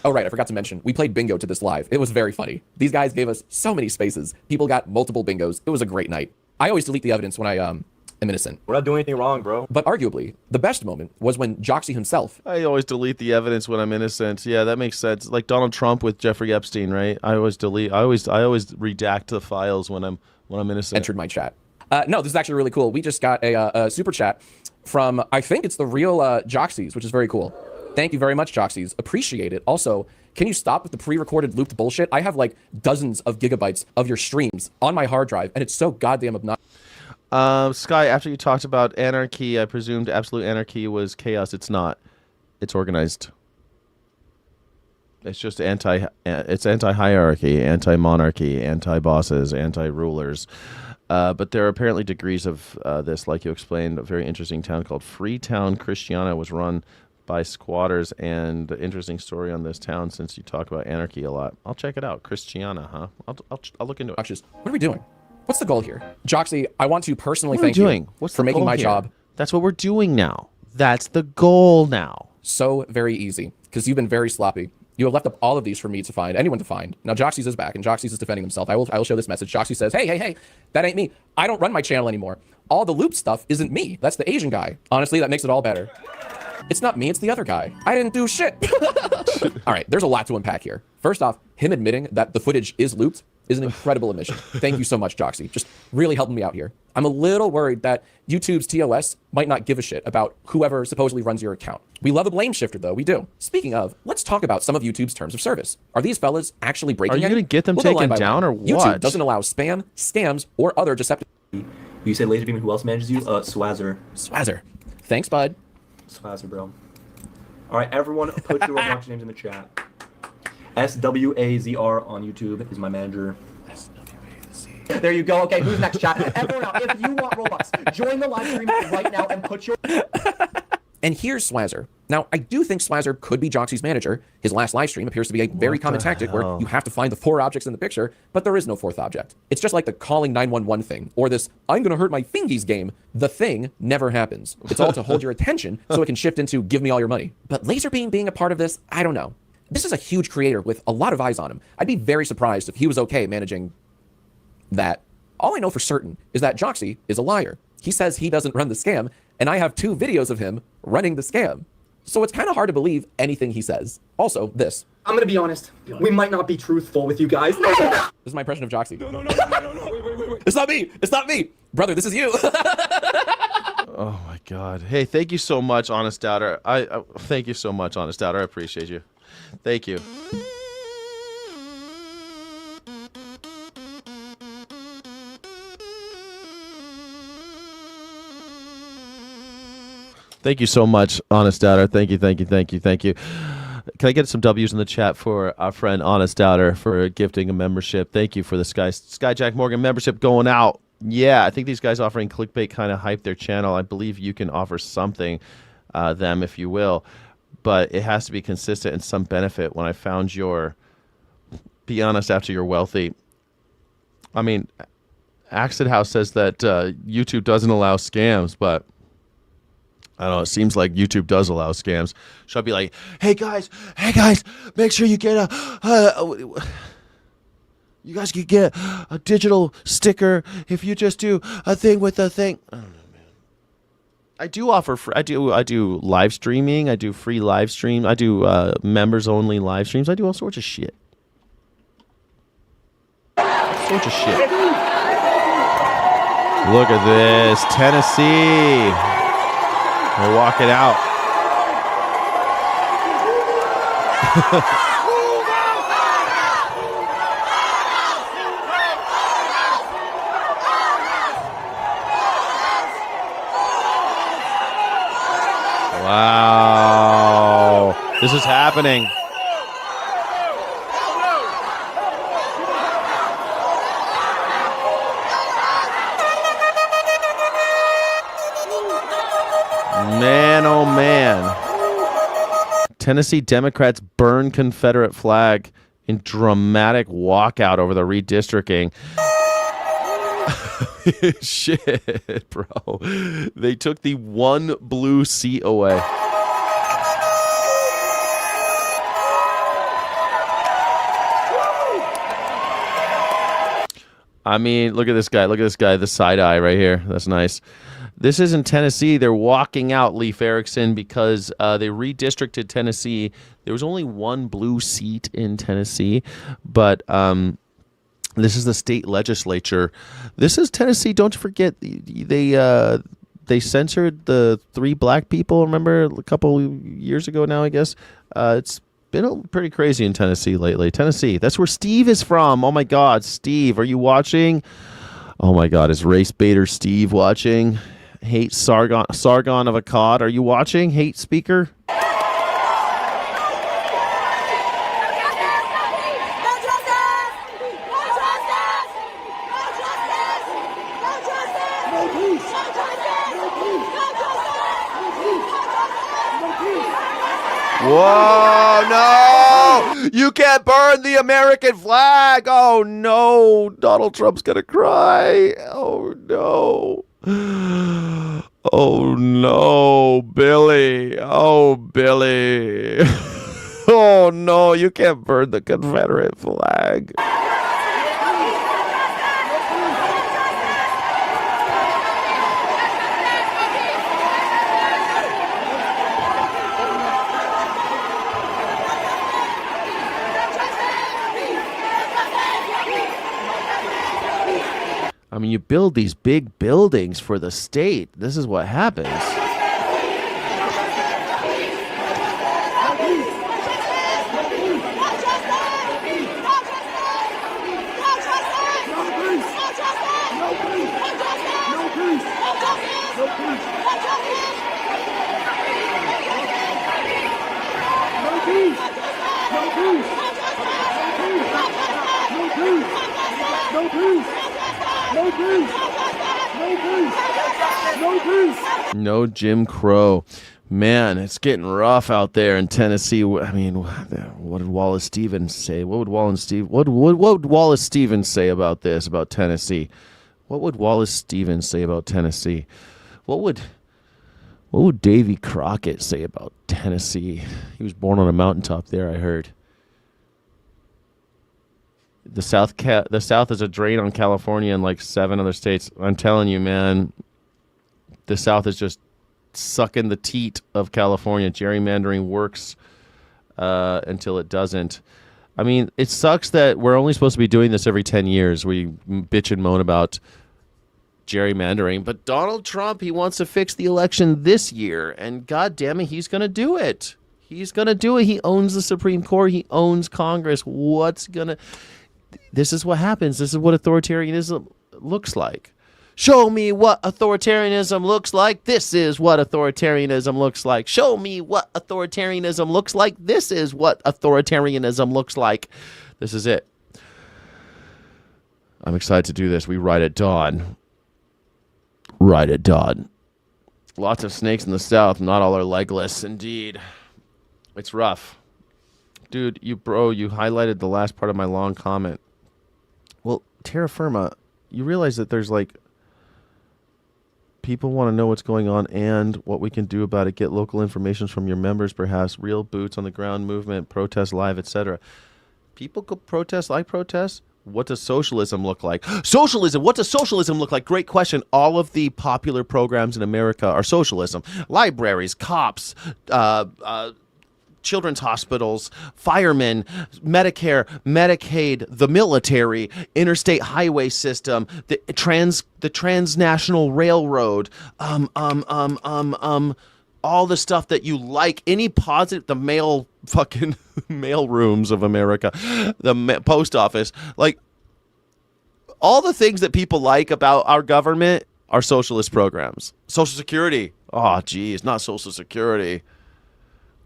Oh, right. I forgot to mention. We played bingo to this live. It was very funny. These guys gave us so many spaces. People got multiple bingos. It was a great night. I always delete the evidence when I am innocent. We're not doing anything wrong, bro. But arguably, the best moment was when Joxy himself. I always delete the evidence when I'm innocent. Yeah, that makes sense. Like Donald Trump with Jeffrey Epstein, right? I always redact the files when I'm innocent. Entered my chat. No, this is actually really cool. We just got a super chat from, I think it's the real Joxys, which is very cool. Thank you very much, Joxys. Appreciate it. Also, can you stop with the pre-recorded looped bullshit? I have like dozens of gigabytes of your streams on my hard drive, and it's so goddamn obnoxious. Sky, after you talked about anarchy, I presumed absolute anarchy was chaos. It's not. It's organized. It's just anti-hierarchy, anti-monarchy, anti-bosses, anti-rulers. But there are apparently degrees of this, like you explained. A very interesting town called Freetown, Christiana, was run by squatters. And interesting story on this town, since you talk about anarchy a lot. I'll check it out. Christiana, huh? I'll look into it. What are we doing? What's the goal here? Joxy, I want to personally What are we thank you doing? What's for the making goal my here? job That's what we're doing now. That's the goal now. so very easy, because you've been very sloppy. You have left up all of these for me to find, anyone to find. Now, Joxy's is back, and Joxy's is defending himself. I will show this message. Joxy says, hey, that ain't me. I don't run my channel anymore. All the loop stuff isn't me. That's the Asian guy. Honestly, that makes it all better. It's not me, it's the other guy. I didn't do shit. All right, there's a lot to unpack here. First off, him admitting that the footage is looped is an incredible admission. Thank you so much, Joxy. Just really helping me out here. I'm a little worried that YouTube's TOS might not give a shit about whoever supposedly runs your account. We love a blame shifter, though. We do. Speaking of, let's talk about some of YouTube's terms of service. Are these fellas actually breaking Are you any? going to get them We'll go taken line by down line. or what? YouTube doesn't allow spam, scams, or other deceptive... You say laser beam, who else manages you? Swazzer. Swazzer. Thanks, bud. Swazzer, bro. All right, everyone, put your Roblox names in the chat. SWAZR on YouTube is my manager. There you go. Okay, who's next, chat? Everyone out, if you want Robux, join the live stream right now and put your... And here's Swazzer. Now, I do think Swazzer could be Joxy's manager. His last live stream appears to be a very common tactic where you have to find the 4 objects in the picture, but there is no 4th object. It's just like the calling 911 thing, or this I'm gonna hurt my fingies game. The thing never happens. It's all to hold your attention so it can shift into give me all your money. But Laserbeam being a part of this, I don't know. This is a huge creator with a lot of eyes on him. I'd be very surprised if he was okay managing that. All I know for certain is that Joxy is a liar. He says he doesn't run the scam, and I have 2 videos of him running the scam. So it's kind of hard to believe anything he says. Also, this. I'm gonna be honest. We might not be truthful with you guys. This is my impression of Joxy. No. Wait. It's not me. It's not me. Brother, this is you. Oh my God. Hey, thank you so much, Honest Doubter. I thank you so much, Honest Doubter. I appreciate you. Thank you. Thank you so much, Honest Doubter. Thank you. Can I get some W's in the chat for our friend Honest Doubter for gifting a membership? Thank you for the Skyjack Morgan membership going out. Yeah, I think these guys offering clickbait kind of hype their channel. I believe you can offer something them, if you will, but it has to be consistent and some benefit. When I found your, be honest, after you're wealthy. I mean, Acid House says that YouTube doesn't allow scams, but I don't know. It seems like YouTube does allow scams. Should I be like, hey guys, make sure you get you guys could get a digital sticker if you just do a thing with a thing. I don't know, man. I do offer I do live streaming. I do free live stream. I do members only live streams. I do all sorts of shit. Look at this, Tennessee. We're walking out. Wow. This is happening. Man, oh man. Tennessee Democrats burn Confederate flag in dramatic walkout over the redistricting. Shit, bro. They took the one blue seat away. I mean, look at this guy. The side eye right here. That's nice. This is in Tennessee. They're walking out, Leif Erikson, because they redistricted Tennessee. There was only one blue seat in Tennessee, but this is the state legislature. This is Tennessee. Don't forget, they censored the 3 black people. Remember a couple years ago now, I guess. It's been pretty crazy in Tennessee lately. Tennessee. That's where Steve is from. Oh my God, Steve, are you watching? Oh my God, is Race Baiter Steve watching? Hate Sargon of Akkad, are you watching? Hate speaker. Whoa, no! You can't burn the American flag! Oh, no! Donald Trump's gonna cry! Oh, no! Oh, no, Billy! Oh, Billy! Oh, no, you can't burn the Confederate flag! I mean, you build these big buildings for the state. This is what happens. No Jim Crow. Man, it's getting rough out there in Tennessee. I mean, what did Wallace Stevens say? What would Wallace Stevens say about this, about Tennessee? What would Wallace Stevens say about Tennessee? What would Davy Crockett say about Tennessee? He was born on a mountaintop there, I heard. The South is a drain on California and like 7 other states. I'm telling you, man, the South is just sucking the teat of California. Gerrymandering works until it doesn't. I mean, it sucks that we're only supposed to be doing this every 10 years. We bitch and moan about gerrymandering, but Donald Trump, he wants to fix the election this year, and God damn it, he's going to do it. He's going to do it. He owns the Supreme Court. He owns Congress. This is what happens. This is what authoritarianism looks like. Show me what authoritarianism looks like. This is what authoritarianism looks like. Show me what authoritarianism looks like. This is what authoritarianism looks like. This is it. I'm excited to do this. We ride at dawn. Ride at dawn. Lots of snakes in the South. Not all are legless. Indeed. It's rough. Dude, you highlighted the last part of my long comment. Well, terra firma, you realize that there's like people want to know what's going on and what we can do about it. Get local information from your members, perhaps real boots on the ground movement, protest live, etc. People could protest like protests. What does socialism look like? Socialism. What does socialism look like? Great question. All of the popular programs in America are socialism. Libraries, cops, children's hospitals, firemen, Medicare, Medicaid, the military, interstate highway system, the transnational railroad, all the stuff that you like, any positive, the mail rooms of America, the post office, like all the things that people like about our government are socialist programs. Social Security. Oh, geez, not Social Security.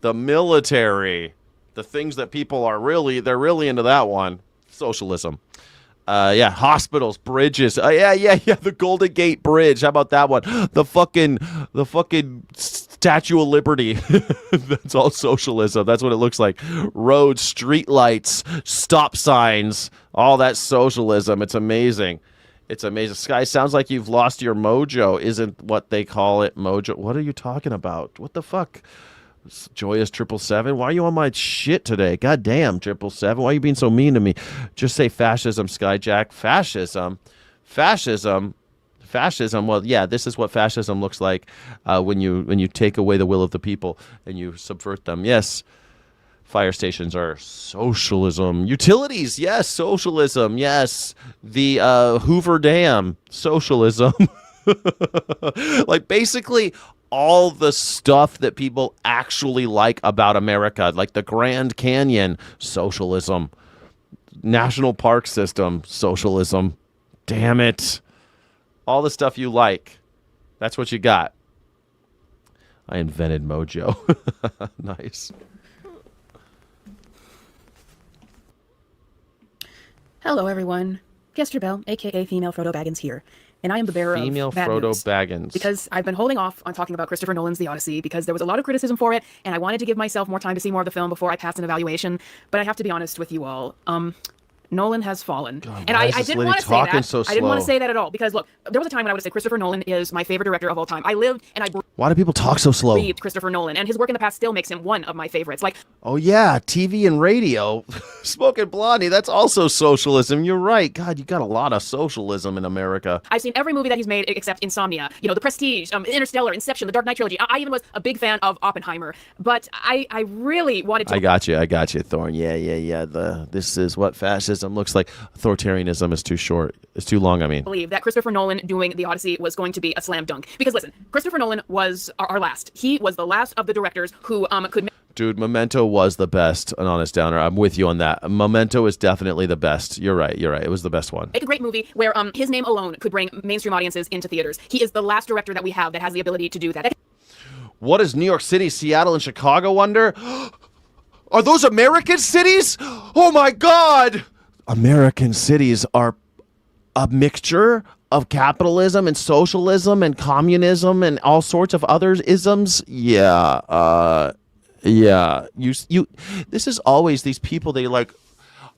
The military, the things that people are they're really into that one. Socialism. Hospitals, bridges. The Golden Gate Bridge. How about that one? The fucking Statue of Liberty. That's all socialism. That's what it looks like. Roads, street lights, stop signs, all that socialism. It's amazing. It's amazing. Sky, sounds like you've lost your mojo. Isn't what they call it mojo? What are you talking about? What the fuck? Joyous 777. Why are you on my shit today? God damn, 777. Why are you being so mean to me? Just say fascism, Skyjack. Fascism. Well, yeah, this is what fascism looks like when you take away the will of the people and you subvert them. Yes, fire stations are socialism. Utilities, yes, socialism. Yes, the Hoover Dam, socialism. Like basically all the stuff that people actually like about America, like the Grand Canyon, socialism. National Park System, socialism. Damn it. All the stuff you like. That's what you got. I invented mojo. Nice. Hello, everyone. Guest Bell, aka Female Frodo Baggins here. And I am the bearer Female of bad Frodo news. Baggins. Because I've been holding off on talking about Christopher Nolan's The Odyssey because there was a lot of criticism for it, and I wanted to give myself more time to see more of the film before I passed an evaluation. But I have to be honest with you all. Nolan has fallen. God, and I didn't want to say that. So I didn't want to slow? say that at all because look, there was a time when I would say Christopher Nolan is my favorite director of all time. I lived and I Why do people talk so slow? breathed Christopher Nolan, and his work in the past still makes him one of my favorites. Like, Oh yeah, TV and radio. Smoking Blondie, that's also socialism. You're right. God, you got a lot of socialism in America. I've seen every movie that he's made except Insomnia, you know, The Prestige, Interstellar, Inception, The Dark Knight trilogy. I even was a big fan of Oppenheimer, but I really wanted to. I got you, Thorne. Yeah. This is what fascism looks like. Authoritarianism is too short. It's too long, I mean. Believe that Christopher Nolan doing The Odyssey was going to be a slam dunk. Because listen, Christopher Nolan was our last. He was the last of the directors who could Dude, Memento was the best, an honest downer. I'm with you on that. Memento is definitely the best. You're right. It was the best one. make a great movie where his name alone could bring mainstream audiences into theaters. He is the last director that we have that has the ability to do that. What is New York City, Seattle, and Chicago under? Are those American cities? Oh my God! American cities are a mixture of capitalism and socialism and communism and all sorts of other isms. Yeah. You. This is always these people. They like.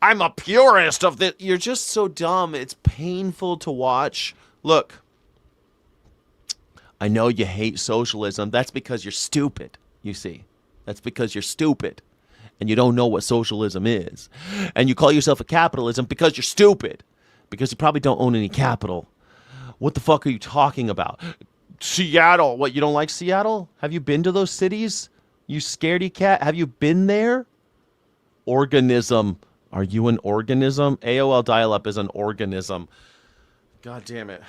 I'm a purist of this. You're just so dumb. It's painful to watch. Look. I know you hate socialism. That's because you're stupid. You see. That's because you're stupid. And you don't know what socialism is. And you call yourself a capitalism because you're stupid. Because you probably don't own any capital. What the fuck are you talking about? Seattle. What, you don't like Seattle? Have you been to those cities? You scaredy cat? Have you been there? Organism. Are you an organism? AOL dial-up is an organism. God damn it.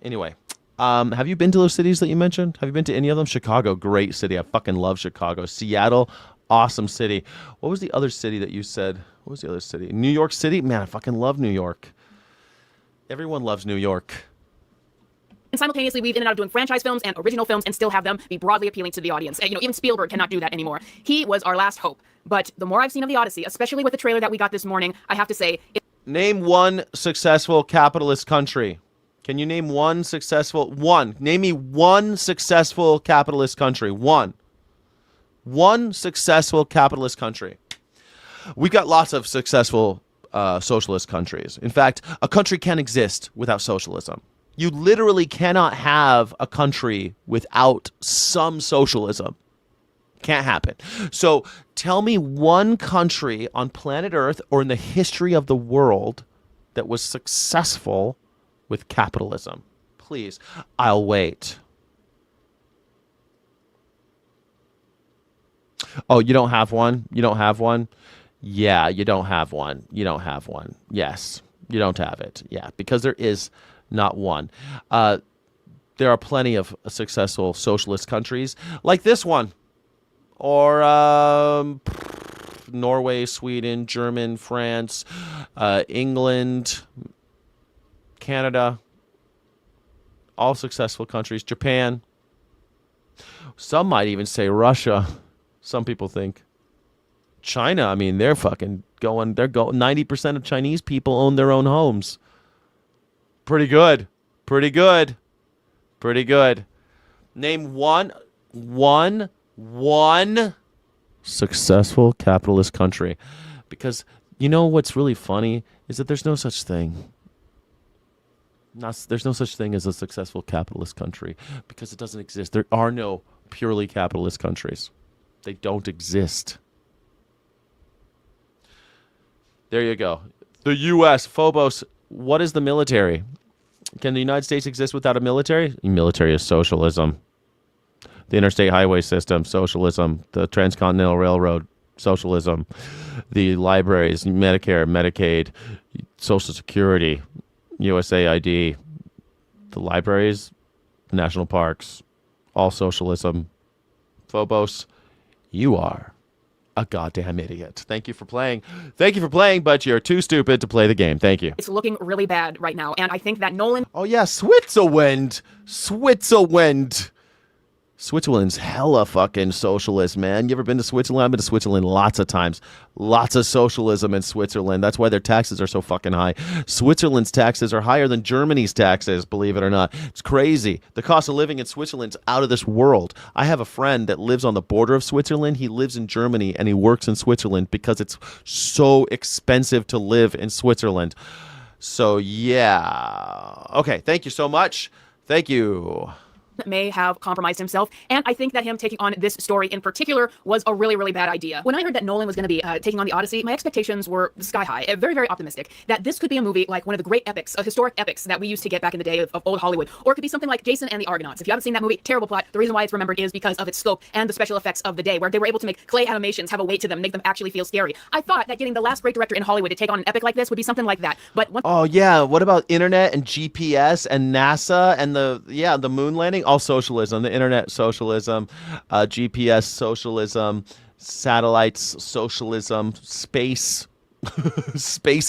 Anyway. Have you been to those cities that you mentioned? Have you been to any of them? Chicago, great city. I fucking love Chicago. Seattle, awesome city. What was the other city that you said? What was the other city? New York City? Man, I fucking love New York. Everyone loves New York. And simultaneously weave in and out of doing franchise films and original films and still have them be broadly appealing to the audience. You know, even Spielberg cannot do that anymore. He was our last hope. But the more I've seen of The Odyssey, especially with the trailer that we got this morning, I have to say... Name one successful capitalist country. Can you name one successful... Name me one successful capitalist country. One successful capitalist country. We got lots of successful socialist countries. In fact, a country can't exist without socialism. You literally cannot have a country without some socialism. Can't happen. So tell me one country on planet Earth or in the history of the world that was successful with capitalism. Please, I'll wait. Oh, you don't have one? You don't have one? Yeah, you don't have one. You don't have one. Yes, you don't have it. Yeah, because there is not one. There are plenty of successful socialist countries like this one. Or Norway, Sweden, German, France, England, Canada, all successful countries. Japan. Some might even say Russia. Some people think. China, I mean, they're fucking going, 90% of Chinese people own their own homes. Pretty good. Name one successful capitalist country. Because you know what's really funny is that there's no such thing. There's no such thing as a successful capitalist country because it doesn't exist. There are no purely capitalist countries. They don't exist. There you go. The U.S., Phobos, what is the military? Can the United States exist without a military? The military is socialism. The interstate highway system, socialism. The transcontinental railroad, socialism. The libraries, Medicare, Medicaid, Social Security, USAID. The libraries, national parks, all socialism. Phobos, you are a goddamn idiot. Thank you for playing. But you're too stupid to play the game. Thank you. It's looking really bad right now, and I think that Nolan... Oh yeah, Switzerland. Switzerland's hella fucking socialist, man. You ever been to Switzerland? I've been to Switzerland lots of times. Lots of socialism in Switzerland. That's why their taxes are so fucking high. Switzerland's taxes are higher than Germany's taxes, believe it or not. It's crazy. The cost of living in Switzerland's out of this world. I have a friend that lives on the border of Switzerland. He lives in Germany and he works in Switzerland because it's so expensive to live in Switzerland. So, yeah. Okay, thank you so much. Thank you. May have compromised himself, and I think that him taking on this story in particular was a really, really bad idea. When I heard that Nolan was going to be taking on the Odyssey, my expectations were sky high, very, very optimistic, that this could be a movie like one of the great epics, historic epics that we used to get back in the day of old Hollywood, or it could be something like Jason and the Argonauts. If you haven't seen that movie, terrible plot. The reason why it's remembered is because of its scope and the special effects of the day, where they were able to make clay animations have a weight to them, make them actually feel scary. I thought that getting the last great director in Hollywood to take on an epic like this would be something like that, but oh yeah, what about internet and GPS and NASA and the moon landing? All socialism. The internet socialism, GPS socialism, satellites socialism, space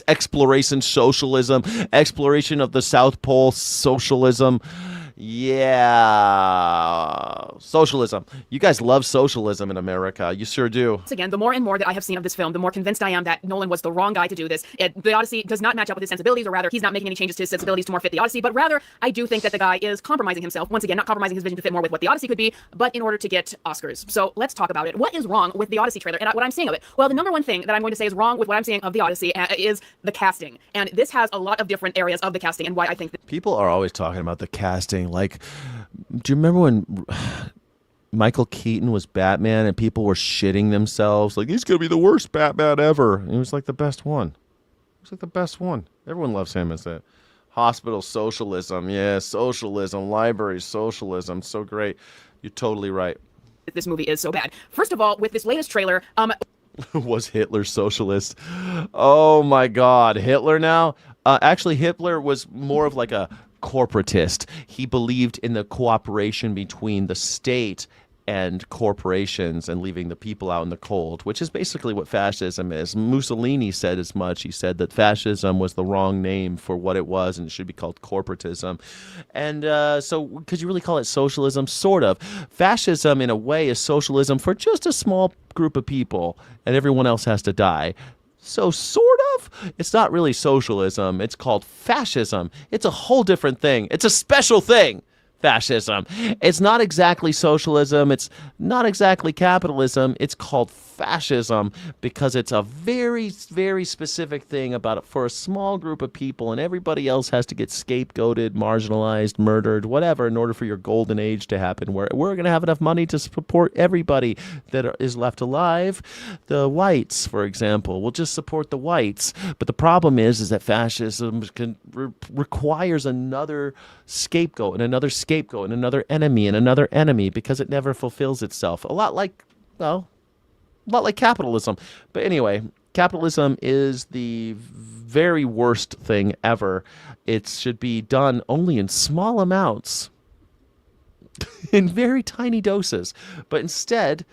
exploration socialism, exploration of the South Pole socialism. Yeah, socialism. You guys love socialism in America. You sure do. Once again, the more and more that I have seen of this film, the more convinced I am that Nolan was the wrong guy to do this. The Odyssey does not match up with his sensibilities, or rather, he's not making any changes to his sensibilities to more fit the Odyssey, but rather, I do think that the guy is compromising himself. Once again, not compromising his vision to fit more with what the Odyssey could be, but in order to get Oscars. So let's talk about it. What is wrong with the Odyssey trailer and what I'm seeing of it? Well, the number one thing that I'm going to say is wrong with what I'm seeing of the Odyssey is the casting. And this has a lot of different areas of the casting and why I think that people are always talking about the casting. Like, do you remember when Michael Keaton was Batman and people were shitting themselves? Like, he's going to be the worst Batman ever. And he was like the best one. He was like the best one. Everyone loves him as that. Hospital socialism. Yeah, socialism. Libraries, socialism. So great. You're totally right. this movie is so bad. First of all, with this latest trailer, was Hitler socialist? Oh my God, Hitler now? Actually, Hitler was more of like a corporatist. He believed in the cooperation between the state and corporations and leaving the people out in the cold, which is basically what fascism is. Mussolini said as much. He said that fascism was the wrong name for what it was and it should be called corporatism. And so could you really call it socialism? Sort of. Fascism, in a way, is socialism for just a small group of people, and everyone else has to die. So sort of. It's not really socialism. It's called fascism. It's a whole different thing. It's a special thing. Fascism. It's not exactly socialism. It's not exactly capitalism. It's called fascism because it's a very, very specific thing about it for a small group of people, and everybody else has to get scapegoated, marginalized, murdered, whatever, in order for your golden age to happen, where we're going to have enough money to support everybody that is left alive. The whites, for example, will just support the whites. But the problem is that fascism requires another scapegoat and another scapegoat and another enemy because it never fulfills itself. A lot like capitalism. But anyway, capitalism is the very worst thing ever. It should be done only in small amounts, in very tiny doses. But instead,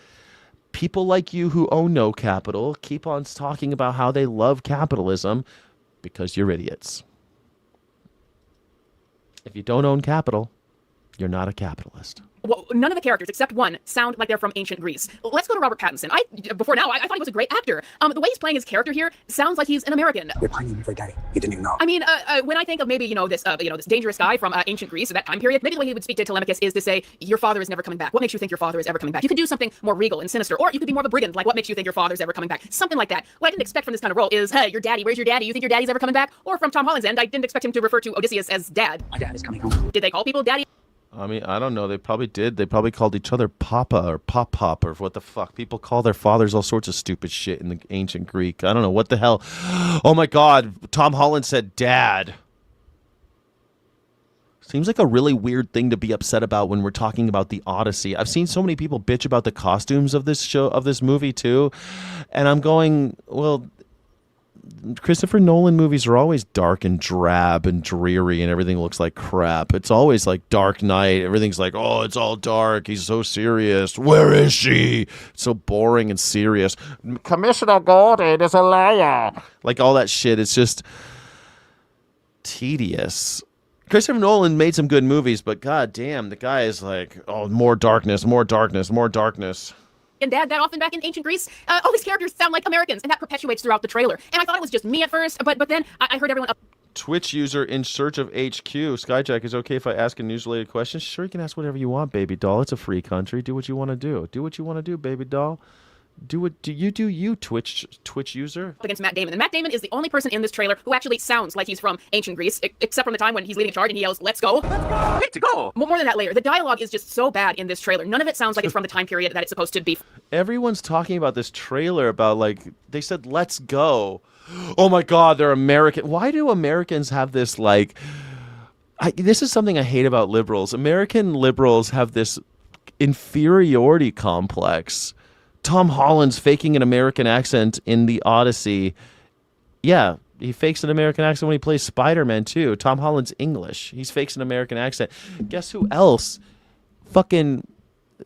people like you who own no capital keep on talking about how they love capitalism because you're idiots. If you don't own capital, you're not a capitalist. Well, none of the characters, except one, sound like they're from ancient Greece. Let's go to Robert Pattinson. I thought he was a great actor. The way he's playing his character here sounds like he's an American. You're playing him for daddy. You didn't even know. I mean, when I think of maybe, this dangerous guy from ancient Greece at that time period, maybe the way he would speak to Telemachus is to say, your father is never coming back. What makes you think your father is ever coming back? You could do something more regal and sinister, or you could be more of a brigand, like what makes you think your father's ever coming back? Something like that. What I didn't expect from this kind of role is, hey, your daddy, where's your daddy? You think your daddy's ever coming back? Or from Tom Holland's end, I didn't expect him to refer to Odysseus as dad. My dad is coming home. Did they call people daddy? I mean, I don't know. They probably did. They probably called each other Papa or Pop-Pop or what the fuck. People call their fathers all sorts of stupid shit in the ancient Greek. I don't know. What the hell? Oh, my God. Tom Holland said dad. Seems like a really weird thing to be upset about when we're talking about the Odyssey. I've seen so many people bitch about the costumes of this show, of this movie, too. And I'm going, well, Christopher Nolan movies are always dark and drab and dreary and everything looks like crap. It's always like Dark Knight. Everything's like, oh, it's all dark. He's so serious. Where is she? It's so boring and serious. Commissioner Gordon is a liar. Like all that shit. It's just tedious. Christopher Nolan made some good movies, but god damn, the guy is like, oh, more darkness, more darkness, more darkness. And Dad, that often back in ancient Greece, all these characters sound like Americans, and that perpetuates throughout the trailer. And I thought it was just me at first, but then I heard everyone. Twitch user in search of HQ. Skyjack, is it okay if I ask a news-related question? Sure, you can ask whatever you want, baby doll. It's a free country. Do what you want to do. Do what you want to do, baby doll. Do you, Twitch user. Against Matt Damon. And Matt Damon is the only person in this trailer who actually sounds like he's from ancient Greece, except from the time when he's leading a charge and he yells, "Let's go!" Let's go! Go! More than that later. The dialogue is just so bad in this trailer. None of it sounds like it's from the time period that it's supposed to be. Everyone's talking about this trailer about, like, they said, "Let's go." Oh my god, they're American. Why do Americans have this, like... this is something I hate about liberals. American liberals have this inferiority complex. Tom Holland's faking an American accent in the Odyssey. Yeah, he fakes an American accent when he plays Spider-Man too. Tom Holland's English. He fakes an American accent. Guess who else? Fucking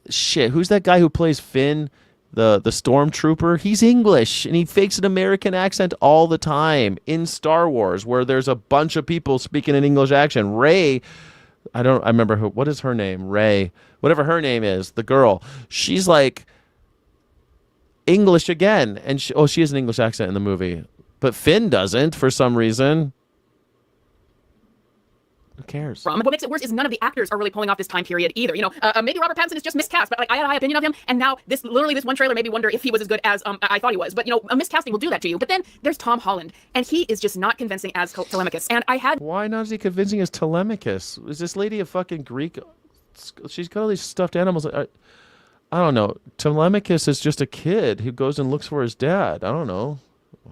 shit. Who's that guy who plays Finn, the stormtrooper? He's English and he fakes an American accent all the time in Star Wars, where there's a bunch of people speaking an English accent. Rey, I remember what is her name? Rey, whatever her name is, the girl. She's like English again, and she has an English accent in the movie, but Finn doesn't for some reason. Who cares? What makes it worse is none of the actors are really pulling off this time period either. You know, maybe Robert Pattinson is just miscast, but like I had a high opinion of him, and now this one trailer made me wonder if he was as good as I thought he was. But you know, a miscasting will do that to you. But then there's Tom Holland, and he is just not convincing as Telemachus. And why not is he convincing as Telemachus? Is this lady a fucking Greek? She's got all these stuffed animals. I don't know. Telemachus is just a kid who goes and looks for his dad. I don't know.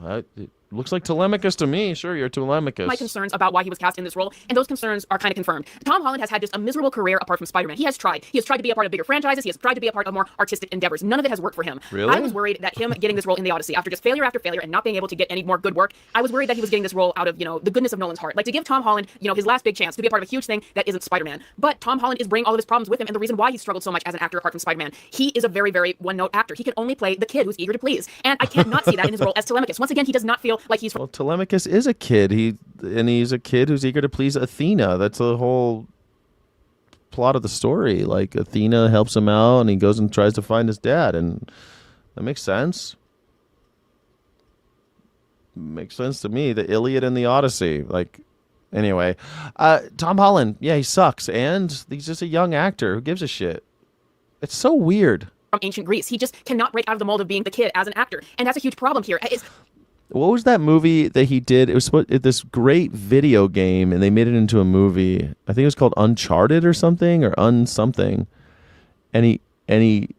It looks like Telemachus to me. Sure, you're Telemachus. My concerns about why he was cast in this role, and those concerns are kind of confirmed. Tom Holland has had just a miserable career apart from Spider-Man. He has tried. He has tried to be a part of bigger franchises. He has tried to be a part of more artistic endeavors. None of it has worked for him. Really? I was worried that him getting this role in the Odyssey, after just failure after failure and not being able to get any more good work, I was worried that he was getting this role out of, you know, the goodness of Nolan's heart. Like, to give Tom Holland, you know, his last big chance to be a part of a huge thing that isn't Spider-Man. But Tom Holland is bringing all of his problems with him, and the reason why he struggled so much as an actor apart from Spider-Man, he is a very, very one-note actor. He can only play the kid who's eager to please. And I cannot see that in his role as Telemachus. Once again, he does not feel like he's... Well, Telemachus is a kid. He's a kid who's eager to please Athena. That's the whole plot of the story. Like, Athena helps him out, and he goes and tries to find his dad, and that makes sense. Makes sense to me. The Iliad and the Odyssey. Like, anyway, Tom Holland, yeah, he sucks, and he's just a young actor. Who gives a shit? It's so weird. From ancient Greece, he just cannot break out of the mold of being the kid as an actor, and that's a huge problem here. What was that movie that he did? It was this great video game, and they made it into a movie. I think it was called Uncharted or something, or Unsomething. And he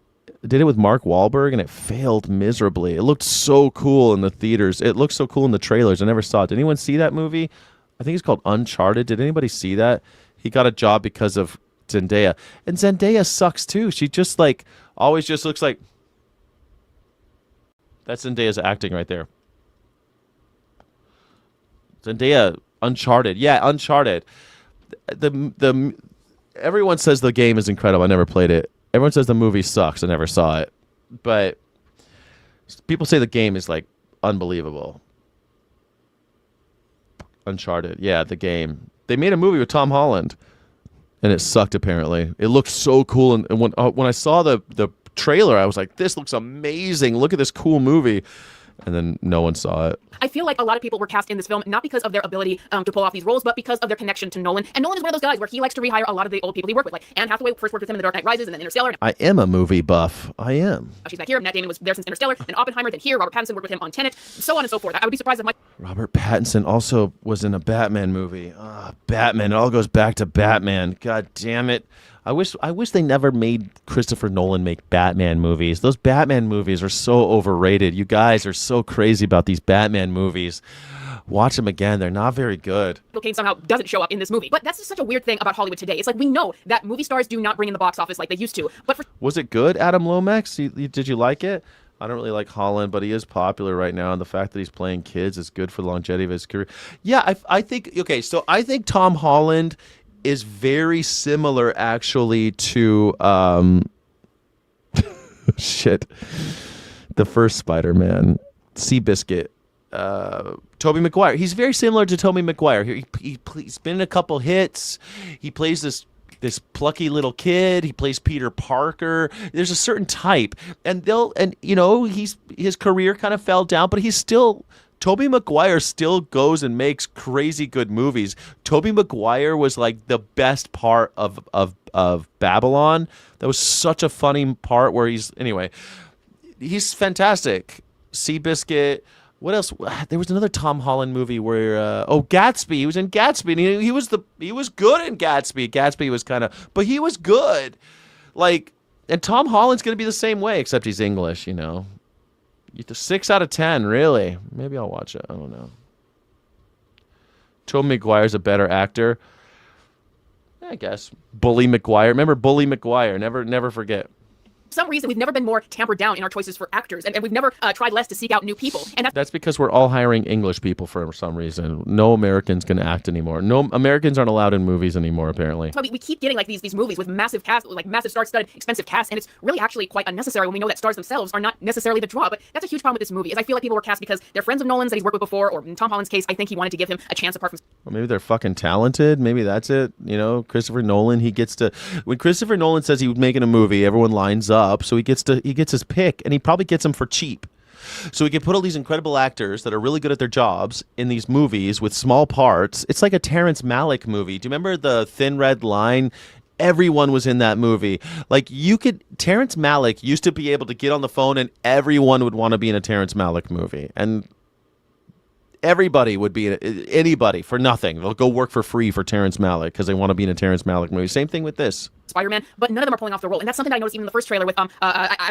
did it with Mark Wahlberg, and it failed miserably. It looked so cool in the theaters. It looked so cool in the trailers. I never saw it. Did anyone see that movie? I think it's called Uncharted. Did anybody see that? He got a job because of Zendaya. And Zendaya sucks too. She just like always just looks like... That's Zendaya's acting right there. Zendaya, Uncharted. Yeah, Uncharted. The everyone says the game is incredible. I never played it. Everyone says the movie sucks. I never saw it. But people say the game is like unbelievable. Uncharted. Yeah, the game. They made a movie with Tom Holland, and it sucked apparently. It looked so cool, and when I saw the trailer, I was like, this looks amazing. Look at this cool movie. And then no one saw it. I feel like a lot of people were cast in this film not because of their ability to pull off these roles, but because of their connection to Nolan. And Nolan is one of those guys where he likes to rehire a lot of the old people he worked with. Like Anne Hathaway first worked with him in The Dark Knight Rises and then Interstellar. I am a movie buff. I am. She's back here. Matt Damon was there since Interstellar, then Oppenheimer, then here. Robert Pattinson worked with him on Tenet, so on and so forth. I would be surprised if Robert Pattinson also was in a Batman movie. Batman. It all goes back to Batman. God damn it. I wish they never made Christopher Nolan make Batman movies. Those Batman movies are so overrated. You guys are so crazy about these Batman movies. Watch them again. They're not very good. Kane somehow doesn't show up in this movie. But that's just such a weird thing about Hollywood today. It's like we know that movie stars do not bring in the box office like they used to. But was it good, Adam Lomax? Did you like it? I don't really like Holland, but he is popular right now, and the fact that he's playing kids is good for the longevity of his career. Yeah, I think, okay, so I think Tom Holland is very similar actually to the first Spider-Man, Seabiscuit. Tobey Maguire. He's very similar to Tobey Maguire. He's been in a couple hits. He plays this plucky little kid. He plays Peter Parker. There's a certain type, and his career kind of fell down, but he's still. Tobey Maguire still goes and makes crazy good movies. Tobey Maguire was like the best part of Babylon. That was such a funny part where he's fantastic. Seabiscuit. What else? There was another Tom Holland movie where Gatsby. He was in Gatsby, and he was good in Gatsby. Gatsby was but he was good. And Tom Holland's gonna be the same way, except he's English. 6 out of 10, really. Maybe I'll watch it. I don't know. Tobey Maguire's a better actor, I guess. Bully Maguire. Remember Bully Maguire? Never forget. For some reason, we've never been more tampered down in our choices for actors, and we've never tried less to seek out new people. And that's because we're all hiring English people for some reason. No Americans can act anymore. No Americans aren't allowed in movies anymore, apparently. So we keep getting these movies with massive cast, massive star-studded, expensive cast, and it's really actually quite unnecessary when we know that stars themselves are not necessarily the draw. But that's a huge problem with this movie, is I feel like people were cast because they're friends of Nolan's that he's worked with before, or in Tom Holland's case, I think he wanted to give him a chance apart from. Well, maybe they're fucking talented. Maybe that's it. Christopher Nolan, when Christopher Nolan says he's making a movie, everyone lines up, so he gets his pick, and he probably gets them for cheap. So we can put all these incredible actors that are really good at their jobs in these movies with small parts. It's like a Terrence Malick movie. Do you remember The Thin Red Line? Everyone was in that movie. Terrence Malick used to be able to get on the phone and everyone would want to be in a Terrence Malick movie. And everybody would be anybody for nothing. They'll go work for free for Terrence Malick because they want to be in a Terrence Malick movie. Same thing with this. Spider-Man, but none of them are pulling off the role, and that's something that I noticed even in the first trailer with I'm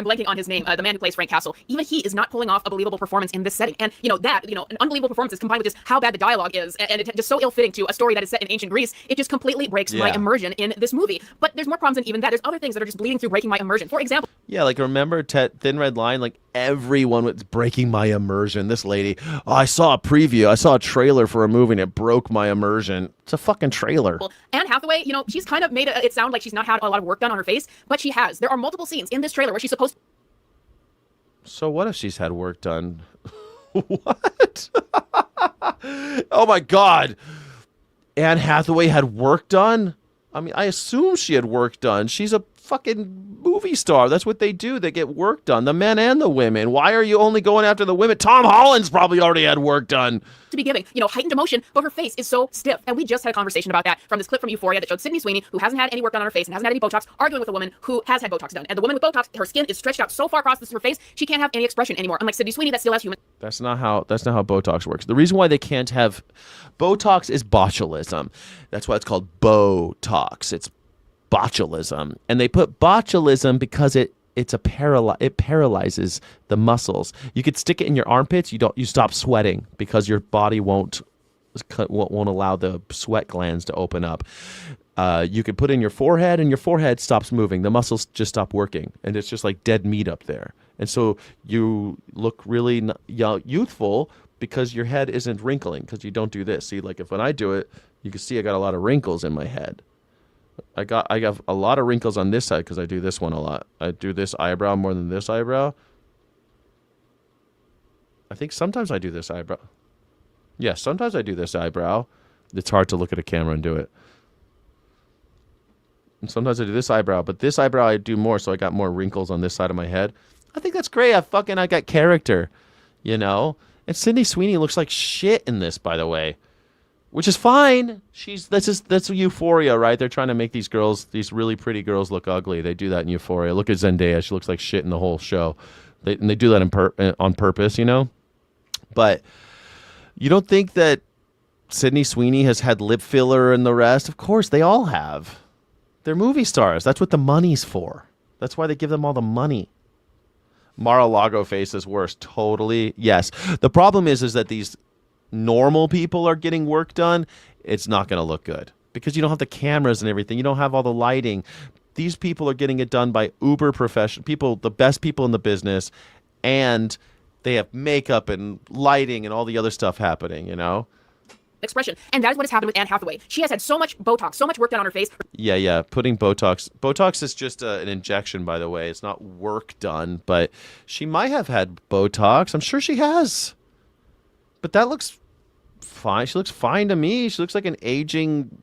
blanking on his name, the man who plays Frank Castle. Even he is not pulling off a believable performance in this setting, and an unbelievable performance is combined with just how bad the dialogue is, and it's just so ill-fitting to a story that is set in ancient Greece. It just completely breaks my immersion in this movie. But there's more problems than even that. There's other things that are just bleeding through breaking my immersion. For example, remember Thin Red Line? Everyone was breaking my immersion. This lady, I saw a preview, I saw a trailer for a movie, and it broke my immersion. It's a fucking trailer. Anne Hathaway, she's kind of made it sound like she's not had a lot of work done on her face, but she has. There are multiple scenes in this trailer where she's supposed. So what if she's had work done? What? Oh my God. Anne Hathaway had work done? I mean, I assume she had work done. She's a fucking movie star. That's what they do. They get work done, the men and the women. Why are you only going after the women? Tom Holland's probably already had work done. To be giving, heightened emotion, but her face is so stiff. And we just had a conversation about that from this clip from Euphoria that showed Sydney Sweeney, who hasn't had any work done on her face and hasn't had any Botox, arguing with a woman who has had Botox done. And the woman with Botox, her skin is stretched out so far across her face, she can't have any expression anymore. Unlike Sydney Sweeney, that still has human. That's not how Botox works. The reason why they can't have Botox is botulism. That's why it's called Botox. It's botulism. And they put botulism because it paralyzes the muscles. You could stick it in your armpits. You stop sweating because your body won't allow the sweat glands to open up. You could put it in your forehead, and your forehead stops moving. The muscles just stop working, and it's just like dead meat up there. And so you look really youthful because your head isn't wrinkling because you don't do this. See, if when I do it, you can see I got a lot of wrinkles in my head. I got a lot of wrinkles on this side because I do this one a lot. I do this eyebrow more than this eyebrow. I think sometimes I do this eyebrow. Yeah, sometimes I do this eyebrow. It's hard to look at a camera and do it. And sometimes I do this eyebrow, but this eyebrow I do more, so I got more wrinkles on this side of my head. I think that's great. I got character, And Sydney Sweeney looks like shit in this, by the way. Which is fine. That's Euphoria, right? They're trying to make these really pretty girls look ugly. They do that in Euphoria. Look at Zendaya; she looks like shit in the whole show. They do that on purpose, But you don't think that Sydney Sweeney has had lip filler and the rest? Of course, they all have. They're movie stars. That's what the money's for. That's why they give them all the money. Mar-a-Lago face is worse. Totally, yes. The problem is that these normal people are getting work done, it's not going to look good because you don't have the cameras and everything. You don't have all the lighting. These people are getting it done by uber professional people, the best people in the business, and they have makeup and lighting and all the other stuff happening, Expression. And that is what has happened with Anne Hathaway. She has had so much Botox, so much work done on her face. Yeah. Putting Botox. Botox is just an injection, by the way. It's not work done, but she might have had Botox. I'm sure she has. But that looks fine. She looks fine to me. She looks like an aging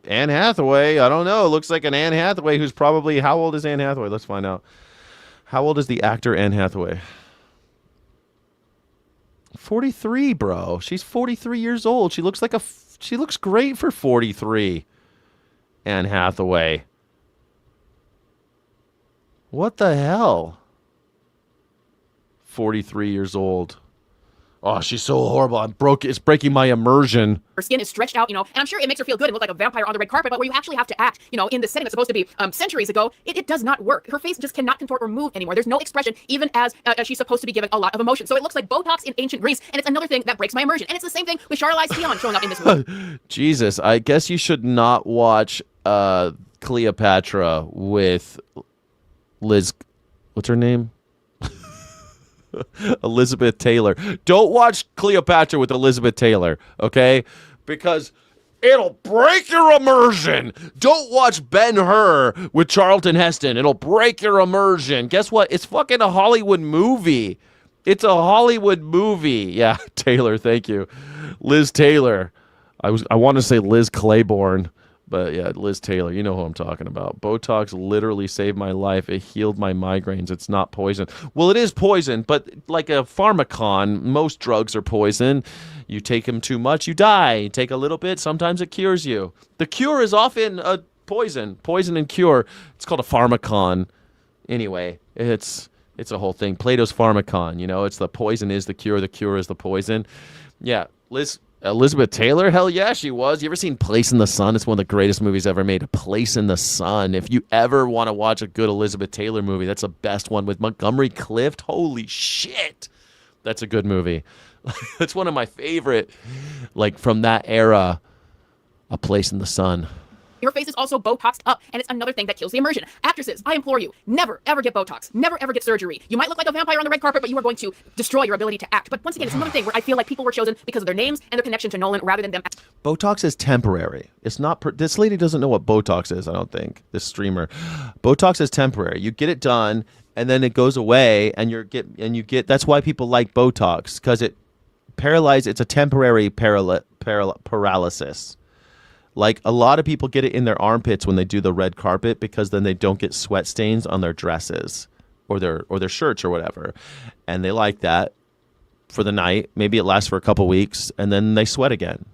Anne Hathaway. I don't know. It looks like an Anne Hathaway who's probably... How old is Anne Hathaway? Let's find out. How old is the actor Anne Hathaway? 43, bro. She's 43 years old. She looks like a... She looks great for 43. Anne Hathaway. What the hell? 43 years old. Oh, she's so horrible. It's breaking my immersion. Her skin is stretched out, and I'm sure it makes her feel good and look like a vampire on the red carpet, but where you actually have to act, in the setting that's supposed to be centuries ago, it does not work. Her face just cannot contort or move anymore. There's no expression, even as she's supposed to be giving a lot of emotion. So it looks like Botox in ancient Greece, and it's another thing that breaks my immersion. And it's the same thing with Charlize Theron showing up in this movie. Jesus, I guess you should not watch Cleopatra with Liz... What's her name? Elizabeth Taylor. Don't watch Cleopatra with Elizabeth Taylor, okay? Because it'll break your immersion. Don't watch Ben-Hur with Charlton Heston. It'll break your immersion. Guess what? It's fucking a Hollywood movie. It's a Hollywood movie. Yeah, Taylor, thank you. Liz Taylor. I want to say Liz Claiborne. But yeah, Liz Taylor, you know who I'm talking about. Botox literally saved my life. It healed my migraines. It's not poison. Well, it is poison, but like a pharmacon, most drugs are poison. You take them too much, you die. You take a little bit, sometimes it cures you. The cure is often a poison. Poison and cure. It's called a pharmacon. Anyway, it's a whole thing. Plato's pharmacon, it's the poison is the cure is the poison. Yeah, Elizabeth Taylor? Hell yeah, she was. You ever seen Place in the Sun? It's one of the greatest movies ever made. A Place in the Sun. If you ever want to watch a good Elizabeth Taylor movie, that's the best one with Montgomery Clift. Holy shit. That's a good movie. That's one of my favorite, from that era, A Place in the Sun. Her face is also Botoxed up, and it's another thing that kills the immersion. Actresses, I implore you, never, ever get Botox. Never, ever get surgery. You might look like a vampire on the red carpet, but you are going to destroy your ability to act. But once again, it's another thing where I feel like people were chosen because of their names and their connection to Nolan rather than them. Botox is temporary. It's not... This lady doesn't know what Botox is, I don't think. This streamer. Botox is temporary. You get it done, and then it goes away, and you get... That's why people like Botox, because it paralyzes... It's a temporary paralysis. Like, a lot of people get it in their armpits when they do the red carpet because then they don't get sweat stains on their dresses or their shirts or whatever. And they like that for the night. Maybe it lasts for a couple weeks, and then they sweat again.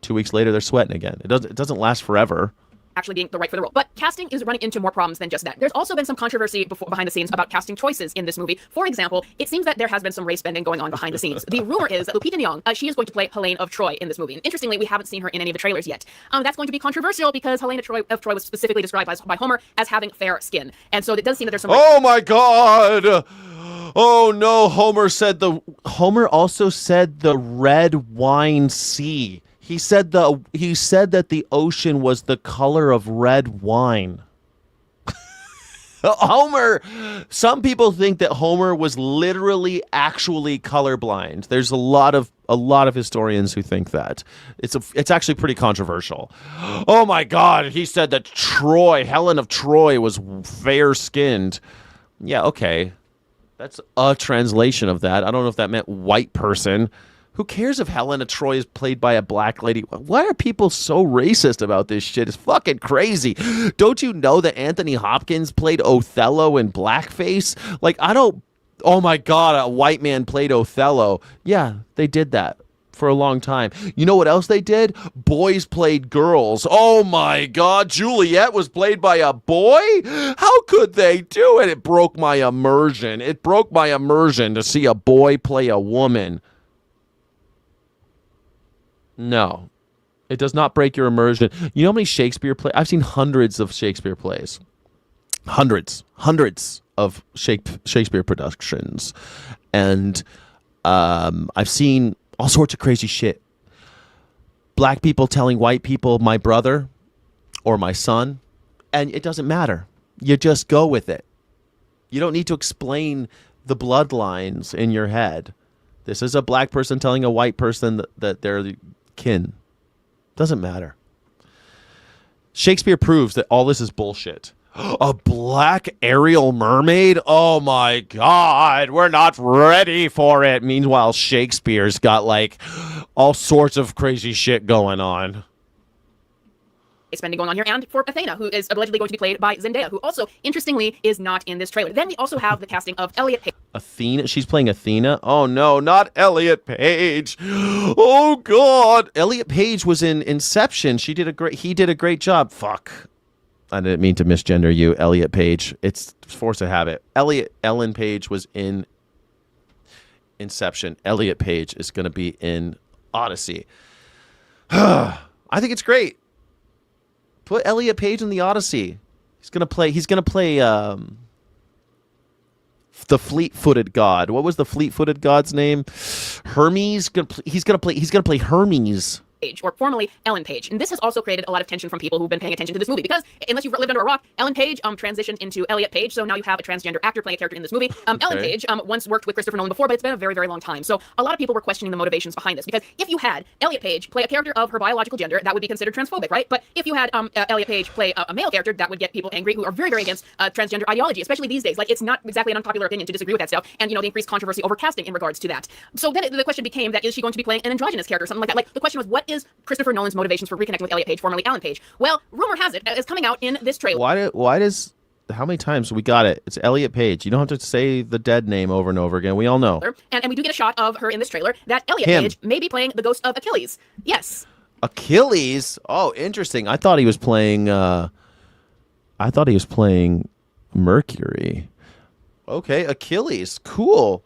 2 weeks later, they're sweating again. It doesn't last forever. Actually being the right for the role. But casting is running into more problems than just that. There's also been some controversy behind the scenes about casting choices in this movie. For example, it seems that there has been some race bending going on behind the scenes. The rumor is that Lupita Nyong'o, she is going to play Helene of Troy in this movie. And interestingly, we haven't seen her in any of the trailers yet. That's going to be controversial because Helene of Troy was specifically described by Homer as having fair skin. And so it does seem that there's some... Oh my God! Oh no, Homer also said the red wine sea. He said that the ocean was the color of red wine. Homer, some people think that Homer was literally actually colorblind. There's a lot of historians who think that. It's actually pretty controversial. Oh my God, he said that Helen of Troy was fair-skinned. Yeah, okay. That's a translation of that. I don't know if that meant white person. Who cares if Helen of Troy is played by a black lady? Why are people so racist about this shit? It's fucking crazy. Don't you know that Anthony Hopkins played Othello in blackface? Oh my God, a white man played Othello. Yeah, they did that for a long time. You know what else they did? Boys played girls. Oh my God, Juliet was played by a boy? How could they do it? It broke my immersion. It broke my immersion to see a boy play a woman. No, it does not break your immersion. You know how many Shakespeare plays? I've seen hundreds of Shakespeare plays. Hundreds of Shakespeare productions. And I've seen all sorts of crazy shit. Black people telling white people, my brother or my son. And it doesn't matter. You just go with it. You don't need to explain the bloodlines in your head. This is a black person telling a white person that they're kin. Doesn't matter. Shakespeare proves that all this is bullshit. A black Ariel mermaid? Oh my God, we're not ready for it. Meanwhile, Shakespeare's got like all sorts of crazy shit going on. Spending going on here, and for Athena, who is allegedly going to be played by Zendaya, who also, interestingly, is not in this trailer. Then we also have the casting of Elliot Page. Athena? She's playing Athena? Oh no, not Elliot Page. Oh God. Elliot Page was in Inception. He did a great job. Fuck. I didn't mean to misgender you, Elliot Page. It's force of habit. Ellen Page was in Inception. Elliot Page is going to be in Odyssey. I think it's great. Put Elliot Page in the Odyssey. He's gonna play the fleet-footed god. What was the fleet-footed god's name? Hermes. He's gonna play Hermes. Or formerly Ellen Page. And this has also created a lot of tension from people who've been paying attention to this movie, because unless you've lived under a rock, Ellen Page transitioned into Elliot Page, so now you have a transgender actor playing a character in this movie. Ellen Page once worked with Christopher Nolan before, but it's been a very, very long time. So a lot of people were questioning the motivations behind this, because if you had Elliot Page play a character of her biological gender, that would be considered transphobic, right? But if you had Elliot Page play a male character, that would get people angry who are very, very against transgender ideology, especially these days. Like, it's not exactly an unpopular opinion to disagree with that stuff, and, you know, the increased controversy over casting in regards to that. So then the question became that, is she going to be playing an androgynous character, something like that? Like, the question was, what is Christopher Nolan's motivations for reconnecting with Elliot Page, formerly Ellen Page? Well, rumor has it, it's coming out in this trailer. Why does how many times we got it? It's Elliot Page. You don't have to say the dead name over and over again. We all know. And we do get a shot of her in this trailer that Elliot Page may be playing the ghost of Achilles. Yes. Achilles? Oh, interesting. I thought he was playing Mercury. Okay, Achilles. Cool.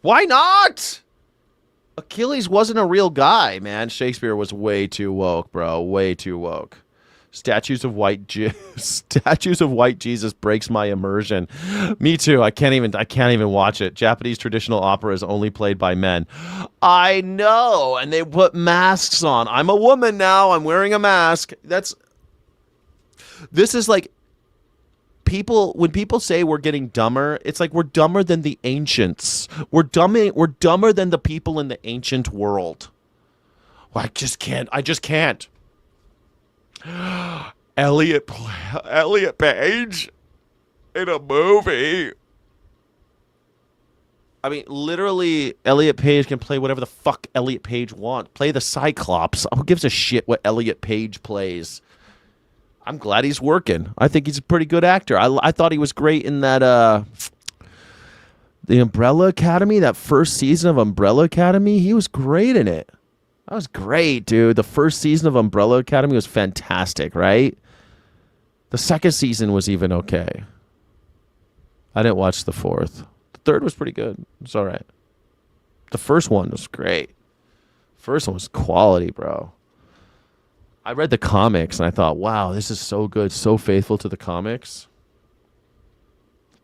Why not? Achilles wasn't a real guy, man. Shakespeare was way too woke, bro. Way too woke. Statues of white Jesus breaks my immersion. Me too. I can't even watch it. Japanese traditional opera is only played by men. I know, and they put masks on. I'm a woman now. I'm wearing a mask. This is like when people say we're getting dumber, it's like we're dumber than the ancients. We're dumber than the people in the ancient world. Well, I just can't. Elliot Page in a movie. I mean, literally, Elliot Page can play whatever the fuck Elliot Page wants. Play the Cyclops. Who gives a shit what Elliot Page plays? I'm glad he's working. I think he's a pretty good actor. I thought he was great in that the Umbrella Academy, that first season of Umbrella Academy. He was great in it. That was great, dude. The first season of Umbrella Academy was fantastic, right? The second season was even okay. I didn't watch the fourth. The third was pretty good. It's all right. The first one was great. First one was quality, bro. I read the comics and I thought, wow, this is so good, so faithful to the comics.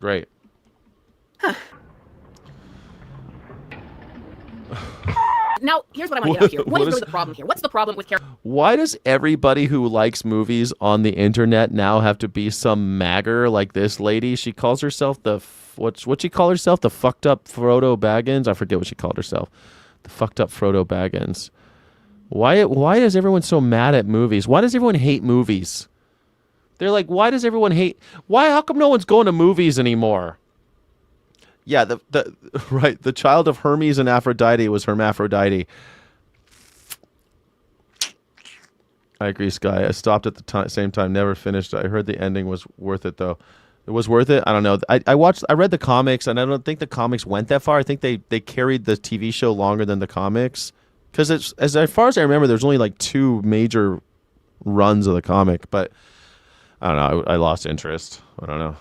Great. Huh. Now, here's what I want to get out here. What is really the problem here? What's the problem with characters? Why does everybody who likes movies on the internet now have to be some magger like this lady? She calls herself what'd she call herself? The fucked up Frodo Baggins? I forget what she called herself. The fucked up Frodo Baggins. Why is everyone so mad at movies? Why does everyone hate movies? They're like, why does everyone hate? How come no one's going to movies anymore? Yeah, the child of Hermes and Aphrodite was Hermaphrodite. I agree, Sky. I stopped at the same time, never finished. I heard the ending was worth it, though. It was worth it? I don't know. I read the comics, and I don't think the comics went that far. I think they carried the TV show longer than the comics. Because as far as I remember, there's only like 2 major runs of the comic. But I don't know. I lost interest. I don't know.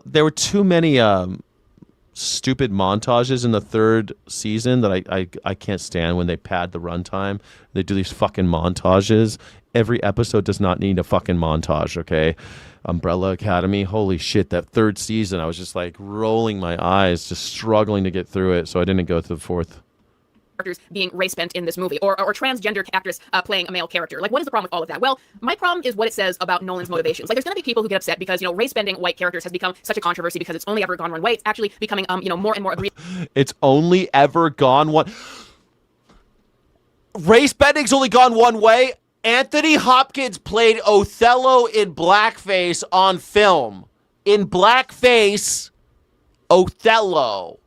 There were too many stupid montages in the 3rd season that I can't stand when they pad the runtime. They do these fucking montages. Every episode does not need a fucking montage, okay? Umbrella Academy, holy shit, that 3rd season, I was just like rolling my eyes, just struggling to get through it, so I didn't go to the 4th. Characters being race bent in this movie, or transgender actress playing a male character. Like, what is the problem with all of that? Well, my problem is what it says about Nolan's motivations. Like, there's going to be people who get upset because, you know, race bending white characters has become such a controversy because it's only ever gone one way. It's actually becoming, more and more agreed. It's only ever gone one. Race bending's only gone one way. Anthony Hopkins played Othello in blackface on film. In blackface, Othello.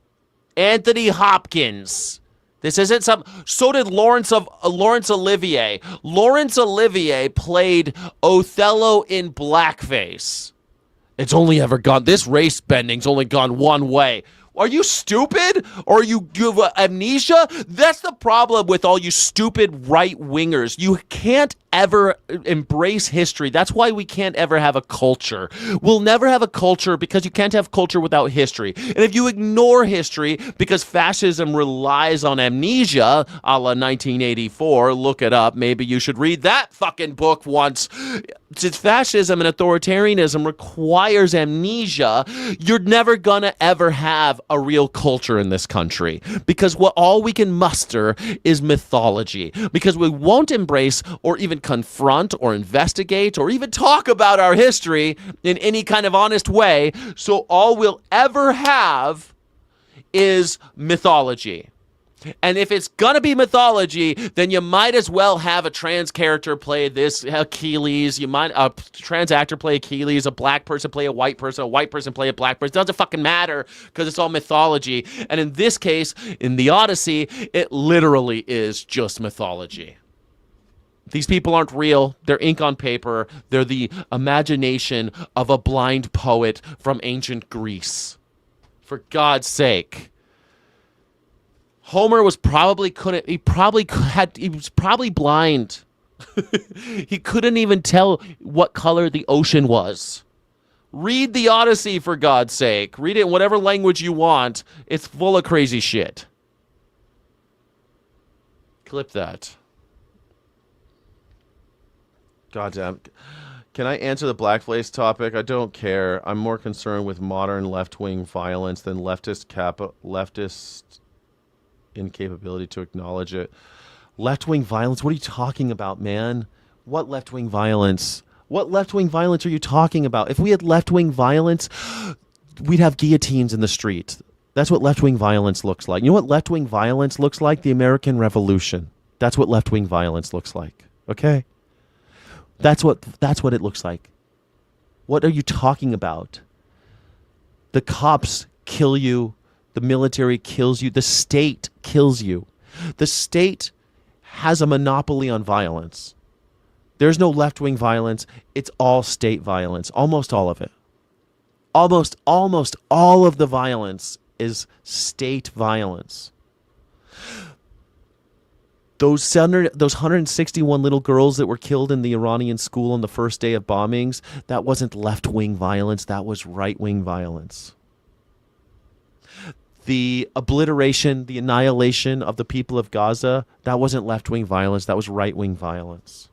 Anthony Hopkins. This isn't some. So did Laurence Olivier. Laurence Olivier played Othello in blackface. It's only ever gone. This race bending's only gone one way. Are you stupid? Or you have amnesia? That's the problem with all you stupid right-wingers. You can't ever embrace history. That's why we can't ever have a culture. We'll never have a culture because you can't have culture without history. And if you ignore history because fascism relies on amnesia, a la 1984, look it up. Maybe you should read that fucking book once. Since fascism and authoritarianism requires amnesia, you're never gonna ever have a real culture in this country because all we can muster is mythology because we won't embrace or even confront or investigate or even talk about our history in any kind of honest way. So all we'll ever have is mythology. And if it's gonna be mythology, then you might as well have a trans character play this Achilles. You might a trans actor play Achilles, a black person play a white person play a black person. It doesn't fucking matter because it's all mythology. And in this case, in the Odyssey, it literally is just mythology. These people aren't real. They're ink on paper. They're the imagination of a blind poet from ancient Greece. For God's sake. Homer was probably he was probably blind. He couldn't even tell what color the ocean was. Read the Odyssey, for God's sake. Read it in whatever language you want. It's full of crazy shit. Clip that. Goddamn. Can I answer the blackface topic? I don't care. I'm more concerned with modern left-wing violence than leftist incapability to acknowledge it. Left-wing violence? What are you talking about, man? What left-wing violence? What left-wing violence are you talking about? If we had left-wing violence, we'd have guillotines in the street. That's what left-wing violence looks like. You know what left-wing violence looks like? The American Revolution. That's what left-wing violence looks like. Okay? That's what it looks like. What are you talking about? The cops kill you. The military kills you. The state kills you. The state has a monopoly on violence. There's no left-wing violence. It's all state violence. Almost all of it. Almost all of the violence is state violence. Those 161 little girls that were killed in the Iranian school on the first day of bombings, that wasn't left-wing violence. That was right-wing violence. The obliteration, the annihilation of the people of Gaza, that wasn't left-wing violence. That was right-wing violence.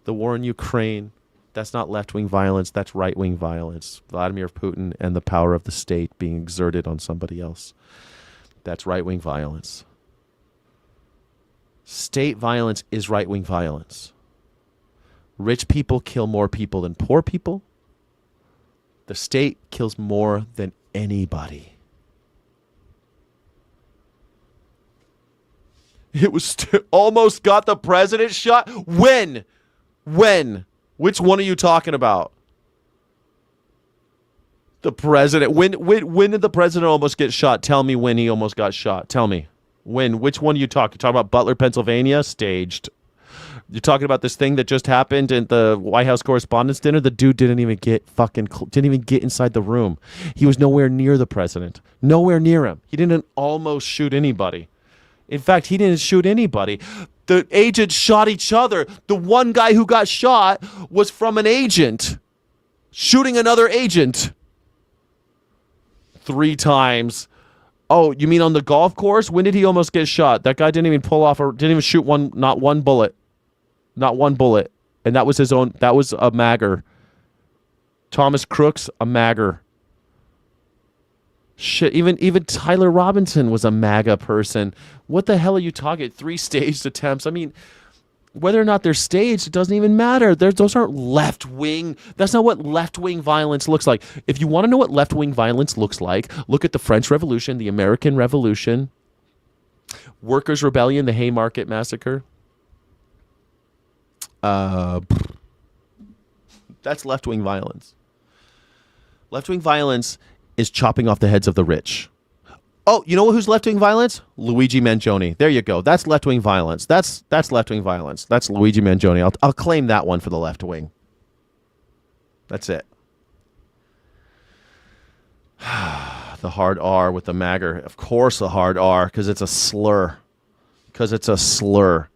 The war in Ukraine, that's not left-wing violence. That's right-wing violence. Vladimir Putin and the power of the state being exerted on somebody else. That's right-wing violence. State violence is right-wing violence. Rich people kill more people than poor people. The state kills more than anybody. It was almost got the president shot. When? Which one are you talking about? The president. When did the president almost get shot? Tell me when he almost got shot. Tell me. When? Which one are you talking? You're talking about Butler, Pennsylvania? Staged. You're talking about this thing that just happened at the White House Correspondents' Dinner? The dude didn't even get inside the room. He was nowhere near the president. Nowhere near him. He didn't almost shoot anybody. In fact, he didn't shoot anybody. The agents shot each other. The one guy who got shot was from an agent shooting another agent 3 times. Oh, you mean on the golf course? When did he almost get shot? That guy didn't even pull off or didn't even shoot not one bullet. Not one bullet. And that was his own, that was a magger. Thomas Crooks, a magger. Shit, even Tyler Robinson was a MAGA person. What the hell are you talking? 3 staged attempts. I mean, whether or not they're staged, it doesn't even matter. Those aren't left-wing. That's not what left-wing violence looks like. If you want to know what left-wing violence looks like, look at the French Revolution, the American Revolution, Workers' Rebellion, the Haymarket Massacre. That's left-wing violence. Left-wing violence is chopping off the heads of the rich. Oh, you know who's left-wing violence? Luigi Mangione. There you go. That's left-wing violence. That's left-wing violence. That's Luigi Mangione. I'll claim that one for the left wing. That's it. The hard R with the magger. Of course the hard R, because it's a slur. Because it's a slur.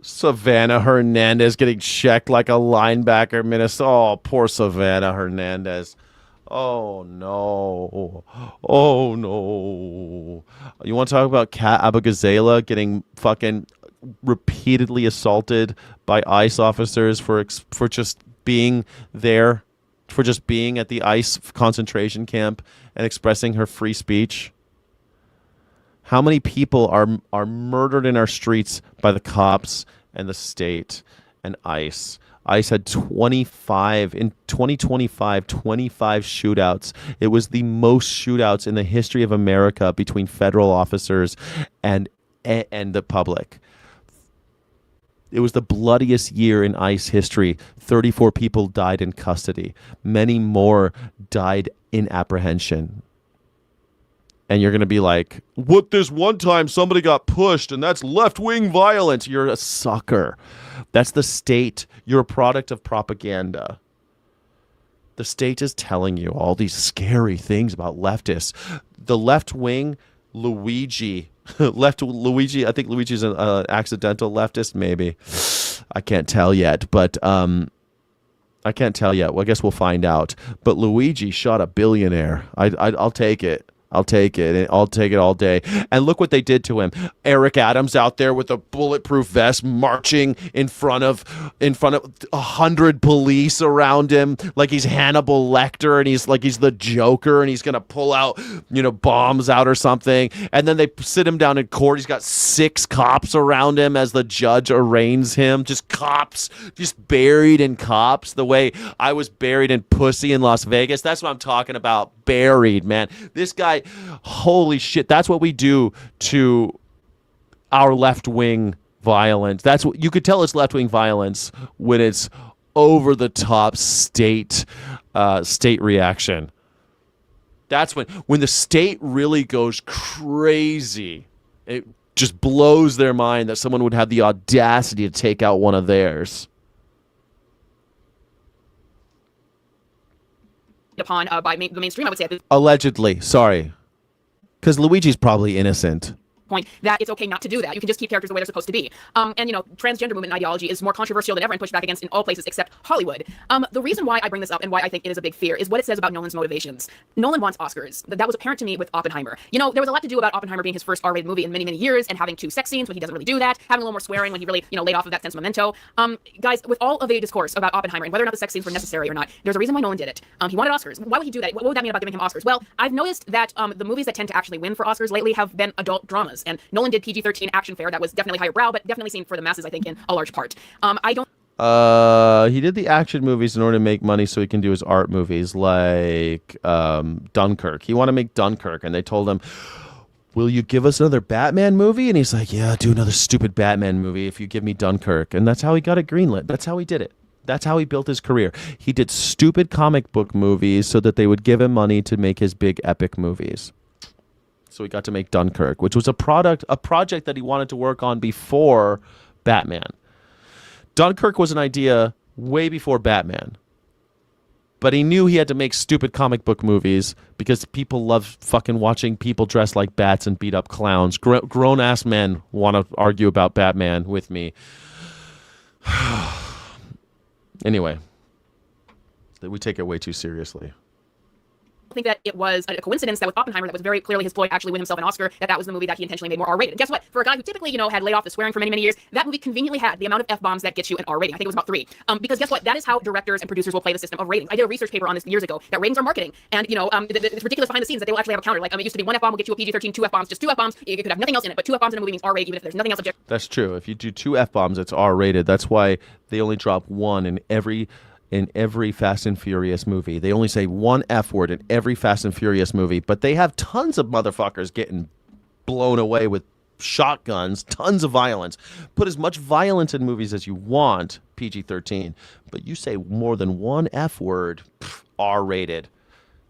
Savannah Hernandez getting checked like a linebacker. Minnesota. Oh, poor Savannah Hernandez. Oh, no. Oh, no. You want to talk about Kat Abagazela getting fucking repeatedly assaulted by ICE officers for just being there, for just being at the ICE concentration camp and expressing her free speech? How many people are murdered in our streets by the cops and the state and ICE? ICE had 25 in 2025, 25 shootouts. It was the most shootouts in the history of America between federal officers and the public. It was the bloodiest year in ICE history. 34 people died in custody. Many more died in apprehension. And you're going to be like, what, this one time somebody got pushed and that's left-wing violence. You're a sucker. That's the state. You're a product of propaganda. The state is telling you all these scary things about leftists. The left wing, Luigi, I think Luigi's an accidental leftist, maybe. I can't tell yet, but Well, I guess we'll find out. But Luigi shot a billionaire. I'll take it. I'll take it. I'll take it all day. And look what they did to him. Eric Adams out there with a bulletproof vest marching in front of 100 police around him like he's Hannibal Lecter and he's the Joker and he's going to pull out, bombs out or something. And then they sit him down in court. He's got 6 cops around him as the judge arraigns him. Just cops, just buried in cops the way I was buried in pussy in Las Vegas. That's what I'm talking about. Buried, man. This guy, holy shit, that's what we do to our left-wing violence. That's what you could tell it's left-wing violence when it's over the top state reaction. That's when the state really goes crazy. It just blows their mind that someone would have the audacity to take out one of theirs. Upon by the mainstream, I would say at this Allegedly, sorry. Because Luigi's probably innocent. point that it's okay not to do that. You can just keep characters the way they're supposed to be. And transgender movement and ideology is more controversial than ever and pushed back against in all places except Hollywood. The reason why I bring this up and why I think it is a big fear is what it says about Nolan's motivations. Nolan wants Oscars. That was apparent to me with Oppenheimer. There was a lot to do about Oppenheimer being his first R-rated movie in many, many years and having 2 sex scenes when he doesn't really do that, having a little more swearing when he really, laid off of that sense of Memento. Guys, with all of the discourse about Oppenheimer and whether or not the sex scenes were necessary or not, there's a reason why Nolan did it. He wanted Oscars. Why would he do that? What would that mean about giving him Oscars? Well, I've noticed that the movies that tend to actually win for Oscars lately have been adult dramas, and Nolan did PG-13 action fare that was definitely higher brow, but definitely seen for the masses, I think, in a large part. He did the action movies in order to make money so he can do his art movies like Dunkirk. He wanted to make Dunkirk, and they told him, will you give us another Batman movie? And he's like, yeah, do another stupid Batman movie if you give me Dunkirk. And that's how he got it greenlit. That's how he did it. That's how he built his career. He did stupid comic book movies so that they would give him money to make his big epic movies. So he got to make Dunkirk, which was a project that he wanted to work on before Batman. Dunkirk was an idea way before Batman. But he knew he had to make stupid comic book movies because people love fucking watching people dress like bats and beat up clowns. Grown-ass men want to argue about Batman with me. Anyway, we take it way too seriously. I think that it was a coincidence that with Oppenheimer, that was very clearly his ploy to actually win himself an Oscar, that was the movie that he intentionally made more R-rated. And guess what? For a guy who typically, had laid off the swearing for many, many years, that movie conveniently had the amount of F-bombs that gets you an R rating. I think it was about 3. Because guess what? That is how directors and producers will play the system of ratings. I did a research paper on this years ago, that ratings are marketing. And, it's ridiculous behind the scenes that they will actually have a counter. Like, it used to be 1 F-bomb will get you a PG-13, 2 F-bombs, just 2 F-bombs. You could have nothing else in it, but 2 F-bombs in a movie means R-rated, even if there's nothing else objective. That's true. If you do 2 F-bombs, it's R-rated. That's why they only drop 1 in every in every Fast and Furious movie. They only say one F word in every Fast and Furious movie, but they have tons of motherfuckers getting blown away with shotguns, tons of violence. Put as much violence in movies as you want, PG-13, but you say more than one F word, R-rated.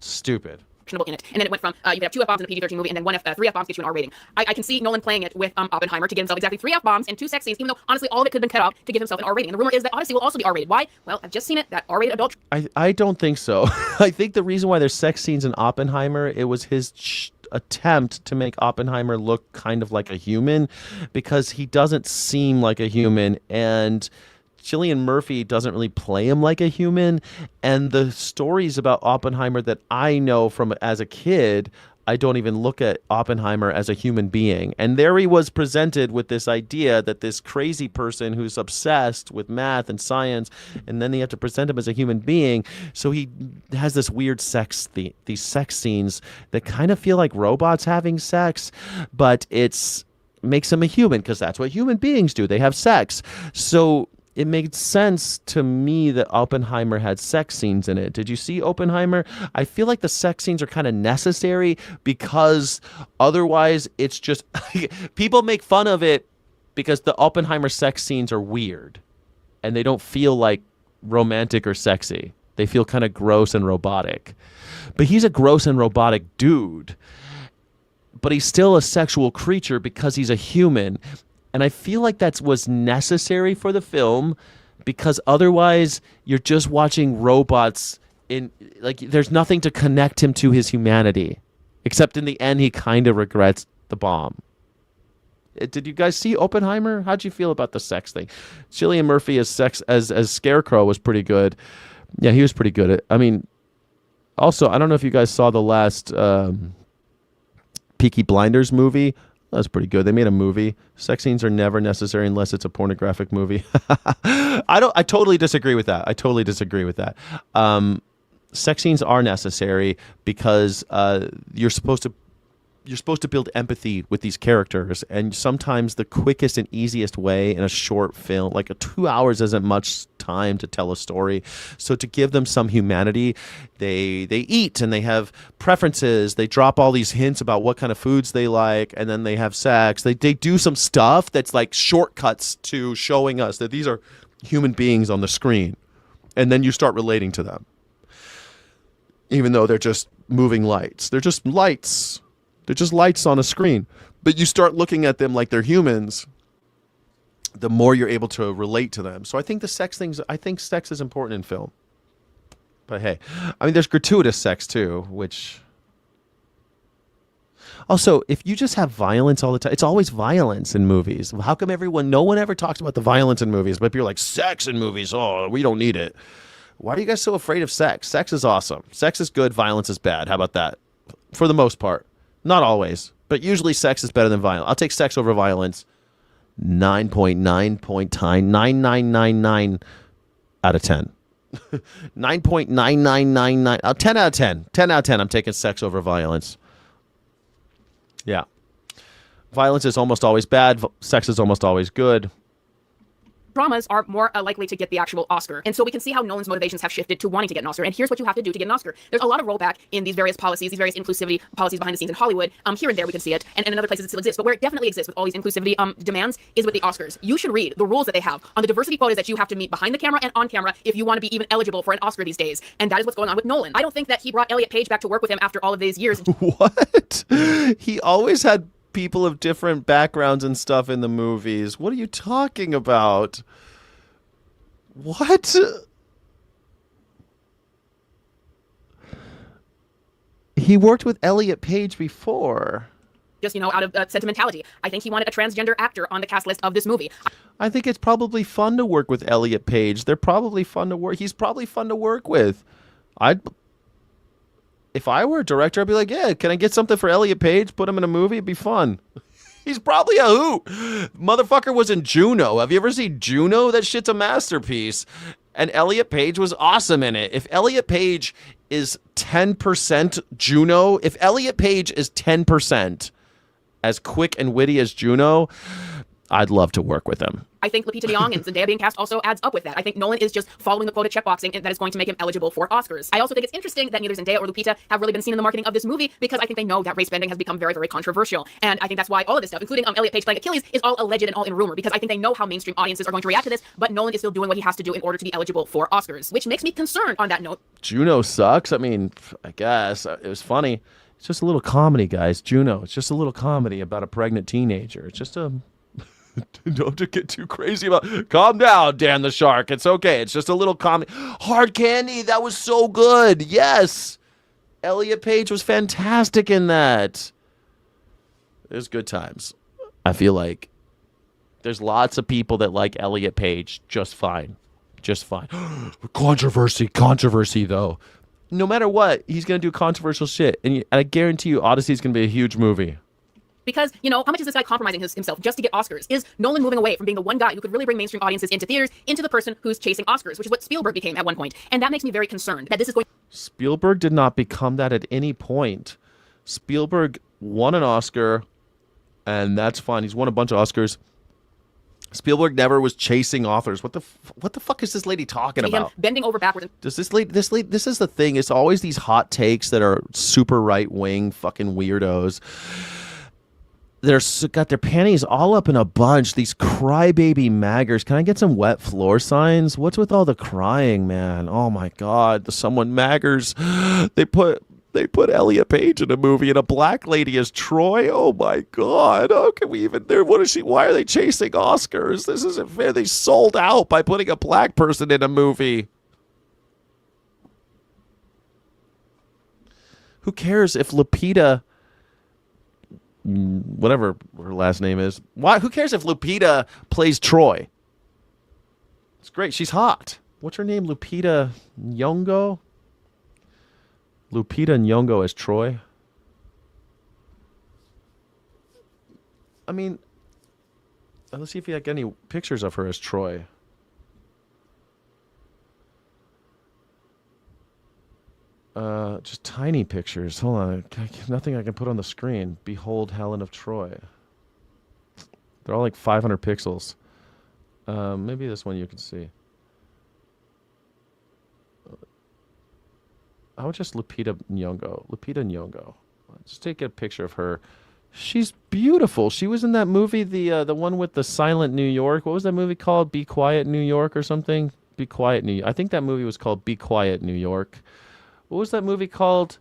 Stupid. In it, and then it went from you could have 2 F-bombs in a PG-13 movie, and then 3 F-bombs get you an R rating. I can see Nolan playing it with Oppenheimer to get himself exactly 3 F-bombs and 2 sex scenes, even though honestly all of it could have been cut out to give himself an R rating. And the rumor is that Odyssey will also be R-rated. Why? Well, I've just seen it, that R-rated adult. I don't think so. I think the reason why there's sex scenes in Oppenheimer, it was his attempt to make Oppenheimer look kind of like a human, because he doesn't seem like a human, and Cillian Murphy doesn't really play him like a human. And the stories about Oppenheimer that I know from as a kid, I don't even look at Oppenheimer as a human being. And there he was presented with this idea that this crazy person who's obsessed with math and science, and then they have to present him as a human being. So he has this weird these sex scenes that kind of feel like robots having sex, but makes him a human, because that's what human beings do. They have sex. So it made sense to me that Oppenheimer had sex scenes in it. Did you see Oppenheimer? I feel like the sex scenes are kind of necessary, because otherwise it's just people make fun of it because the Oppenheimer sex scenes are weird and they don't feel like romantic or sexy. They feel kind of gross and robotic. But he's a gross and robotic dude. But he's still a sexual creature because he's a human. And I feel like that was necessary for the film, because otherwise you're just watching robots there's nothing to connect him to his humanity, except in the end he kind of regrets the bomb. Did you guys see Oppenheimer? How'd you feel about the sex thing? Cillian Murphy as Scarecrow was pretty good. Yeah, he was pretty good. Also, I don't know if you guys saw the last Peaky Blinders movie. That's pretty good. They made a movie. Sex scenes are never necessary unless it's a pornographic movie. I totally disagree with that. Sex scenes are necessary because you're supposed to build empathy with these characters, and sometimes the quickest and easiest way in a short film, like 2 hours isn't much time to tell a story. So to give them some humanity, they eat and they have preferences. They drop all these hints about what kind of foods they like, and then they have sex. They do some stuff that's like shortcuts to showing us that these are human beings on the screen, and then you start relating to them, even though they're just moving lights. They're just lights. They're just lights on a screen. But you start looking at them like they're humans, the more you're able to relate to them. So I think sex is important in film. But hey, there's gratuitous sex too, which... Also, if you just have violence all the time, it's always violence in movies. How come no one ever talks about the violence in movies, but you're like, sex in movies, oh, we don't need it. Why are you guys so afraid of sex? Sex is awesome. Sex is good, violence is bad. How about that? For the most part. Not always, but usually sex is better than violence. I'll take sex over violence 9.9999 out of 10. 9.9999. 10 out of 10. 10 out of 10. I'm taking sex over violence. Yeah. Violence is almost always bad. Sex is almost always good. Dramas are more likely to get the actual Oscar. And so we can see how Nolan's motivations have shifted to wanting to get an Oscar. And here's what you have to do to get an Oscar. There's a lot of rollback in these various policies, these various inclusivity policies behind the scenes in Hollywood. Here and there we can see it, and in other places it still exists. But where it definitely exists with all these inclusivity demands is with the Oscars. You should read the rules that they have on the diversity quotas that you have to meet behind the camera and on camera if you want to be even eligible for an Oscar these days. And that is what's going on with Nolan. I don't think that he brought Elliot Page back to work with him after all of these years. What? He always had people of different backgrounds and stuff in the movies. What are you talking about? What? He worked with Elliot Page before. Just, out of sentimentality. I think he wanted a transgender actor on the cast list of this movie. I think it's probably fun to work with Elliot Page. They're probably fun to work. He's probably fun to work with. If I were a director, I'd be like, yeah, can I get something for Elliot Page? Put him in a movie? It'd be fun. He's probably a hoot. Motherfucker was in Juno. Have you ever seen Juno? That shit's a masterpiece. And Elliot Page was awesome in it. If Elliot Page is 10% Juno, if Elliot Page is 10% as quick and witty as Juno, I'd love to work with him. I think Lupita Nyong'o and Zendaya being cast also adds up with that. I think Nolan is just following the quota checkboxing and that is going to make him eligible for Oscars. I also think it's interesting that neither Zendaya or Lupita have really been seen in the marketing of this movie because I think they know that race bending has become very, very controversial. And I think that's why all of this stuff, including Elliot Page playing Achilles, is all alleged and all in rumor because I think they know how mainstream audiences are going to react to this, but Nolan is still doing what he has to do in order to be eligible for Oscars, which makes me concerned on that note. Juno sucks. I mean, I guess it was funny. It's just a little comedy, guys. Juno. It's just a little comedy about a pregnant teenager. It's just a... Don't get too crazy about. Calm down, Dan the Shark. It's okay. It's just a little comedy. Hard Candy. That was so good. Yes, Elliot Page was fantastic in that. It was good times. I feel like there's lots of people that like Elliot Page just fine, just fine. Controversy though. No matter what, he's gonna do controversial shit, and I guarantee you, Odyssey is gonna be a huge movie. Because, you know, how much is this guy compromising himself just to get Oscars? Is Nolan moving away from being the one guy who could really bring mainstream audiences into theaters into the person who's chasing Oscars, which is what Spielberg became at one point. And that makes me very concerned that this is going... Spielberg did not become that at any point. Spielberg won an Oscar, and that's fine. He's won a bunch of Oscars. Spielberg never was chasing authors. What the fuck is this lady talking about? Bending over backwards. Does this lady, this is the thing. It's always these hot takes that are super right-wing fucking weirdos. They're got their panties all up in a bunch. These crybaby maggers. Can I get some wet floor signs? What's with all the crying, man? Oh my God, someone maggers. They put Elliot Page in a movie and a black lady as Troy. Oh my God. How can we even there? What is she? Why are they chasing Oscars? This isn't fair. They sold out by putting a black person in a movie. Who cares if Lupita, whatever her last name is, who cares if Lupita plays Troy? It's great. She's hot. What's her name? Lupita Nyong'o? Lupita Nyong'o as Troy. I mean, let's see if you got any pictures of her as Troy. Just tiny pictures. Hold on. Nothing I can put on the screen. Behold Helen of Troy. They're all like 500 pixels. Maybe this one you can see. I would just Lupita Nyong'o. Lupita Nyong'o. Let's take a picture of her. She's beautiful. She was in that movie, the one with the silent New York. What was that movie called? Be Quiet New York or something? Be Quiet New York. I think that movie was called Be Quiet New York. What was that movie called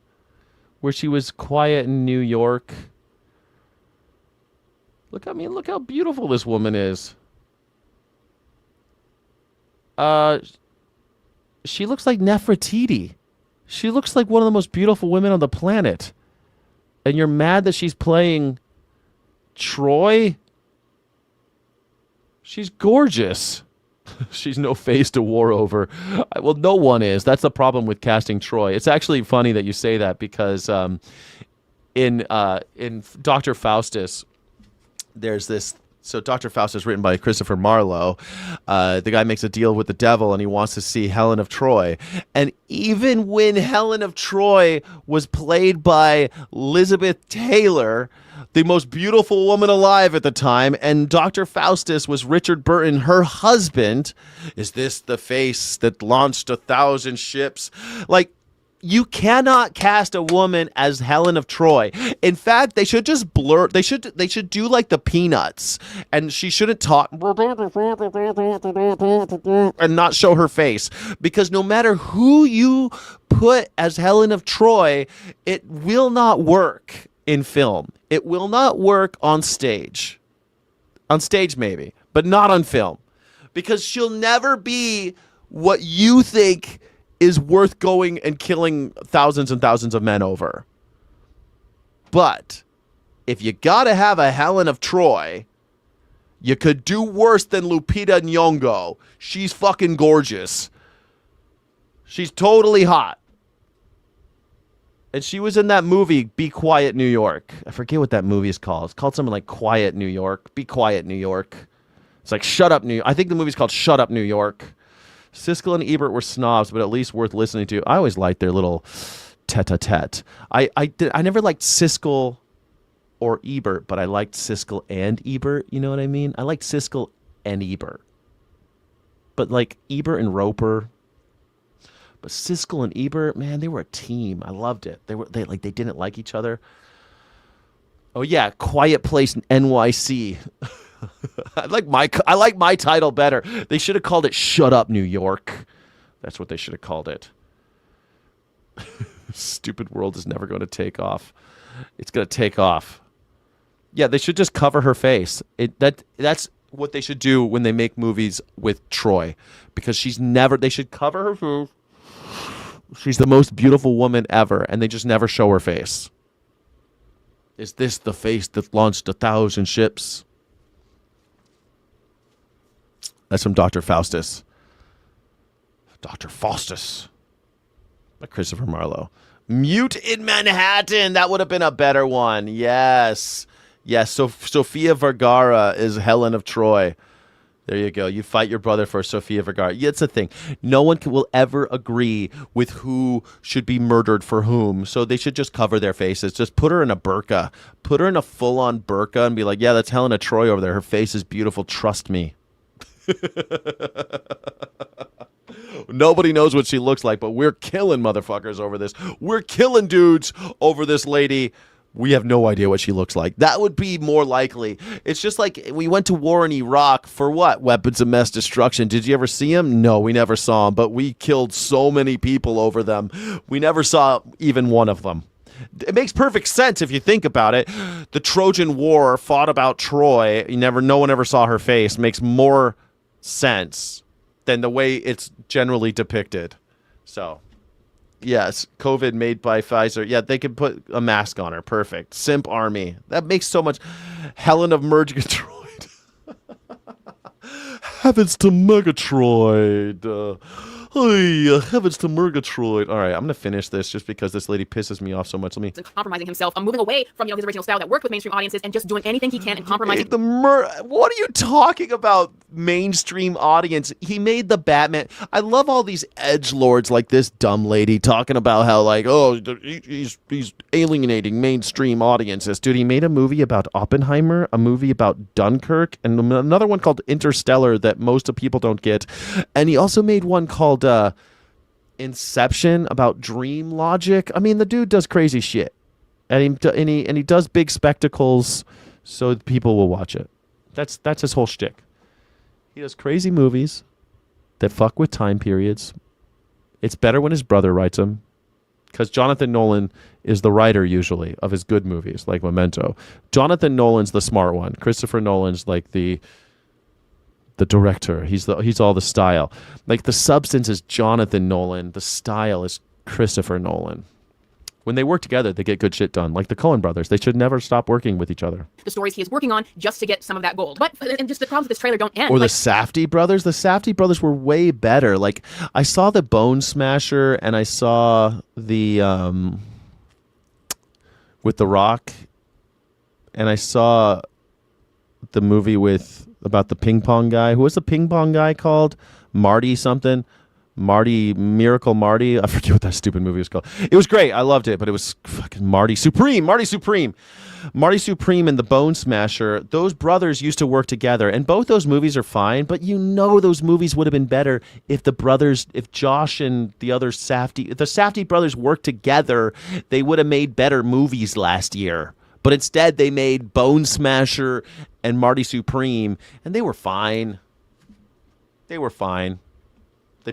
where she was quiet in New York? Look how beautiful this woman is. She looks like Nefertiti. She looks like one of the most beautiful women on the planet. And you're mad that she's playing Troy? She's gorgeous. She's no face to war over. Well, no one is. That's the problem with casting Troy. It's actually funny that you say that because in Dr. Faustus, there's this. So Dr. Faustus, written by Christopher Marlowe, the guy makes a deal with the devil and he wants to see Helen of Troy. And even when Helen of Troy was played by Elizabeth Taylor, the most beautiful woman alive at the time, and Dr. Faustus was Richard Burton, her husband. Is this the face that launched 1,000 ships? Like, you cannot cast a woman as Helen of Troy. In fact, they should just blur. They should do like the Peanuts, and she shouldn't talk and not show her face. Because no matter who you put as Helen of Troy, it will not work in film. It will not work on stage. On stage maybe, but not on film. Because she'll never be what you think is worth going and killing thousands and thousands of men over. But if you gotta have a Helen of Troy, you could do worse than Lupita Nyong'o. She's fucking gorgeous. She's totally hot. And she was in that movie, Be Quiet New York. I forget what that movie is called. It's called something like Quiet New York. Be Quiet New York. It's like Shut Up New York. I think the movie's called Shut Up New York. Siskel and Ebert were snobs, but at least worth listening to. I always liked their little tete-a-tete. I never liked Siskel or Ebert, but I liked Siskel and Ebert. You know what I mean? I liked Siskel and Ebert. But like Ebert and Roper. But Siskel and Ebert, man, they were a team. I loved it. They didn't like each other. Oh yeah, Quiet Place NYC. I like my title better. They should have called it Shut Up New York. That's what they should have called it. Stupid World is never going to take off. It's going to take off. Yeah, they should just cover her face. That's what they should do when they make movies with Troy, because they should cover her face. She's the most beautiful woman ever, and they just never show her face. Is this the face that launched 1,000 ships? That's from Dr. Faustus. Dr. Faustus. By Christopher Marlowe. Mute in Manhattan. That would have been a better one. Yes. Yes. So Sofia Vergara is Helen of Troy. There you go. You fight your brother for Sofia Vergara. Yeah, it's a thing. No one will ever agree with who should be murdered for whom. So they should just cover their faces. Just put her in a burqa. Put her in a full-on burqa and be like, yeah, that's Helen of Troy over there. Her face is beautiful. Trust me. Nobody knows what she looks like, but we're killing motherfuckers over this. We're killing dudes over this lady. We have no idea what she looks like. That would be more likely. It's just like we went to war in Iraq for what? Weapons of mass destruction. Did you ever see them? No, we never saw them, but we killed so many people over them. We never saw even one of them. It makes perfect sense if you think about it. The Trojan War fought about Troy. No one ever saw her face. Makes more sense than the way it's generally depicted. So, yes, COVID made by Pfizer. Yeah, they could put a mask on her. Perfect. Simp army. That makes so much. Helen of Murgatroyd. Heavens to Murgatroyd. Heavens to Murgatroyd. All right, I'm going to finish this just because this lady pisses me off so much. Let me... Compromising himself, moving away from his original style that worked with mainstream audiences and just doing anything he can and compromising. What are you talking about, mainstream audience? He made the Batman. I love all these edgelords like this dumb lady talking about how, like, oh, he's alienating mainstream audiences. Dude, he made a movie about Oppenheimer, a movie about Dunkirk, and another one called Interstellar that most of people don't get. And he also made one called Inception about dream logic. I mean, the dude does crazy shit, and he does big spectacles, so people will watch it. That's his whole shtick. He does crazy movies that fuck with time periods. It's better when his brother writes them, because Jonathan Nolan is the writer usually of his good movies, like Memento. Jonathan Nolan's the smart one. Christopher Nolan's like the director. He's all the style. Like the substance is Jonathan Nolan. The style is Christopher Nolan. When they work together, they get good shit done. Like the Coen brothers. They should never stop working with each other. The stories he is working on just to get some of that gold. But and just the problems with this trailer don't end. Or the Safdie brothers. The Safdie brothers were way better. Like I saw the Bone Smasher and I saw the with The Rock, and I saw the movie about the ping pong guy. Who was the ping pong guy called? Miracle Marty. I forget what that stupid movie was called. It was great. I loved it, but it was fucking Marty Supreme and the Bone Smasher. Those brothers used to work together, and both those movies are fine, but those movies would have been better if Josh and the other the Safdie brothers worked together. They would have made better movies last year. But instead, they made Bone Smasher and Marty Supreme, and they were fine. They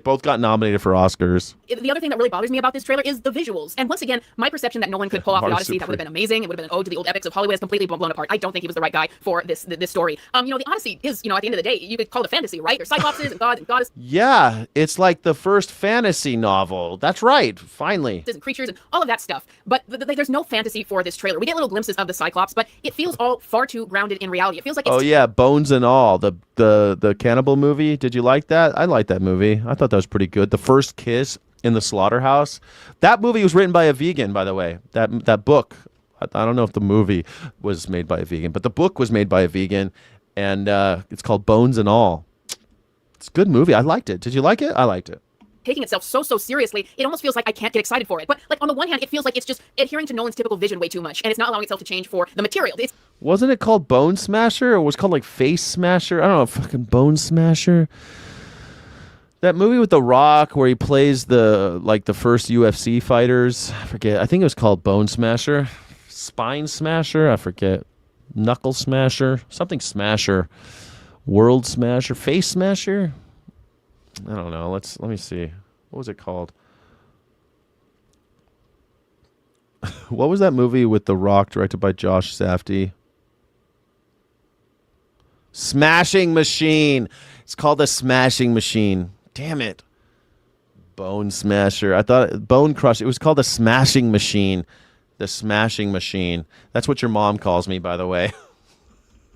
both got nominated for Oscars. The other thing that really bothers me about this trailer is the visuals. And once again, my perception that Nolan could pull off the Odyssey, that would have been amazing. It would have been an ode to the old epics of Hollywood, is completely blown apart. I don't think he was the right guy for this story. The Odyssey is, at the end of the day, you could call it a fantasy, right? There's cyclopses and gods and goddesses. Yeah, it's like the first fantasy novel. That's right, finally. And creatures and all of that stuff. But there's no fantasy for this trailer. We get little glimpses of the Cyclops, but it feels all far too grounded in reality. It feels like it's Bones and All, the cannibal movie. Did you like that? I liked that movie. I thought that was pretty good. The First Kiss in the Slaughterhouse. That movie was written by a vegan, by the way. That book, I don't know if the movie was made by a vegan, but the book was made by a vegan, and it's called Bones and All. It's a good movie. I liked it. Did you like it? I liked it. taking itself so seriously, it almost feels like I can't get excited for it. But like on the one hand, it feels like it's just adhering to Nolan's typical vision way too much, and it's not allowing itself to change for the material. Wasn't it called Bone Smasher? Or was it called like Face Smasher? I don't know, fucking Bone Smasher. That movie with The Rock where he plays the first UFC fighters. I forget. I think it was called Bone Smasher. Spine Smasher. I forget. Knuckle Smasher. Something Smasher. World Smasher. Face Smasher. I don't know. Let me see. What was it called? What was that movie with The Rock directed by Josh Safdie? Smashing Machine. It's called The Smashing Machine. Damn it. Bone Smasher. I thought Bone Crush. It was called The Smashing Machine. The Smashing Machine. That's what your mom calls me, by the way.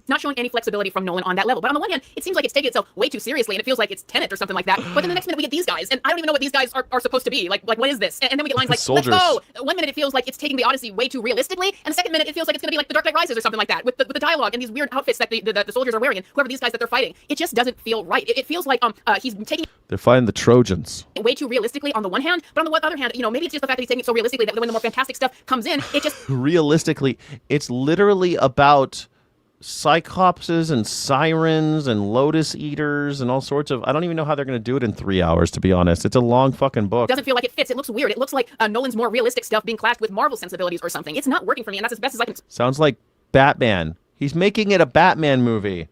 Not showing any flexibility from Nolan on that level. But on the one hand, it seems like it's taking itself way too seriously, and it feels like it's Tenet or something like that. But then the next minute we get these guys, and I don't even know what these guys are supposed to be. Like what is this? And then we get lines like, Soldiers. let's go. One minute it feels like it's taking the Odyssey way too realistically, and the second minute it feels like it's going to be like The Dark Knight Rises or something like that, with the dialogue and these weird outfits that the soldiers are wearing, and whoever these guys that they're fighting. It just doesn't feel right. It feels like he's taking They're fighting the Trojans. it way too realistically on the one hand, but on the other hand, maybe it's just the fact that he's taking it so realistically that when the more fantastic stuff comes in, it just Realistically, it's literally about cyclopses and sirens and lotus eaters and all sorts of... I don't even know how they're going to do it in 3 hours, to be honest. It's a long fucking book. doesn't feel like it fits. It looks weird. It looks like Nolan's more realistic stuff being clashed with Marvel sensibilities or something. It's not working for me, and that's as best as I can. Sounds like Batman. He's making it a Batman movie.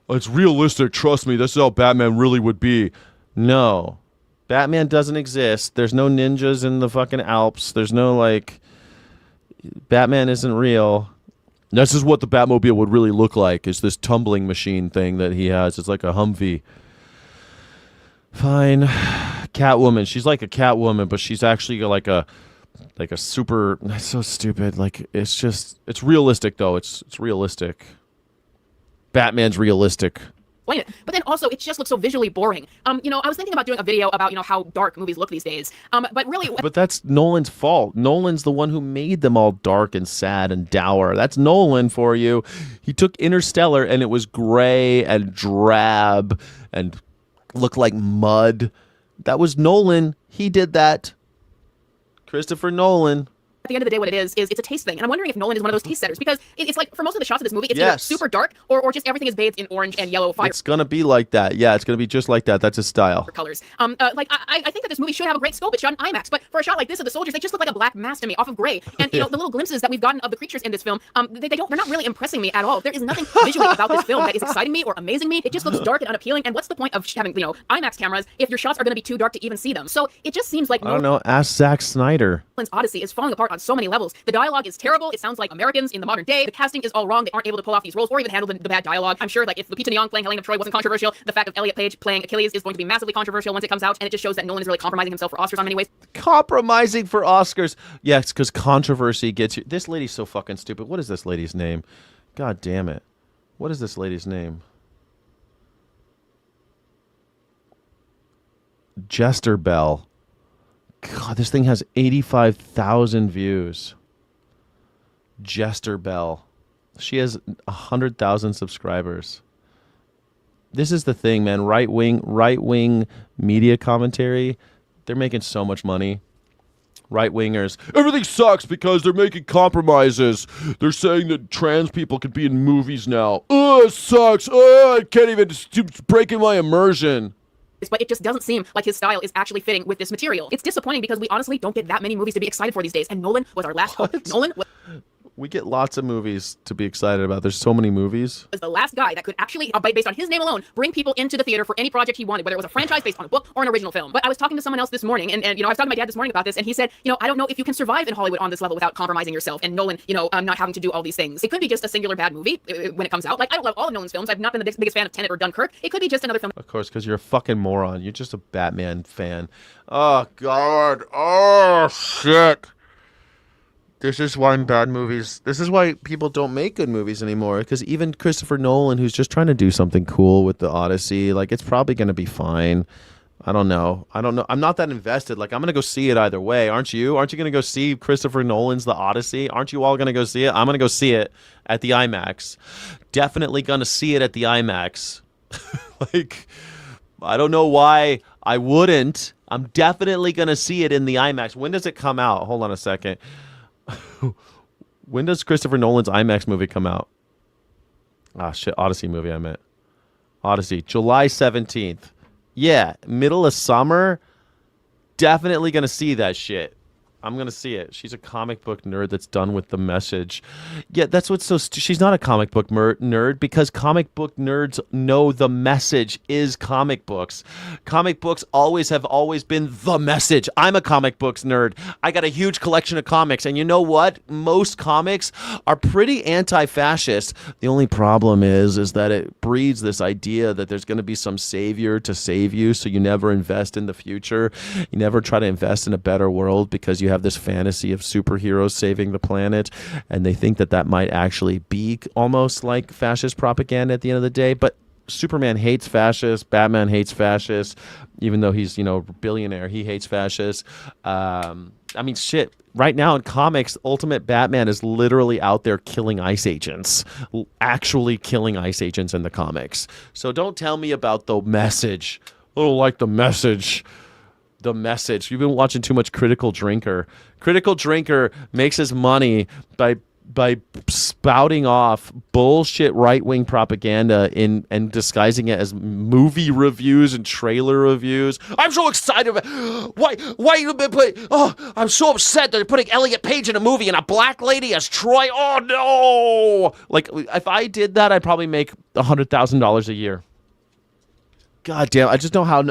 It's realistic. Trust me. This is how Batman really would be. No. Batman doesn't exist. There's no ninjas in the fucking Alps. There's no, Batman isn't real. This is what the Batmobile would really look like, is this tumbling machine thing that he has. It's like a Humvee. Fine. Catwoman. She's like a Catwoman, but she's actually like a super... That's so stupid. It's realistic, though. It's realistic. Batman's realistic. But then also, it just looks so visually boring. I was thinking about doing a video about, how dark movies look these days. But really... But that's Nolan's fault. Nolan's the one who made them all dark and sad and dour. That's Nolan for you. He took Interstellar and it was gray and drab and looked like mud. That was Nolan. He did that. Christopher Nolan. At the end of the day, what it is it's a taste thing. And I'm wondering if Nolan is one of those taste setters, because it's like, for most of the shots of this movie, it's either super dark or just everything is bathed in orange and yellow fire. It's going to be like that. Yeah, it's going to be just like that. That's his style. Colors. I think that this movie should have a great scope. It's shot in IMAX, but for a shot like this of the soldiers, they just look like a black mass to me off of gray. And the little glimpses that we've gotten of the creatures in this film, they're not really impressing me at all. There is nothing visually about this film that is exciting me or amazing me. It just looks dark and unappealing. And what's the point of having IMAX cameras if your shots are going to be too dark to even see them? So it just seems like I don't know. Ask Zack Snyder. Nolan's Odyssey is falling apart on so many levels. The dialogue is terrible. It sounds like Americans in the modern day. The casting is all wrong. They aren't able to pull off these roles or even handle the bad dialogue. I'm sure if Lupita Nyong'o playing Helena Troy wasn't controversial, the fact of Elliot Page playing Achilles is going to be massively controversial once it comes out, and it just shows that Nolan is really compromising himself for Oscars on many ways. Compromising for Oscars. Yeah, it's because controversy gets you. This lady's so fucking stupid. What is this lady's name? God damn it. What is this lady's name? Jester Bell. God, this thing has 85,000 views. Jester Bell. She has 100,000 subscribers. This is the thing, man. Right wing media commentary. They're making so much money. Right wingers. Everything sucks because they're making compromises. They're saying that trans people can be in movies now. Oh, it sucks. Oh, I can't even. It's breaking my immersion. But it just doesn't seem like his style is actually fitting with this material. It's disappointing because we honestly don't get that many movies to be excited for these days. And Nolan was our last hope. Nolan We get lots of movies to be excited about. There's so many movies. was the last guy that could actually, based on his name alone, bring people into the theater for any project he wanted, whether it was a franchise based on a book or an original film. But I was talking to someone else this morning, and I was talking to my dad this morning about this, and he said, I don't know if you can survive in Hollywood on this level without compromising yourself, and Nolan, not having to do all these things. It could be just a singular bad movie when it comes out. Like, I don't love all of Nolan's films. I've not been the biggest fan of Tenet or Dunkirk. It could be just another film. Of course, because you're a fucking moron. You're just a Batman fan. Oh, God. Oh, shit. This is why people don't make good movies anymore. Because even Christopher Nolan, who's just trying to do something cool with the Odyssey, it's probably going to be fine. I don't know. I'm not that invested. I'm going to go see it either way. Aren't you? Aren't you going to go see Christopher Nolan's The Odyssey? Aren't you all going to go see it? I'm going to go see it at the IMAX. Definitely going to see it at the IMAX. I don't know why I wouldn't. I'm definitely going to see it in the IMAX. When does it come out? Hold on a second. When does Christopher Nolan's IMAX movie come out? Ah, shit. Odyssey movie, I meant. Odyssey. July 17th. Yeah, middle of summer. Definitely going to see that shit. I'm going to see it. She's a comic book nerd that's done with the message. Yeah, that's what's so... she's not a comic book nerd because comic book nerds know the message is comic books. Comic books have always been the message. I'm a comic books nerd. I got a huge collection of comics. And you know what? Most comics are pretty anti-fascist. The only problem is that it breeds this idea that there's going to be some savior to save you, so you never invest in the future. You never try to invest in a better world because you have this fantasy of superheroes saving the planet, and they think that might actually be almost like fascist propaganda at the end of the day. But Superman hates fascists, Batman hates fascists, even though he's, a billionaire, he hates fascists. I mean, shit, right now in comics, Ultimate Batman is literally out there killing ICE agents, actually killing ICE agents in the comics. So don't tell me about the message. I don't like the message. The message. You've been watching too much Critical Drinker. Critical Drinker makes his money by spouting off bullshit right-wing propaganda and disguising it as movie reviews and trailer reviews. I'm so excited. Why you been putting... Oh, I'm so upset that they're putting Elliot Page in a movie and a black lady as Troy. Oh, no. Like, if I did that, I'd probably make $100,000 a year. God damn, I just know how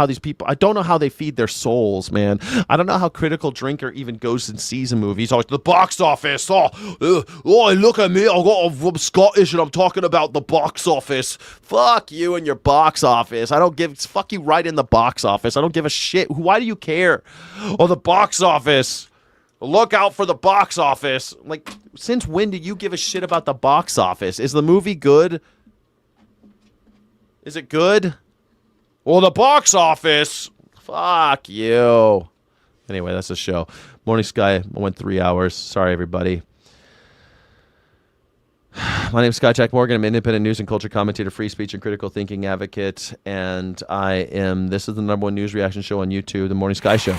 these people, I don't know how they feed their souls, man. I don't know how Critical Drinker even goes and sees a movie. He's always, the box office. Look at me. I'm Scottish and I'm talking about the box office. Fuck you and your box office. Fuck you right in the box office. I don't give a shit. Why do you care? Oh, the box office. Look out for the box office. Like, since when do you give a shit about the box office? Is the movie good? Is it good? Well, the box office. Fuck you. Anyway, that's the show. Morning Sky went 3 hours. Sorry, everybody. My name is Scott Jack Morgan. I'm an independent news and culture commentator, free speech and critical thinking advocate. And this is the #1 news reaction show on YouTube, The Morning Sky Show.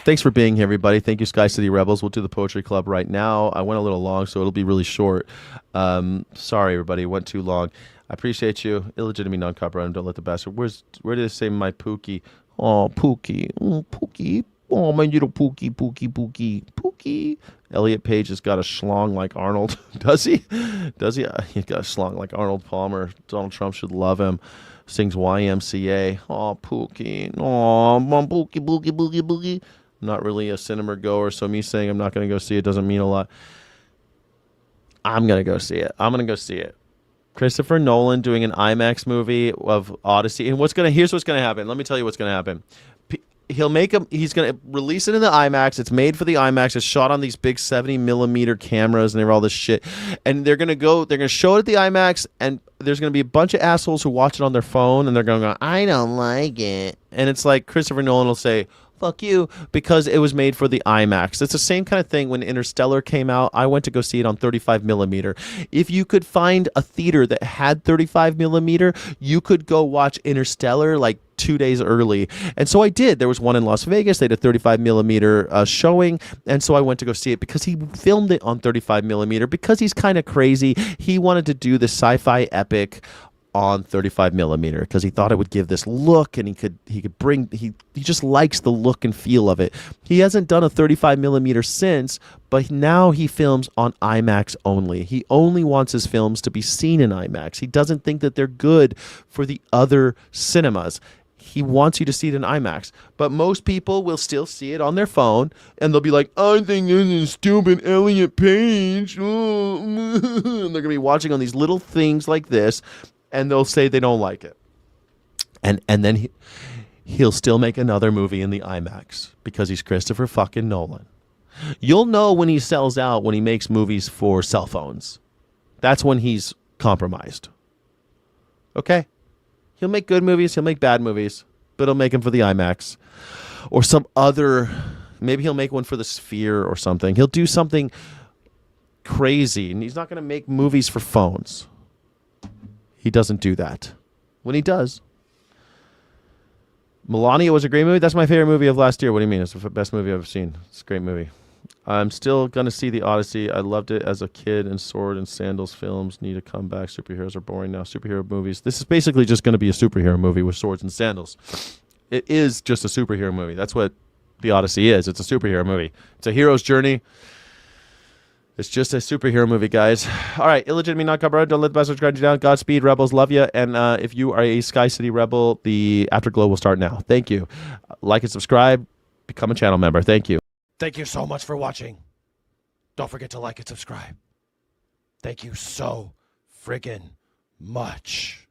Thanks for being here, everybody. Thank you, Sky City Rebels. We'll do the Poetry Club right now. I went a little long, so it'll be really short. Sorry, everybody. It went too long. I appreciate you. Illegitimate, non-copyrighted. Don't let the bastard. Where did it say my Pookie? Oh, Pookie. Pookie. Oh, my little Pookie, Pookie, Pookie, Pookie. Elliot Page has got a schlong like Arnold. Does he? Does he? He's got a schlong like Arnold Palmer. Donald Trump should love him. Sings YMCA. Oh, Pookie. Oh, Pookie, Pookie, Pookie, Pookie. I'm not really a cinema goer, so me saying I'm not going to go see it doesn't mean a lot. I'm going to go see it. I'm going to go see it. Christopher Nolan doing an IMAX movie of Odyssey. And here's what's going to happen. Let me tell you what's going to happen. He's going to release it in the IMAX. It's made for the IMAX. It's shot on these big 70mm cameras and all this shit. And they're going to show it at the IMAX, and there's going to be a bunch of assholes who watch it on their phone, and they're going to go, I don't like it. And it's like Christopher Nolan will say, fuck you, because it was made for the IMAX. It's the same kind of thing when Interstellar came out. I went to go see it on 35mm. If you could find a theater that had 35mm, you could go watch Interstellar like 2 days early. And so I did. There was one in Las Vegas. They had a 35mm showing. And so I went to go see it because he filmed it on 35mm because he's kind of crazy. He wanted to do the sci-fi epic on 35mm because he thought it would give this look, and he just likes the look and feel of it. He hasn't done a 35mm since, but now he films on IMAX only. He only wants his films to be seen in IMAX. He doesn't think that they're good for the other cinemas. He wants you to see it in IMAX. But most people will still see it on their phone, and they'll be like, I think this is stupid Elliot Page. And they're going to be watching on these little things like this, and they'll say they don't like it. And then he'll still make another movie in the IMAX because he's Christopher fucking Nolan. You'll know when he sells out when he makes movies for cell phones. That's when he's compromised. Okay? He'll make good movies, he'll make bad movies, but he'll make them for the IMAX. Or some other, maybe he'll make one for the Sphere or something. He'll do something crazy, and he's not going to make movies for phones. He doesn't do that. When he does, Melania was a great movie. That's my favorite movie of last year. What do you mean? It's the best movie I've ever seen. It's a great movie. I'm still going to see the Odyssey. I loved it as a kid, and sword and sandals films need to come back. Superheroes are boring now. Superhero movies. This is basically just going to be a superhero movie with swords and sandals. It is just a superhero movie. That's what the Odyssey is. It's a superhero movie. It's a hero's journey. It's just a superhero movie, guys. All right, illegitimate, not covered. Don't let the bastards grind you down. Godspeed, rebels. Love you. And if you are a Sky City rebel, the Afterglow will start now. Thank you. Like and subscribe. Become a channel member. Thank you. Thank you so much for watching. Don't forget to like and subscribe. Thank you so friggin' much.